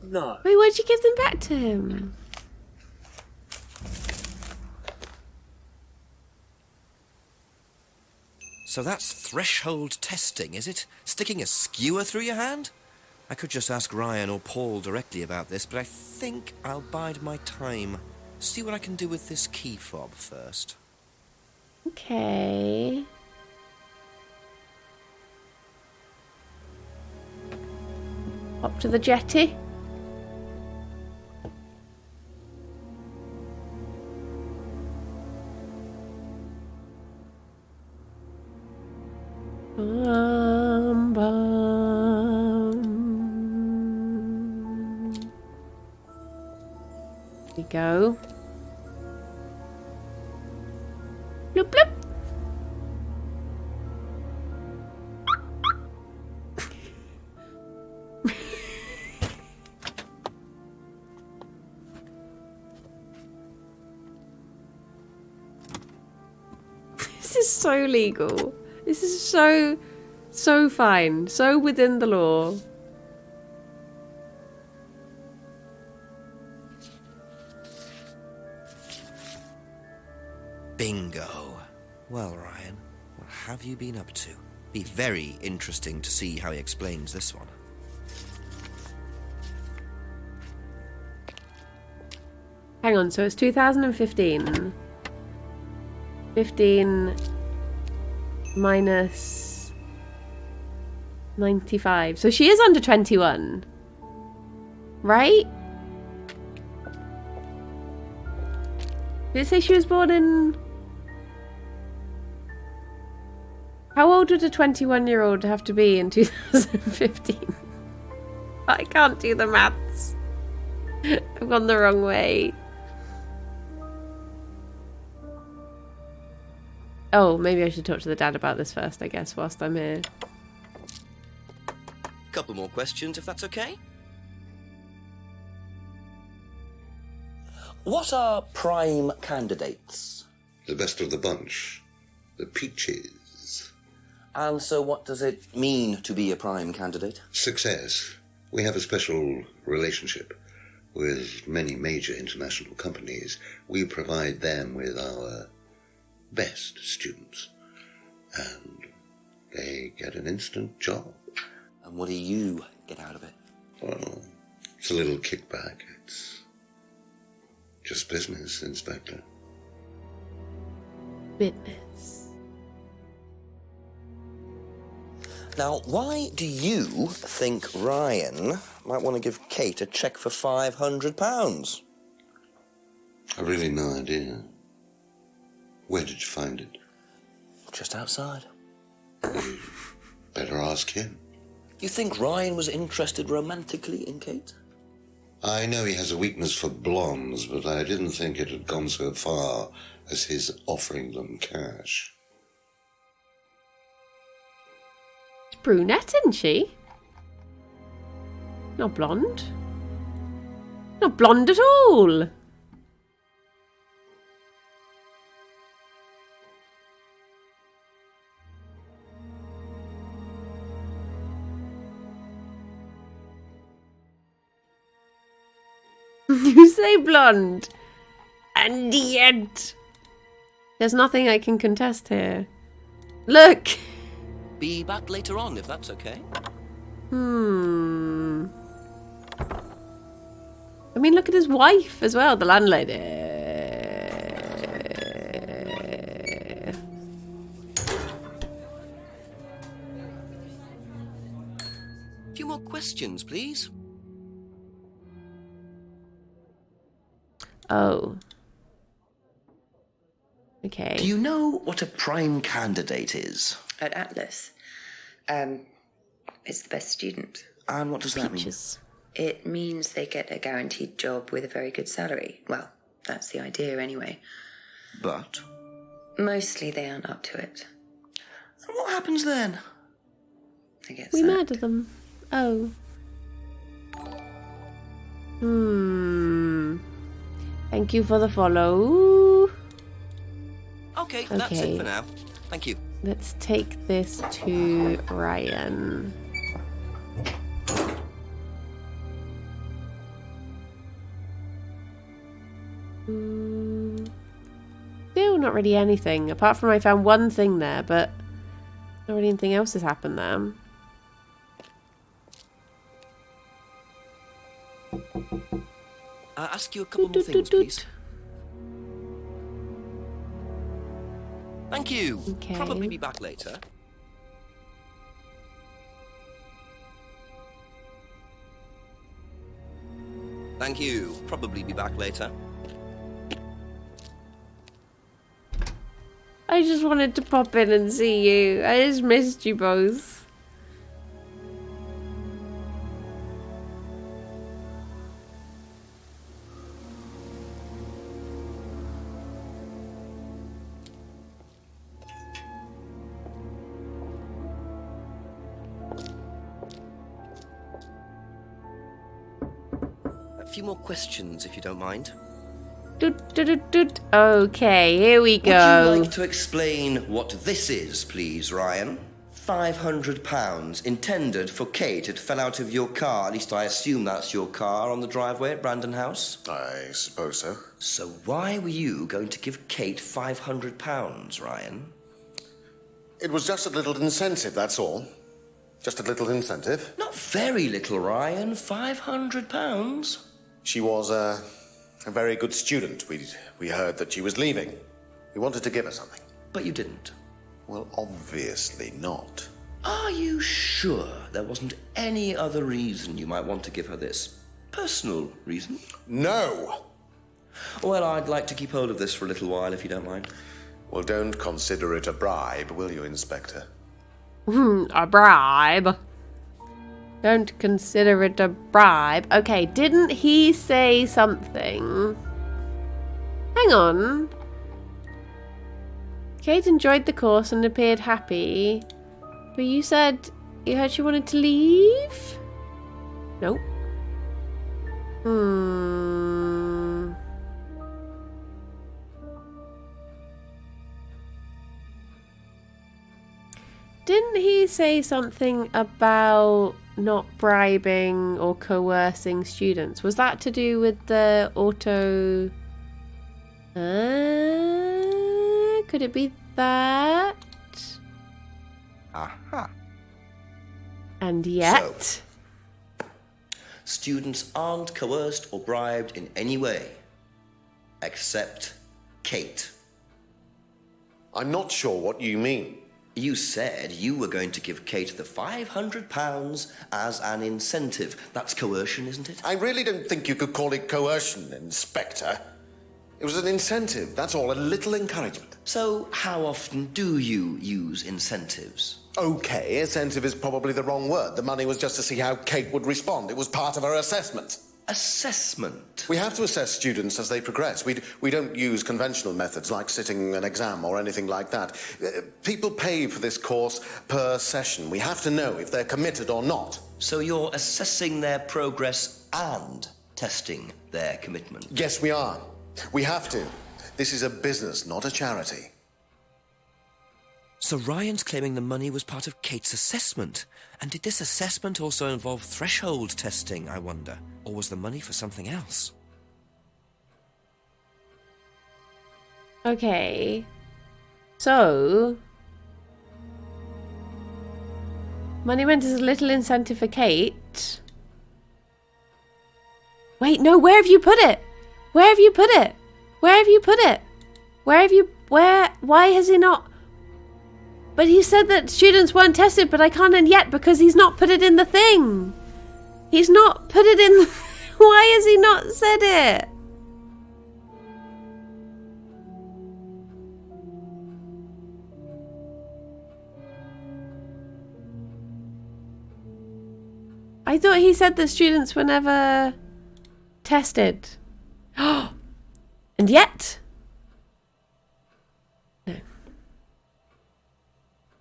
No. Wait, why'd you give them back to him? So that's threshold testing, is it? Sticking a skewer through your hand? I could just ask Ryan or Paul directly about this, but I think I'll bide my time. See what I can do with this key fob first. Okay. Up to the jetty. Bum, bum. Here we go. Bloop, bloop. This is so legal. This is so fine. So within the law. Bingo. Well, Ryan, what have you been up to? Be very interesting to see how he explains this one. Hang on, so it's 2015. 15 minus 95. So she is under 21. Right? Did it say she was born in... How old would a 21-year-old have to be in 2015? I can't do the maths. I've gone the wrong way. Oh, maybe I should talk to the dad about this first, I guess, whilst I'm here. Couple more questions, if that's okay? What are prime candidates? The best of the bunch. The peaches. And so what does it mean to be a prime candidate? Success. We have a special relationship with many major international companies. We provide them with our best students. And they get an instant job. And what do you get out of it? Well, it's a little kickback. It's just business, Inspector. Business. Now, why do you think Ryan might want to give Kate a cheque for £500? I've really no idea. Where did you find it? Just outside. Better ask him. You think Ryan was interested romantically in Kate? I know he has a weakness for blondes, but I didn't think it had gone so far as his offering them cash. She's brunette, isn't she? Not blonde. Not blonde at all. You say blonde. And yet... There's nothing I can contest here. Look! Be back later on, if that's okay. I mean, look at his wife as well, the landlady. A few more questions, please. Oh. Okay. Do you know what a prime candidate is? At Atlas, it's the best student. And what does that mean? It means they get a guaranteed job with a very good salary. Well, that's the idea anyway. But? Mostly they aren't up to it. And what happens then? I guess We murder them. Oh. Thank you for the follow. Okay, that's it for now. Thank you. Let's take this to Ryan. Still not really anything, apart from I found one thing there, but Not really anything else has happened there. Ask you a couple more things, please. Thank you. Okay. Probably be back later. Thank you. Probably be back later. I just wanted to pop in and see you. I just missed you both. A few more questions, if you don't mind. Okay, here we go. Would you like to explain what this is, please, Ryan? £500 intended for Kate. It fell out of your car. At least I assume that's your car on the driveway at Brandon House. I suppose so. So why were you going to give Kate £500, Ryan? It was just a little incentive, that's all. Just a little incentive. Not very little, Ryan. £500. She was a very good student. We heard that she was leaving. We wanted to give her something. But you didn't. Well, obviously not. Are you sure there wasn't any other reason you might want to give her this? Personal reason? No! Well, I'd like to keep hold of this for a little while, if you don't mind. Well, don't consider it a bribe, will you, Inspector? A bribe. Don't consider it a bribe. Okay, didn't he say something? Hang on. Kate enjoyed the course and appeared happy. But you said you heard she wanted to leave? Nope. Didn't he say something about not bribing or coercing students? Was that to do with the auto... could it be that? Aha. And yet... So, students aren't coerced or bribed in any way. Except Kate. I'm not sure what you mean. You said you were going to give Kate the £500 as an incentive. That's coercion, isn't it? I really don't think you could call it coercion, Inspector. It was an incentive, that's all, a little encouragement. So, how often do you use incentives? Okay, incentive is probably the wrong word. The money was just to see how Kate would respond. It was part of her assessment. Assessment? We have to assess students as they progress. We don't use conventional methods like sitting an exam or anything like that. People pay for this course per session. We have to know if they're committed or not. So you're assessing their progress and testing their commitment? Yes, we are. We have to. This is a business, not a charity. So Ryan's claiming the money was part of Kate's assessment. And did this assessment also involve threshold testing, I wonder? Or was the money for something else? Okay. So... money went as a little incentive for Kate. Wait, no, where have you put it? Where have you put it? Where have you put it? Why has he not... But he said that students weren't tested, but I can't end yet because he's not put it in the thing. He's not put it in... Why has he not said it? I thought he said that students were never tested. And yet... No.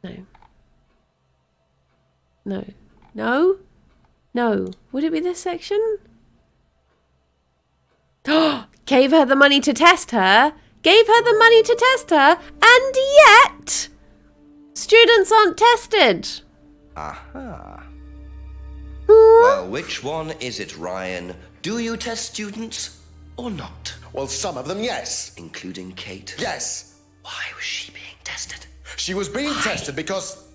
No. No. No? No. Would it be this section? Gave her the money to test her. Gave her the money to test her. And yet... students aren't tested. Aha. Well, which one is it, Ryan? Do you test students or not? Well, some of them, yes. Including Kate? Yes. Why was she being tested? She was being tested because...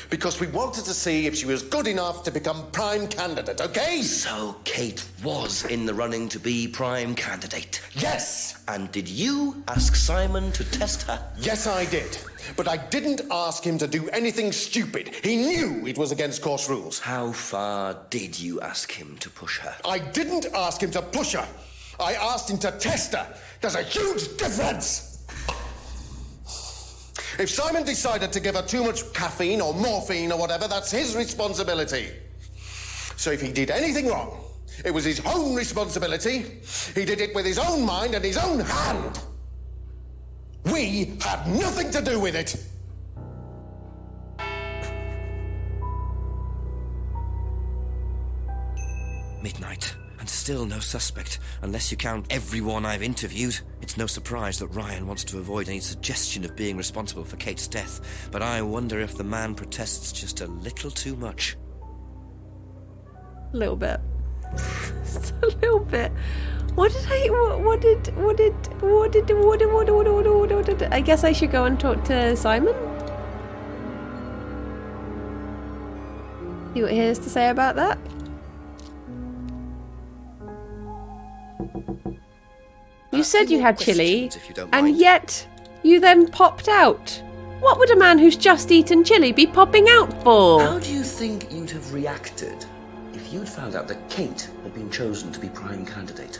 Because we wanted to see if she was good enough to become prime candidate, okay? So Kate was in the running to be prime candidate? Yes! And did you ask Simon to test her? Yes, I did. But I didn't ask him to do anything stupid. He knew it was against course rules. How far did you ask him to push her? I didn't ask him to push her. I asked him to test her. There's a huge difference. If Simon decided to give her too much caffeine or morphine or whatever, that's his responsibility. So if he did anything wrong, it was his own responsibility. He did it with his own mind and his own hand. We had nothing to do with it. Midnight, and still no suspect, unless you count everyone I've interviewed. It's no surprise that Ryan wants to avoid any suggestion of being responsible for Kate's death, but I wonder if the man protests just a little too much. A little bit. Just a little bit. What did I guess I should go and talk to Simon? See what he has to say about that. You said you had chili, and yet you then popped out. What would a man who's just eaten chili be popping out for? How do you think you'd have reacted if you'd found out that Kate had been chosen to be prime candidate?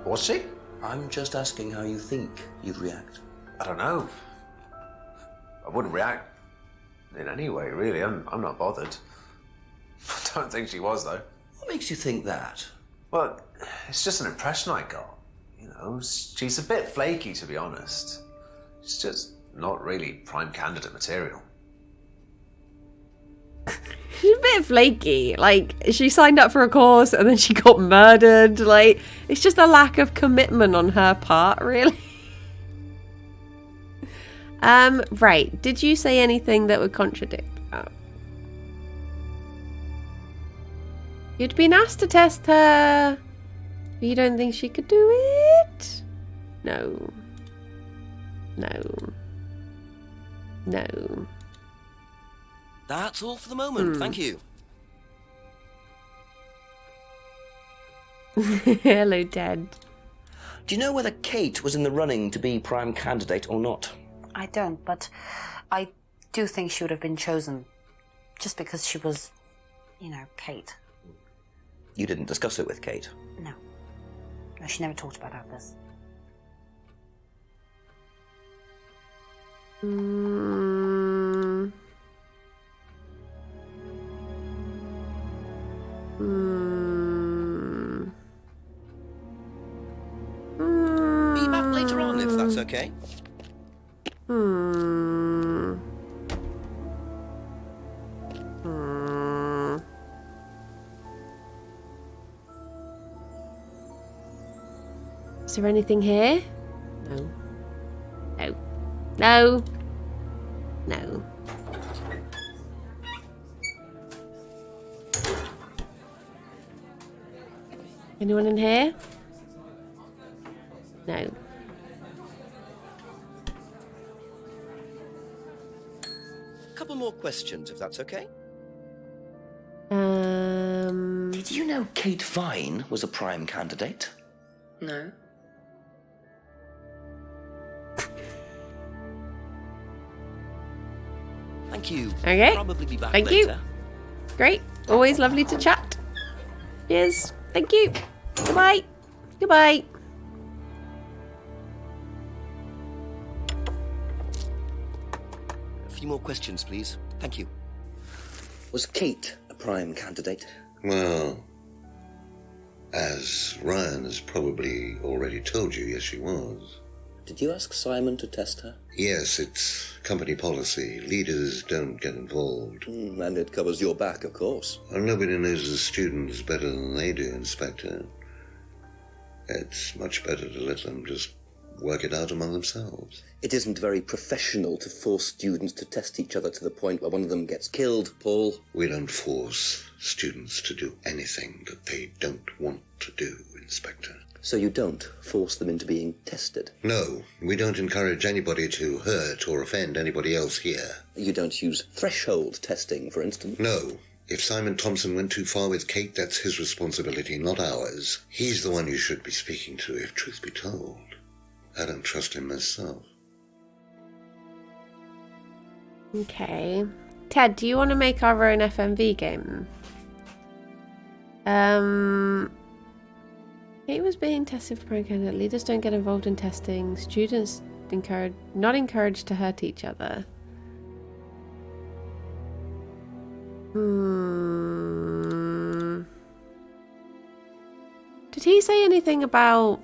Was she? I'm just asking how you think you'd react. I don't know. I wouldn't react in any way, really. I'm not bothered. I don't think she was, though. What makes you think that? Well, it's just an impression I got. You know, she's a bit flaky, to be honest. She's just not really prime candidate material. She's a bit flaky. Like, she signed up for a course and then she got murdered. Like, it's just a lack of commitment on her part, really. Right. Did you say anything that would contradict that? You'd been asked to test her. But you don't think she could do it? No. No. No. That's all for the moment, thank you. Hello, Ted. Do you know whether Kate was in the running to be prime candidate or not? I don't, but I do think she would have been chosen just because she was, Kate. You didn't discuss it with Kate? No. No, she never talked about this. Be back later on, if that's okay. Is there anything here? No. No. No. No. Anyone in here? No. Couple more questions, if that's okay. Did you know Kate Vine was a prime candidate? No. Thank you. Okay. Probably be back Thank later. you. Great. Always lovely to chat. Cheers. Thank you. Goodbye. Goodbye. A few more questions, please. Thank you. Was Kate a prime candidate? Well, as Ryan has probably already told you, yes, she was. Did you ask Simon to test her? Yes, it's company policy. Leaders don't get involved. And it covers your back, of course. Well, nobody knows the students better than they do, Inspector. It's much better to let them just work it out among themselves. It isn't very professional to force students to test each other to the point where one of them gets killed, Paul. We don't force students to do anything that they don't want to do, Inspector. So you don't force them into being tested? No, we don't encourage anybody to hurt or offend anybody else here. You don't use threshold testing, for instance? No. If Simon Thompson went too far with Kate, that's his responsibility, not ours. He's the one you should be speaking to, if truth be told. I don't trust him myself. Okay. Ted, do you want to make our own FMV game? Kate was being tested for prank candidate. Leaders don't get involved in testing. Students not encouraged to hurt each other. Did he say anything about...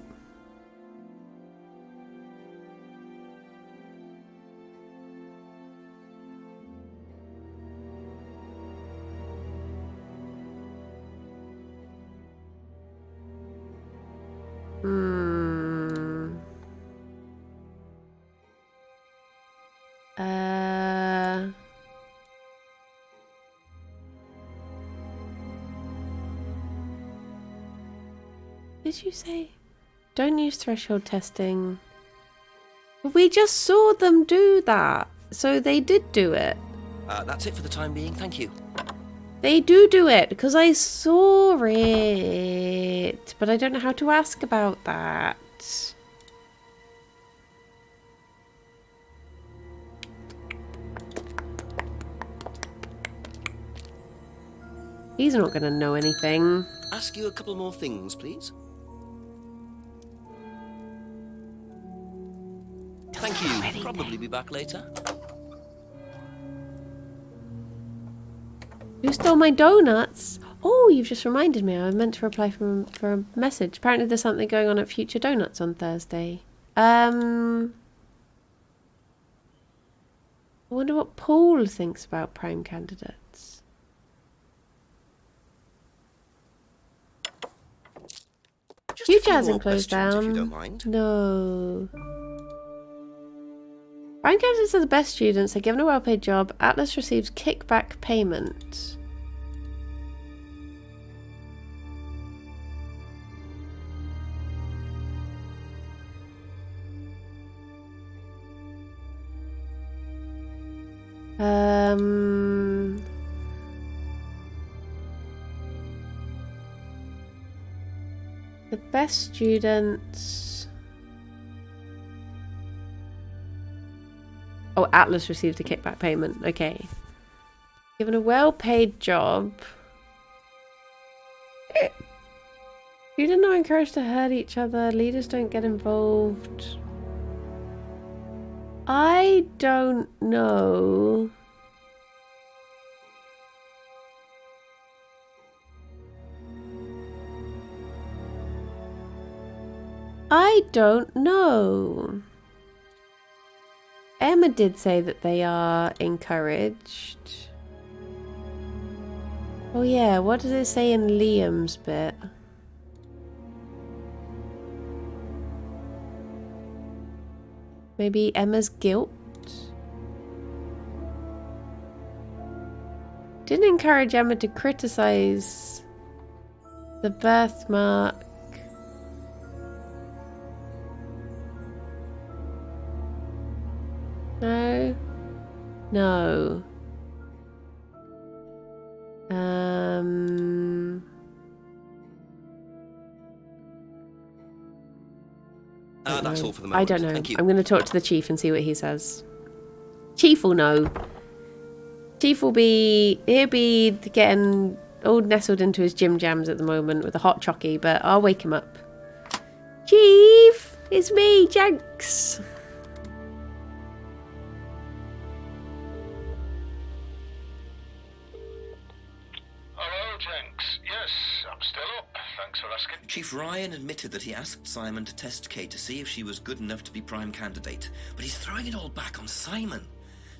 Did you say? Don't use threshold testing. We just saw them do that. So they did do it. That's it for the time being, thank you. They do it, because I saw it. But I don't know how to ask about that. He's not going to know anything. Ask you a couple more things, please. Thank you. Probably be back later. Who stole my donuts? Oh, you've just reminded me. I meant to reply for a message. Apparently there's something going on at Future Donuts on Thursday. I wonder what Paul thinks about prime candidates. Future hasn't closed down. If you don't mind. No. Prime candidates are the best students. They're given a well-paid job. Atlas receives kickback payment. The best students. Oh, Atlas received a kickback payment. Okay. Given a well-paid job. Students are encouraged to hurt each other. Leaders don't get involved. I don't know. I don't know. Emma did say that they are encouraged. Oh yeah, what does it say in Liam's bit? Maybe Emma's guilt? Didn't encourage Emma to criticize the birthmark. No. No. That's all for the moment. I don't know. Thank you. I'm going to talk to the chief and see what he says. Chief will know. Chief will be... He'll be getting all nestled into his gym jams at the moment with a hot chockey, but I'll wake him up. Chief! It's me, Jenks! Hello, Jenks. Yes, I'm still up. Thanks for asking. Chief Ryan admitted that he asked Simon to test Kate to see if she was good enough to be prime candidate, but he's throwing it all back on Simon.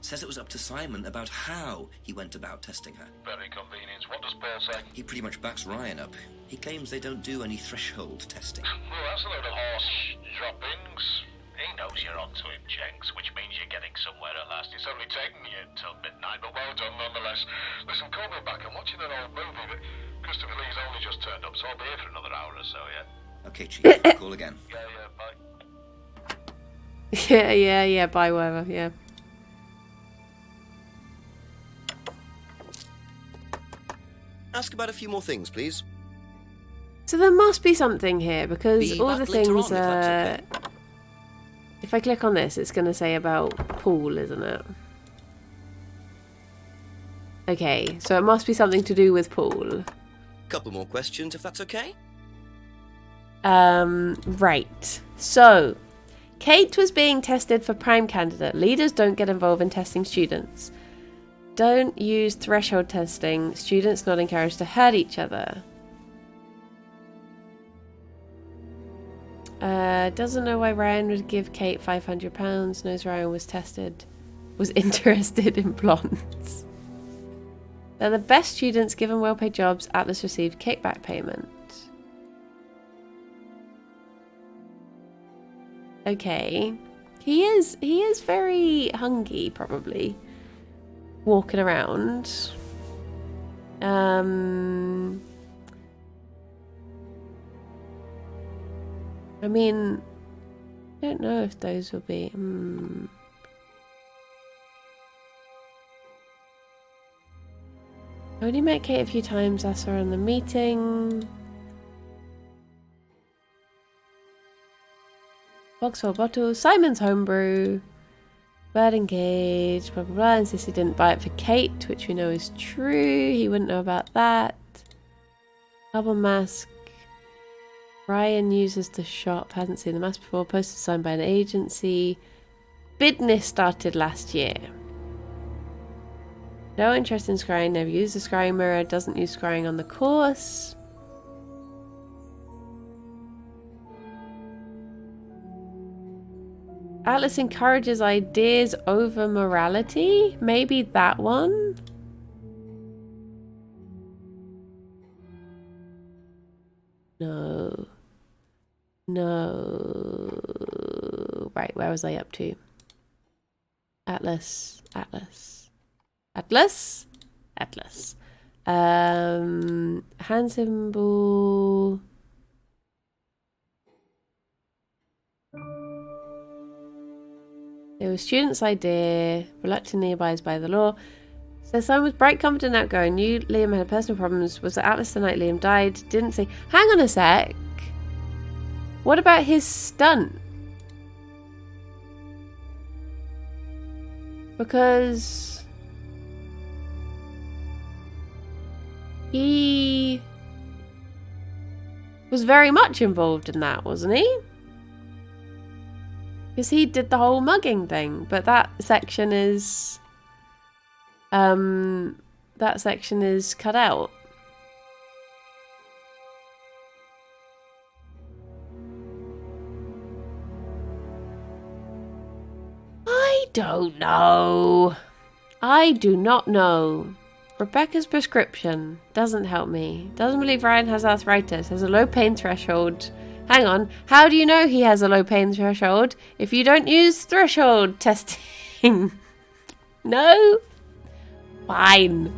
Says it was up to Simon about how he went about testing her. Very convenient. What does Paul say? He pretty much backs Ryan up. He claims they don't do any threshold testing. Well, that's a load of horse droppings. knows you're onto him, Jenks, which means you're getting somewhere at last. It's only taken you until midnight, but well done nonetheless. Listen, call me back. I'm watching an old movie, but Christopher Lee's only just turned up, so I'll be here for another hour or so, yeah? Okay, Chief. Call again. Yeah, bye. Yeah, bye, whatever, yeah. Ask about a few more things, please. So there must be something here, because Be all back the later things on, if that's okay. if I click on this, it's going to say about Paul, isn't it? Okay, so it must be something to do with Paul. Couple more questions, if that's okay. Right. So, Kate was being tested for prime candidate. Leaders don't get involved in testing students. Don't use threshold testing. Students not encouraged to hurt each other. Doesn't know why Ryan would give Kate £500. Knows Ryan was interested in blondes. They're the best students given well-paid jobs. Atlas received kickback payment. Okay. He is very hungry, probably. Walking around. I mean, I don't know if those will be... I only met Kate a few times. I saw her in the meeting. Boxwell bottle. Simon's homebrew. Bird engaged. Blah, blah, blah. Insists he didn't buy it for Kate, which we know is true. He wouldn't know about that. Album mask. Ryan uses the shop. Hasn't seen the mask before. Poster signed by an agency. Business started last year. No interest in scrying. Never used the scrying mirror. Doesn't use scrying on the course. Atlas encourages ideas over morality. Maybe that one. No. Right, where was I up to? Atlas. Hand symbol. It was student's idea. Reluctantly abides by the law. So Simon was bright, confident, outgoing. Knew Liam had personal problems. Was at Atlas the night Liam died. Didn't say. Hang on a sec. What about his stunt? Because he was very much involved in that, wasn't he? Because he did the whole mugging thing, but that section is cut out. I don't know. I do not know. Rebecca's prescription doesn't help me. Doesn't believe Ryan has arthritis. Has a low pain threshold. Hang on. How do you know he has a low pain threshold if you don't use threshold testing? No? Fine.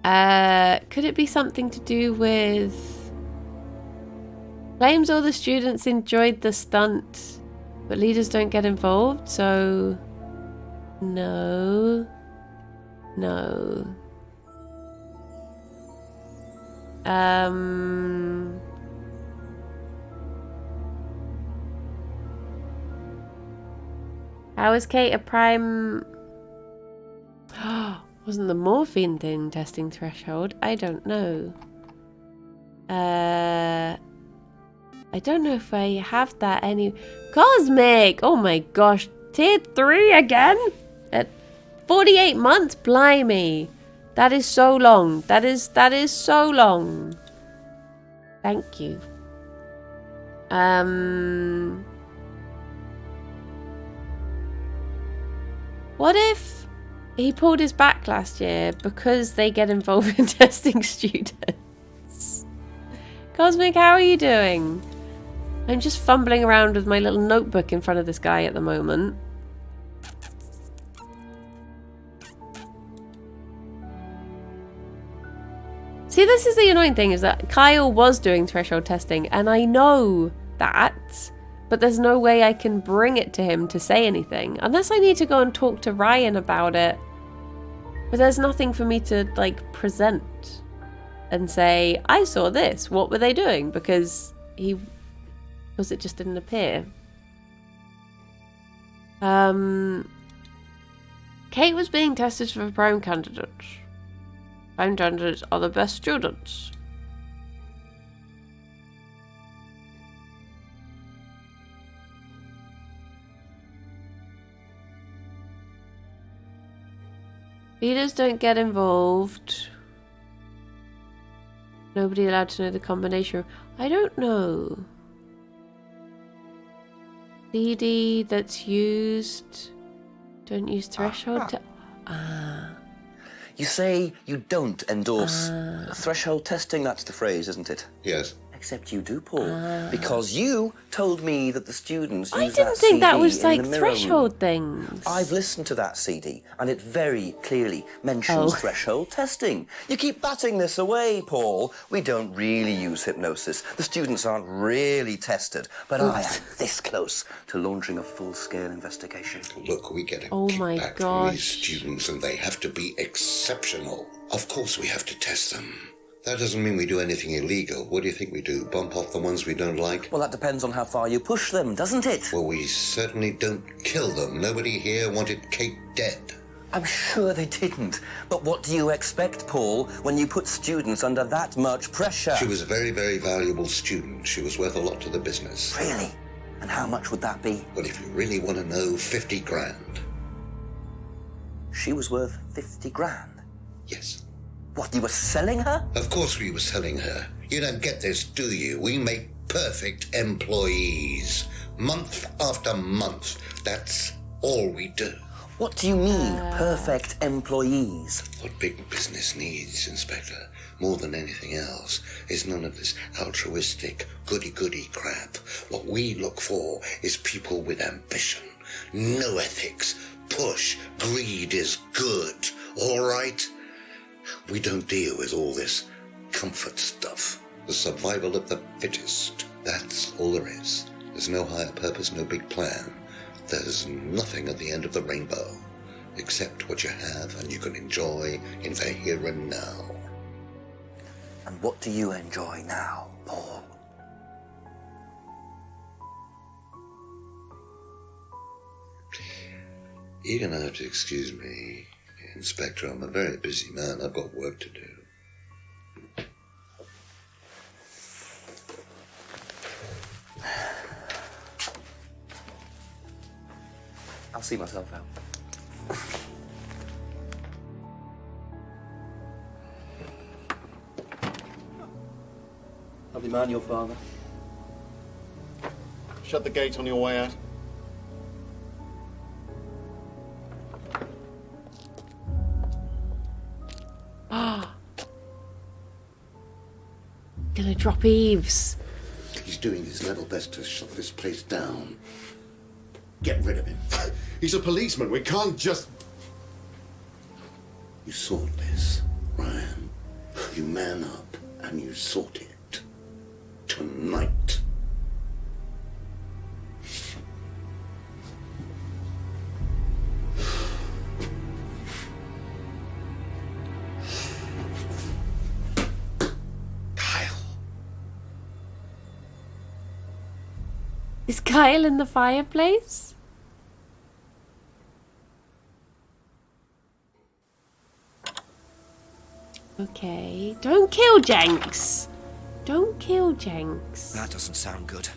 Could it be something to do with... Claims all the students enjoyed the stunt, but leaders don't get involved, so... No. How is Kate a prime... Wasn't the morphine thing testing threshold? I don't know. I don't know if I have that any... Cosmic! Oh my gosh. Tier 3 again? At 48 months? Blimey. That is so long. That is so long. Thank you. What if he pulled his back last year because they get involved in testing students? Cosmic, how are you doing? I'm just fumbling around with my little notebook in front of this guy at the moment. See, this is the annoying thing, is that Kyle was doing threshold testing, and I know that, but there's no way I can bring it to him to say anything, unless I need to go and talk to Ryan about it. But there's nothing for me to, like, present and say, I saw this, what were they doing? Because it just didn't appear. Kate was being tested for prime candidates. Prime candidates are the best students. Leaders don't get involved. Nobody allowed to know the combination. I don't know. CD that's used. Don't use threshold to. You say you don't endorse threshold testing, that's the phrase, isn't it? Yes. Except you do, Paul. Because you told me that the students I use didn't that think that CD was in like the mirror threshold room. things. I've listened to that CD, and it very clearly mentions Oh. threshold testing. You keep batting this away, Paul. We don't really use hypnosis. The students aren't really tested. But I am this close to launching a full-scale investigation. Look, we get a Oh my kickback from these gosh. students, and they have to be exceptional. Of course we have to test them. That doesn't mean we do anything illegal. What do you think we do? Bump off the ones we don't like? Well, that depends on how far you push them, doesn't it? Well, we certainly don't kill them. Nobody here wanted Kate dead. I'm sure they didn't. But what do you expect, Paul, when you put students under that much pressure? She was a very, very valuable student. She was worth a lot to the business. Really? And how much would that be? Well, if you really want to know, 50 grand. She was worth 50 grand? Yes. What, you were selling her? Of course we were selling her. You don't get this, do you? We make perfect employees. Month after month. That's all we do. What do you mean, perfect employees? What big business needs, Inspector, more than anything else, is none of this altruistic, goody-goody crap. What we look for is people with ambition, no ethics, push, greed is good, all right? We don't deal with all this comfort stuff. The survival of the fittest. That's all there is. There's no higher purpose, no big plan. There's nothing at the end of the rainbow, except what you have and you can enjoy in the here and now. And what do you enjoy now, Paul? You're going to have to excuse me, Inspector. I'm a very busy man. I've got work to do. I'll see myself out. Lovely man, your father. Shut the gate on your way out. Gonna drop Eves. He's doing his level best to shut this place down. Get rid of him. He's a policeman. We can't just... You sought this, Ryan. You man up and you sought it. Tonight. Is Kyle in the fireplace? Okay. Don't kill Jenks. Don't kill Jenks. That doesn't sound good.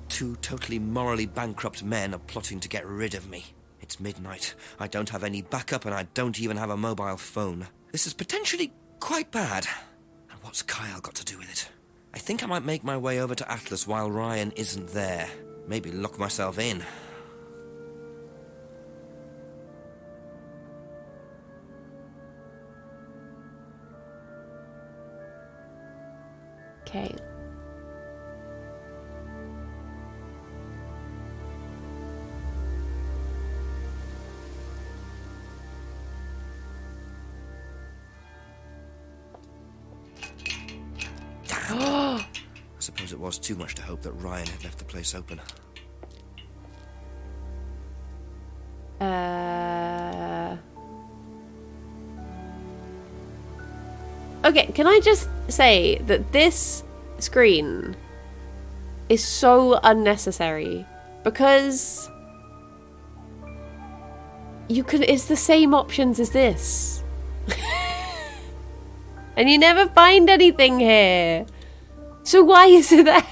Two totally morally bankrupt men are plotting to get rid of me. It's midnight. I don't have any backup and I don't even have a mobile phone. This is potentially quite bad. And what's Kyle got to do with it? I think I might make my way over to Atlas while Ryan isn't there. Maybe lock myself in. Okay. I suppose it was too much to hope that Ryan had left the place open. Okay, can I just say that this screen is so unnecessary because it's the same options as this. And you never find anything here. So why is it there?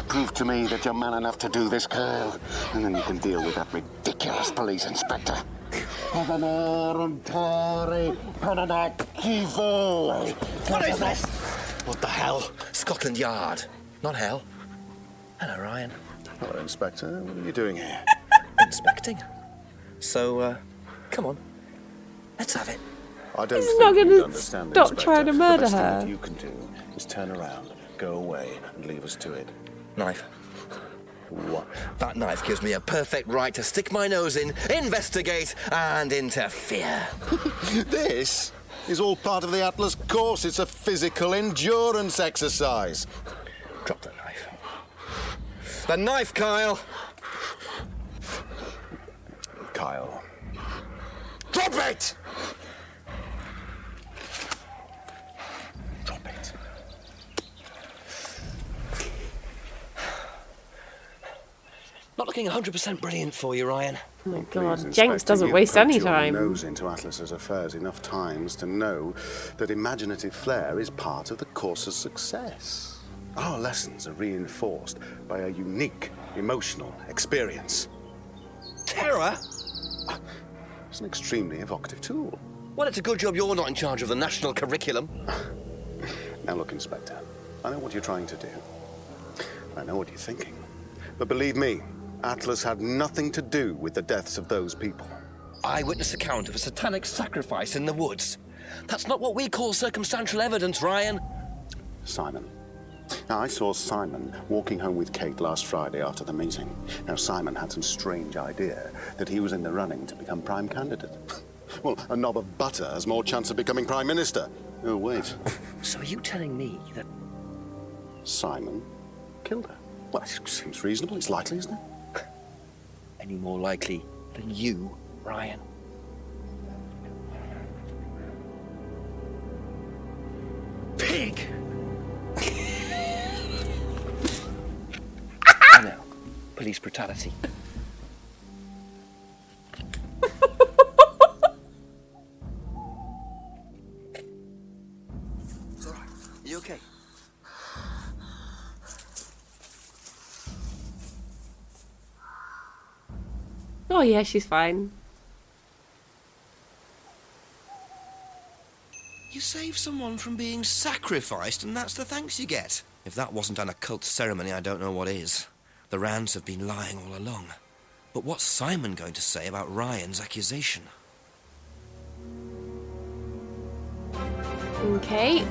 Prove to me that you're man enough to do this, Kyle, and then you can deal with that ridiculous police inspector. What is this? What the hell? Scotland Yard. Not hell. Hello, Ryan. Hello, Inspector. What are you doing here? Inspecting. So, come on. Let's have it. I don't He's think not you'd gonna understand, stop Inspector. trying to murder The best her. thing that you can do is turn around, go away, and leave us to it. Knife. What? That knife gives me a perfect right to stick my nose in, investigate, and interfere. This is all part of the Atlas course. It's a physical endurance exercise. Drop the knife. The knife, Kyle! Kyle. Drop it! Drop it. Not looking 100% brilliant for you, Ryan. Oh my Please, god, Inspector, Jenks doesn't you've waste any poked your time. nose into Atlas's affairs enough times to know that imaginative flair is part of the course's success. Our lessons are reinforced by a unique emotional experience. Terror? It's an extremely evocative tool. Well, it's a good job you're not in charge of the national curriculum. Now look, Inspector, I know what you're trying to do. I know what you're thinking. But believe me, Atlas had nothing to do with the deaths of those people. Eyewitness account of a satanic sacrifice in the woods. That's not what we call circumstantial evidence, Ryan. Simon. Now, I saw Simon walking home with Kate last Friday after the meeting. Now, Simon had some strange idea that he was in the running to become prime candidate. Well, a knob of butter has more chance of becoming prime minister. Oh, wait. So are you telling me that Simon killed her? Well, it seems reasonable. It's likely, isn't it? any more likely than you, Ryan? Pig! I know. Police brutality. It's all right. Are you okay? Oh yeah, she's fine. You save someone from being sacrificed, and that's the thanks you get. If that wasn't an occult ceremony, I don't know what is. The Rands have been lying all along. But what's Simon going to say about Ryan's accusation? Okay.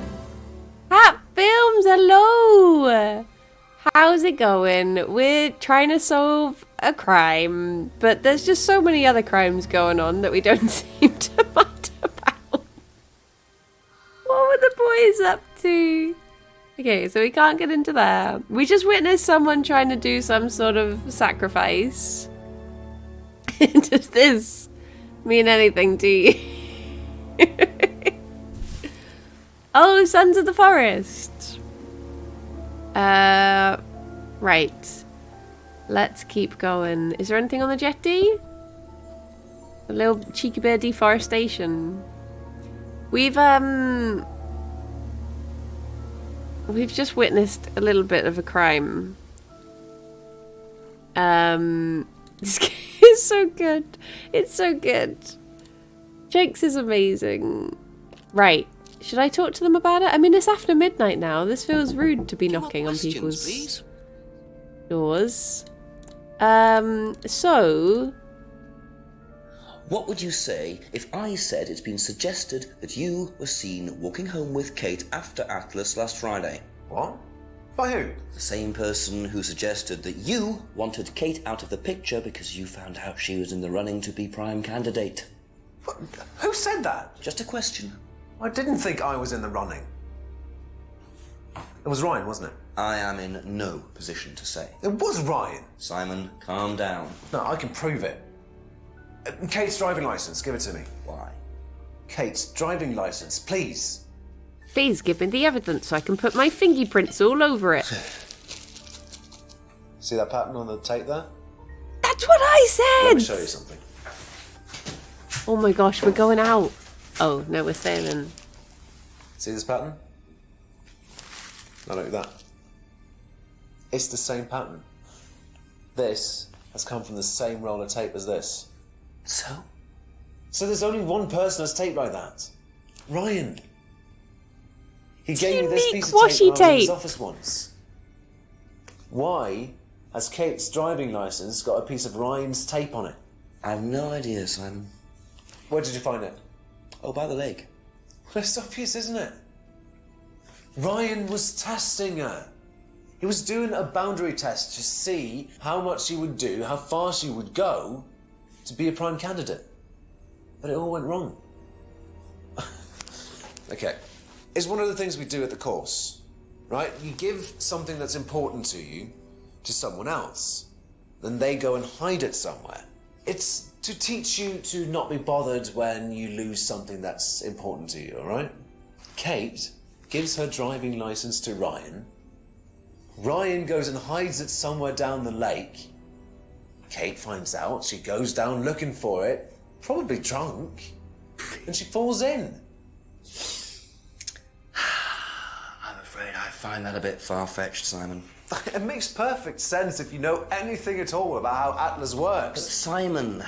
Hat Films, hello! How's it going? We're trying to solve a crime, but there's just so many other crimes going on that we don't seem to mind about. What were the boys up to? Okay, so we can't get into there. We just witnessed someone trying to do some sort of sacrifice. Does this mean anything to you? Oh, Sons of the Forest. Right. Let's keep going. Is there anything on the jetty? A little cheeky bit of deforestation. We've just witnessed a little bit of a crime. This game is so good. It's so good. Jenks is amazing. Right. Should I talk to them about it? I mean, it's after midnight now. This feels rude to be knocking on people's doors. So... What would you say if I said it's been suggested that you were seen walking home with Kate after Atlas last Friday? What? By who? The same person who suggested that you wanted Kate out of the picture because you found out she was in the running to be prime candidate. What? Who said that? Just a question. I didn't think I was in the running. It was Ryan, wasn't it? I am in no position to say. It was Ryan. Simon, calm down. No, I can prove it. Kate's driving licence, give it to me. Why? Kate's driving licence, please. Please give me the evidence so I can put my fingerprints all over it. See that pattern on the tape there? That's what I said! Let me show you something. Oh my gosh, we're going out. Oh, no, we're staying in. See this pattern? Now look at that. It's the same pattern. This has come from the same roll of tape as this. So? So there's only one person that's taped like that. Ryan. He gave me this piece of tape when I was in his office once. Why has Kate's driving licence got a piece of Ryan's tape on it? I have no idea, Simon. Where did you find it? Oh, by the lake. Well, it's obvious, isn't it? Ryan was testing her. He was doing a boundary test to see how much she would do, how far she would go to be a prime candidate. But it all went wrong. Okay. It's one of the things we do at the course, right? You give something that's important to you to someone else. Then they go and hide it somewhere. It's to teach you to not be bothered when you lose something that's important to you, all right? Kate gives her driving licence to Ryan. Ryan goes and hides it somewhere down the lake. Kate finds out. She goes down looking for it, probably drunk, and she falls in. I'm afraid I find that a bit far-fetched, Simon. It makes perfect sense if you know anything at all about how Atlas works. But Simon,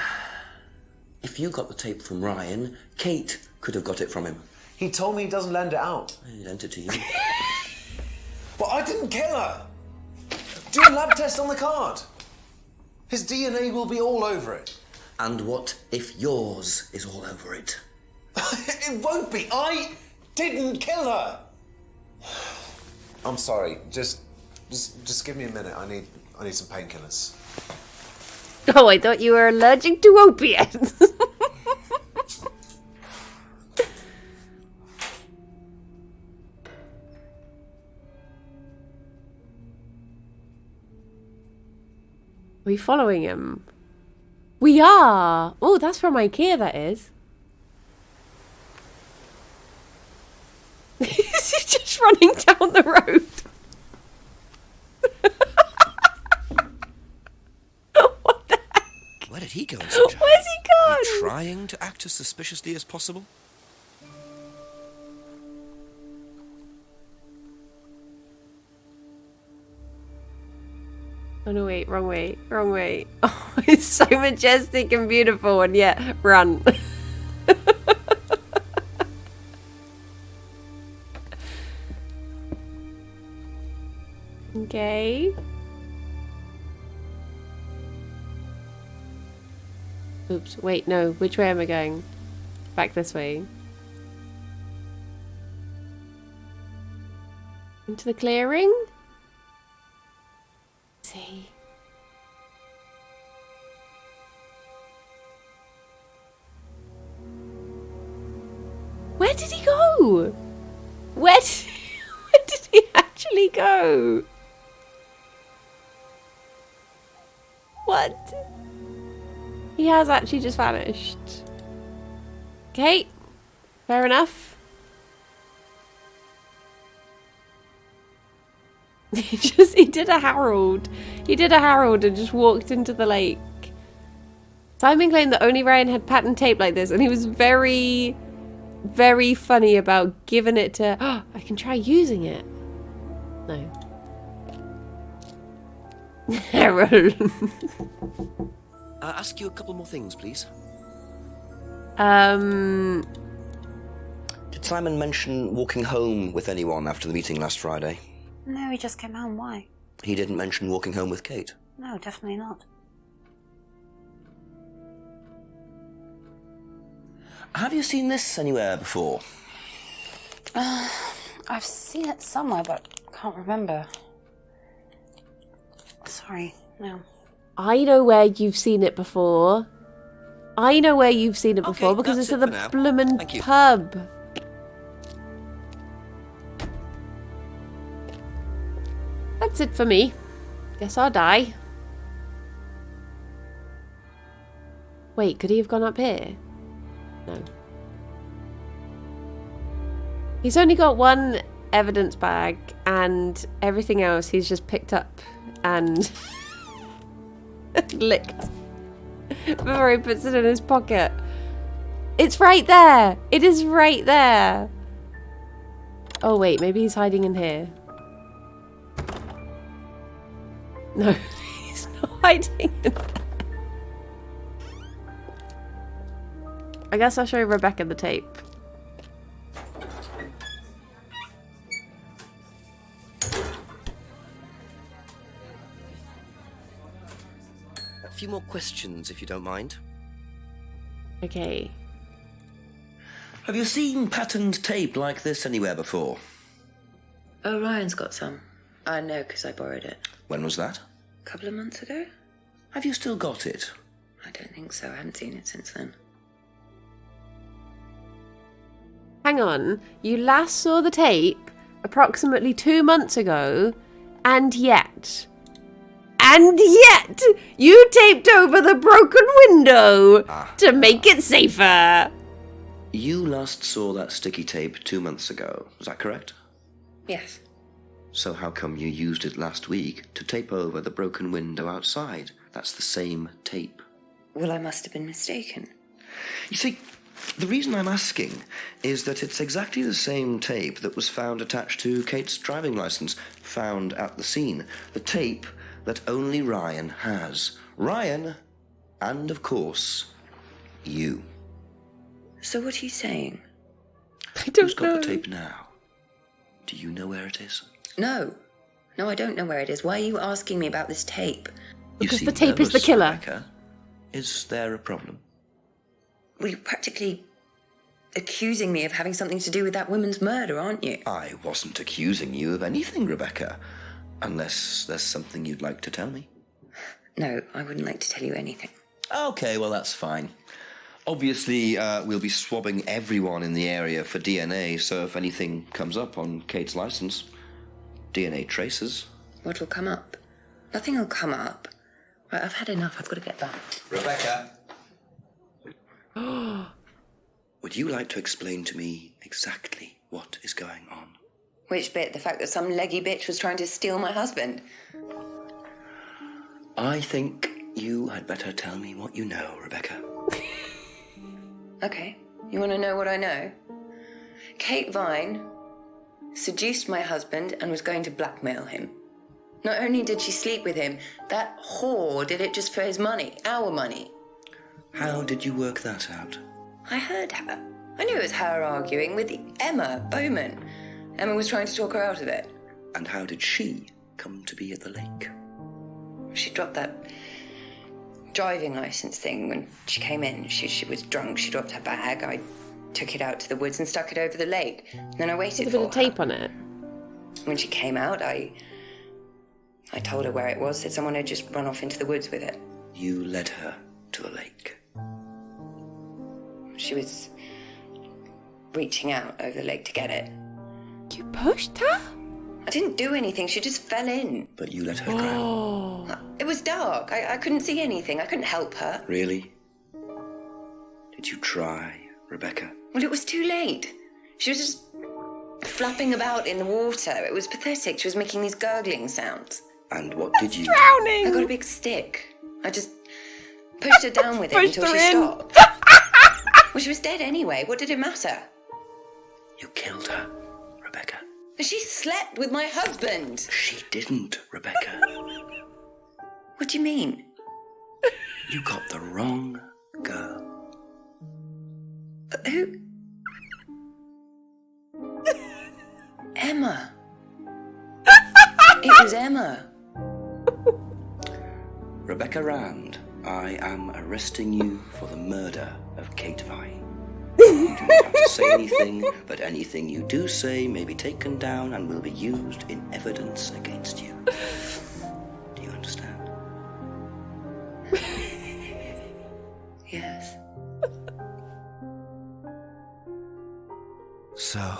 if you got the tape from Ryan, Kate could have got it from him. He told me he doesn't lend it out. He lent it to you. But I didn't kill her. Do a lab test on the card. His DNA will be all over it. And what if yours is all over it? It won't be. I didn't kill her. I'm sorry. Just give me a minute. I need some painkillers. Oh, I thought you were allergic to opiates. Are we following him? We are! Oh, that's from IKEA, that is. He's just running down the road. What the heck? Where did he go in such a Where's he gone? Are you trying to act as suspiciously as possible? Oh no, wait, wrong way, wrong way. Oh, it's so majestic and beautiful, and yet, run. Okay. Oops, wait, no, which way am I going? Back this way. Into the clearing? See. Where did he go? Where did he actually go? What? He has actually just vanished. Okay, fair enough. He did a Harold. He did a Harold and just walked into the lake. Simon claimed that only Ryan had pattern tape like this, and he was very, very funny about giving it to... Oh, I can try using it. No. Harold. Ask you a couple more things, please. Did Simon mention walking home with anyone after the meeting last Friday? No, he just came home. Why? He didn't mention walking home with Kate. No, definitely not. Have you seen this anywhere before? I've seen it somewhere, but can't remember. Sorry, no. I know where you've seen it before. I know where you've seen it before because it's at the bloomin' pub. That's it for me. Guess I'll die. Wait, could he have gone up here? No. He's only got one evidence bag and everything else he's just picked up and licked before he puts it in his pocket. It's right there! It is right there! Oh wait, maybe he's hiding in here. No, he's not hiding in there. I guess I'll show Rebecca the tape. A few more questions, if you don't mind. Okay. Have you seen patterned tape like this anywhere before? Oh, Ryan's got some. I know, because I borrowed it. When was that? A couple of months ago? Have you still got it? I don't think so. I haven't seen it since then. Hang on. You last saw the tape approximately 2 months ago, and yet... you taped over the broken window to make it safer. You last saw that sticky tape 2 months ago, is that correct? Yes. So how come you used it last week to tape over the broken window outside? That's the same tape. Well, I must have been mistaken. You see, the reason I'm asking is that it's exactly the same tape that was found attached to Kate's driving license, found at the scene. The tape that only Ryan has. Ryan, and of course, you. So what are you saying? I don't Who's got the tape now? Do you know where it is? No. No, I don't know where it is. Why are you asking me about this tape? Because the tape is the killer. Rebecca. Is there a problem? Well, you're practically accusing me of having something to do with that woman's murder, aren't you? I wasn't accusing you of anything, Rebecca. Unless there's something you'd like to tell me. No, I wouldn't like to tell you anything. Okay, well, that's fine. Obviously, we'll be swabbing everyone in the area for DNA, so if anything comes up on Kate's license, DNA traces. What'll come up? Nothing will come up. Right, I've had enough. I've got to get back. Rebecca! Would you like to explain to me exactly what is going on? Which bit? The fact that some leggy bitch was trying to steal my husband? I think you had better tell me what you know, Rebecca. Okay. You want to know what I know? Kate Vine seduced my husband and was going to blackmail him. Not only did she sleep with him, that whore did it just for his money, our money. How did you work that out? I heard her. I knew it was her arguing with Emma Bowman. Emma was trying to talk her out of it. And how did she come to be at the lake? She dropped that driving license thing when she came in. She was drunk. She dropped her bag. I took it out to the woods and stuck it over the lake. Then I waited With a for bit of tape on it. When she came out, I told her where it was, said someone had just run off into the woods with it. You led her to a lake. She was reaching out over the lake to get it. You pushed her? I didn't do anything. She just fell in. But you let her drown. It was dark. I couldn't see anything. I couldn't help her. Really? Did you try, Rebecca? Well, it was too late. She was just flapping about in the water. It was pathetic. She was making these gurgling sounds. And what did you... Drowning! I got a big stick. I just pushed her down with it until she stopped. Well, she was dead anyway. What did it matter? You killed her, Rebecca. She slept with my husband. She didn't, Rebecca. What do you mean? You got the wrong girl. Who? Emma. It was Emma. Rebecca Rand, I am arresting you for the murder of Kate Vine. You do not have to say anything, but anything you do say may be taken down and will be used in evidence against you. Do you understand? Yes. So,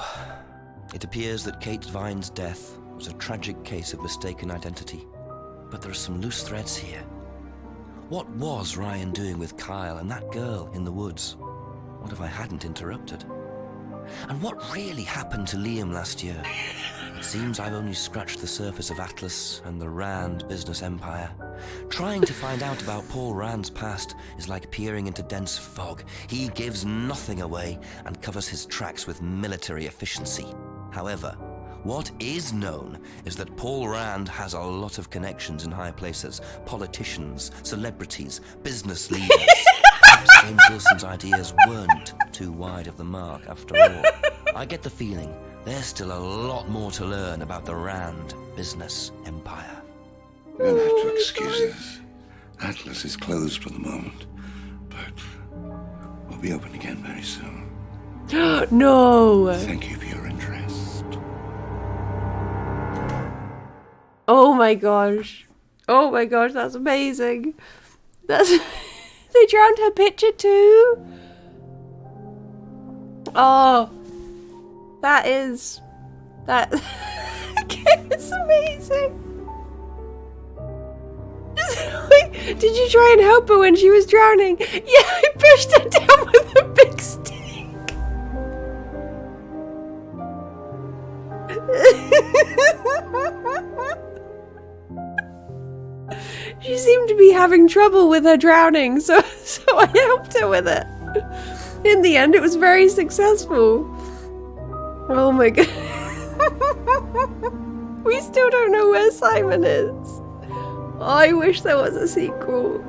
it appears that Kate Vine's death was a tragic case of mistaken identity. But there are some loose threads here. What was Ryan doing with Kyle and that girl in the woods? What if I hadn't interrupted? And what really happened to Liam last year? It seems I've only scratched the surface of Atlas and the Rand business empire. Trying to find out about Paul Rand's past is like peering into dense fog. He gives nothing away and covers his tracks with military efficiency. However, what is known is that Paul Rand has a lot of connections in high places. Politicians, celebrities, business leaders. Perhaps James Wilson's ideas weren't too wide of the mark after all. I get the feeling there's still a lot more to learn about the Rand business empire. You'll have to excuse us. Atlas is closed for the moment, but we'll be open again very soon. No! Thank you for your interest. Oh my gosh. Oh my gosh, that's amazing. That's... They drowned her picture too? Oh. That is... That... It's amazing. Did you try and help her when she was drowning? Yeah, I pushed her down with a big stick. She seemed to be having trouble with her drowning, so I helped her with it. In the end, it was very successful. Oh my god. We still don't know where Simon is. I wish there was a sequel.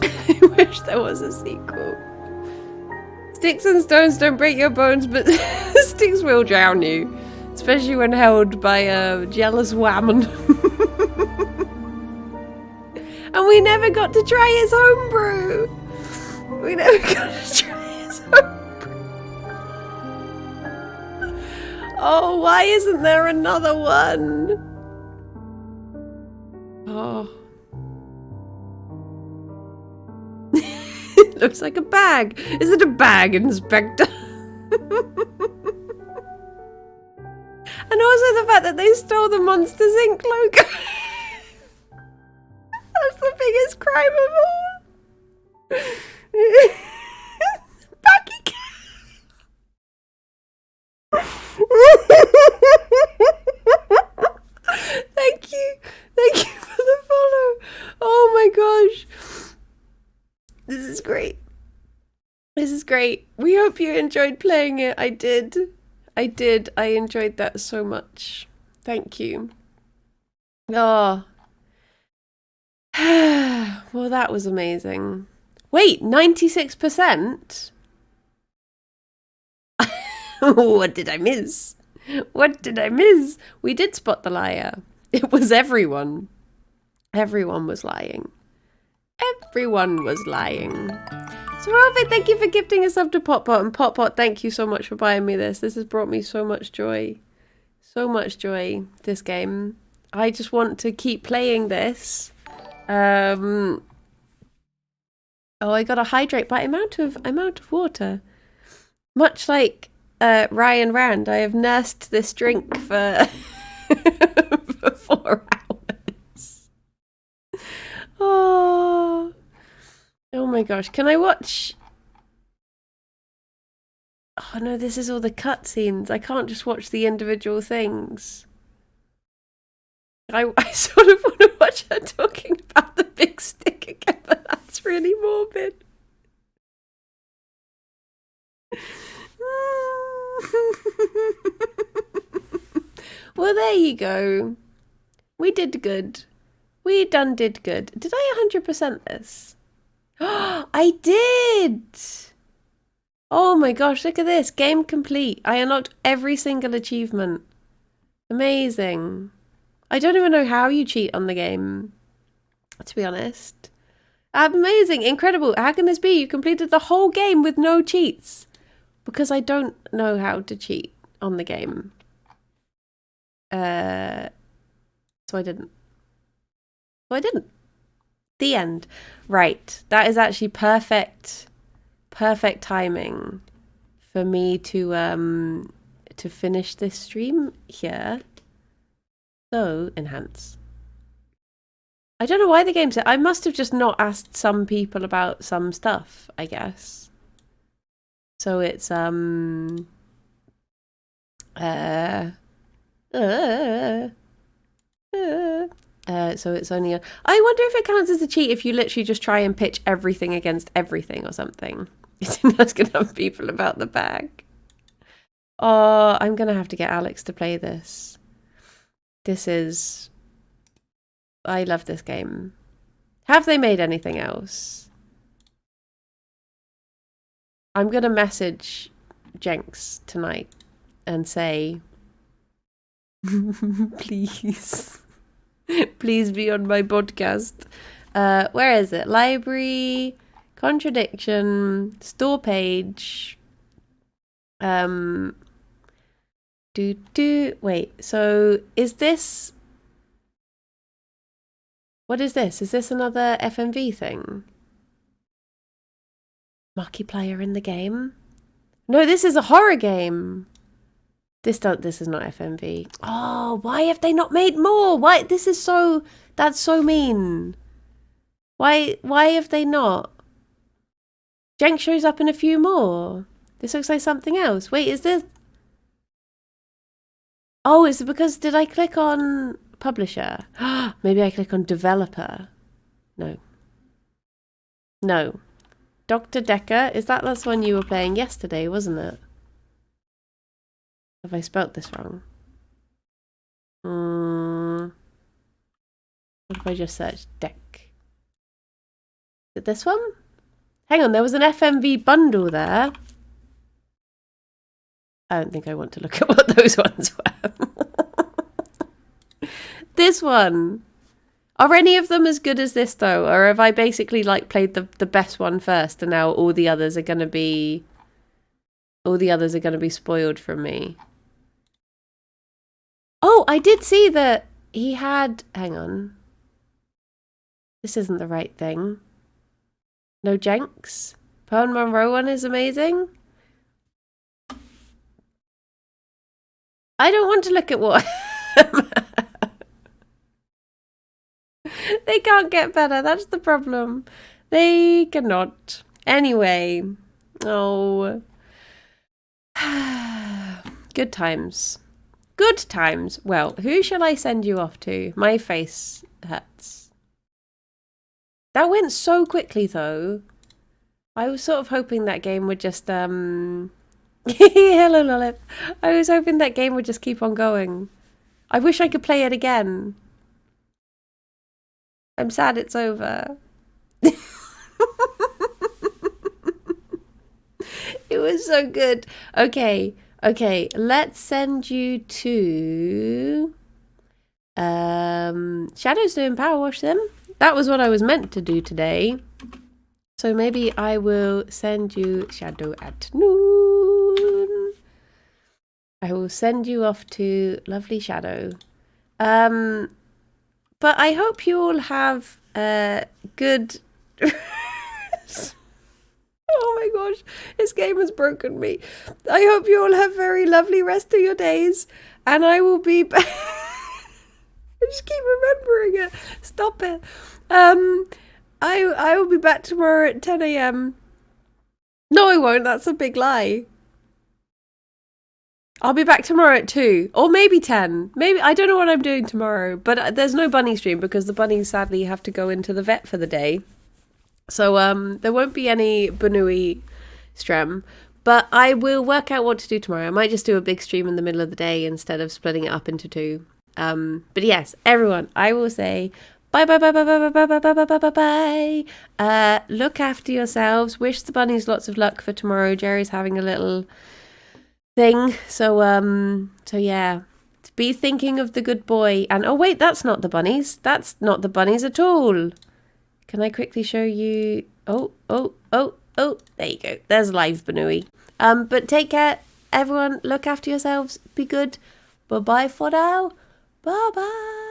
I wish there was a sequel. Sticks and stones don't break your bones, but sticks will drown you. Especially when held by a jealous woman. And we never got to try his homebrew. We never got to try his homebrew. Oh, why isn't there another one? Oh. It looks like a bag. Is it a bag, Inspector? And also the fact that they stole the Monsters Inc. logo. That's the biggest crime of all. Baggy Thank you. Thank you for the follow. Oh my gosh. This is great. This is great. We hope you enjoyed playing it. I did. I enjoyed that so much. Thank you. Oh. Well, that was amazing. Wait, 96%? What did I miss? What did I miss? We did spot the liar. It was everyone. Everyone was lying. Everyone was lying. So Robin, thank you for gifting a sub to Potpot, and Potpot, thank you so much for buying me this. This has brought me so much joy. So much joy, this game. I just want to keep playing this. Oh, I gotta hydrate by amount of water. Much like Ryan Rand, I have nursed this drink for for 4 hours. Oh my gosh! Can I watch? Oh no, this is all the cutscenes. I can't just watch the individual things. I sort of want to watch her talking about the big stick again, but that's really morbid. Well, there you go. We did good. We did good. Did I 100% this? I did! Oh my gosh, look at this. Game complete. I unlocked every single achievement. Amazing. I don't even know how you cheat on the game, to be honest. Amazing, incredible. How can this be? You completed the whole game with no cheats. Because I don't know how to cheat on the game. So I didn't. The end. Right. That is actually perfect timing for me to finish this stream here. So, enhance. I don't know why the game said. I must have just not asked some people about some stuff, I guess. So it's so it's only a, I wonder if it counts as a cheat if you literally just try and pitch everything against everything or something. You think that's gonna have people about the bag? Oh, I'm gonna have to get Alex to play this. I love this game. Have they made anything else? I'm gonna message Jenks tonight and say, please, please be on my podcast. Where is it? Library, Contradiction, store page. Wait, so is this... What is this? Is this another FMV thing? Markiplier in the game? No, this is a horror game. This is not FMV. Oh, why have they not made more? Why? That's so mean. Why have they not? Jenk shows up in a few more. This looks like something else. Wait, is this... Oh, is it because... Did I click on publisher? Maybe I click on developer. No. No. Dr. Decker? That's one you were playing yesterday, wasn't it? Have I spelt this wrong? What if I just search deck? Is it this one? Hang on, there was an FMV bundle there. I don't think I want to look at what those ones were. This one. Are any of them as good as this though? Or have I basically like played the best one first and now all the others are gonna be spoiled from me? Oh, I did see that he had... Hang on. This isn't the right thing. No Jenks? Pearl Monroe one is amazing? I don't want to look at what... They can't get better, that's the problem. They cannot. Anyway. Oh. Good times. Good times. Well, who shall I send you off to? My face hurts. That went so quickly, though. I was sort of hoping that game would just, Hello, Lolip. I was hoping that game would just keep on going. I wish I could play it again. I'm sad it's over. It was so good. Okay, let's send you to... Shadow's doing power wash them. That was what I was meant to do today. So maybe I will send you Shadow at noon. I will send you off to lovely Shadow. But I hope you all have good... Oh my gosh, this game has broken me. I hope you all have very lovely rest of your days. And I will be back... I just keep remembering it. Stop it. I will be back tomorrow at 10 AM. No, I won't. That's a big lie. I'll be back tomorrow at 2 or maybe 10. Maybe I don't know what I'm doing tomorrow, but there's no bunny stream because the bunnies sadly have to go into the vet for the day. So there won't be any Banui stream, but I will work out what to do tomorrow. I might just do a big stream in the middle of the day instead of splitting it up into 2. But yes, everyone, I will say bye. Look after yourselves. Wish the bunnies lots of luck for tomorrow. Jerry's having a little thing, so yeah, be thinking of the good boy. And oh wait, that's not the bunnies at all. Can I quickly show you? Oh, there you go. There's live Banui. But take care, everyone. Look after yourselves. Be good. Bye-bye for now. Bye-bye.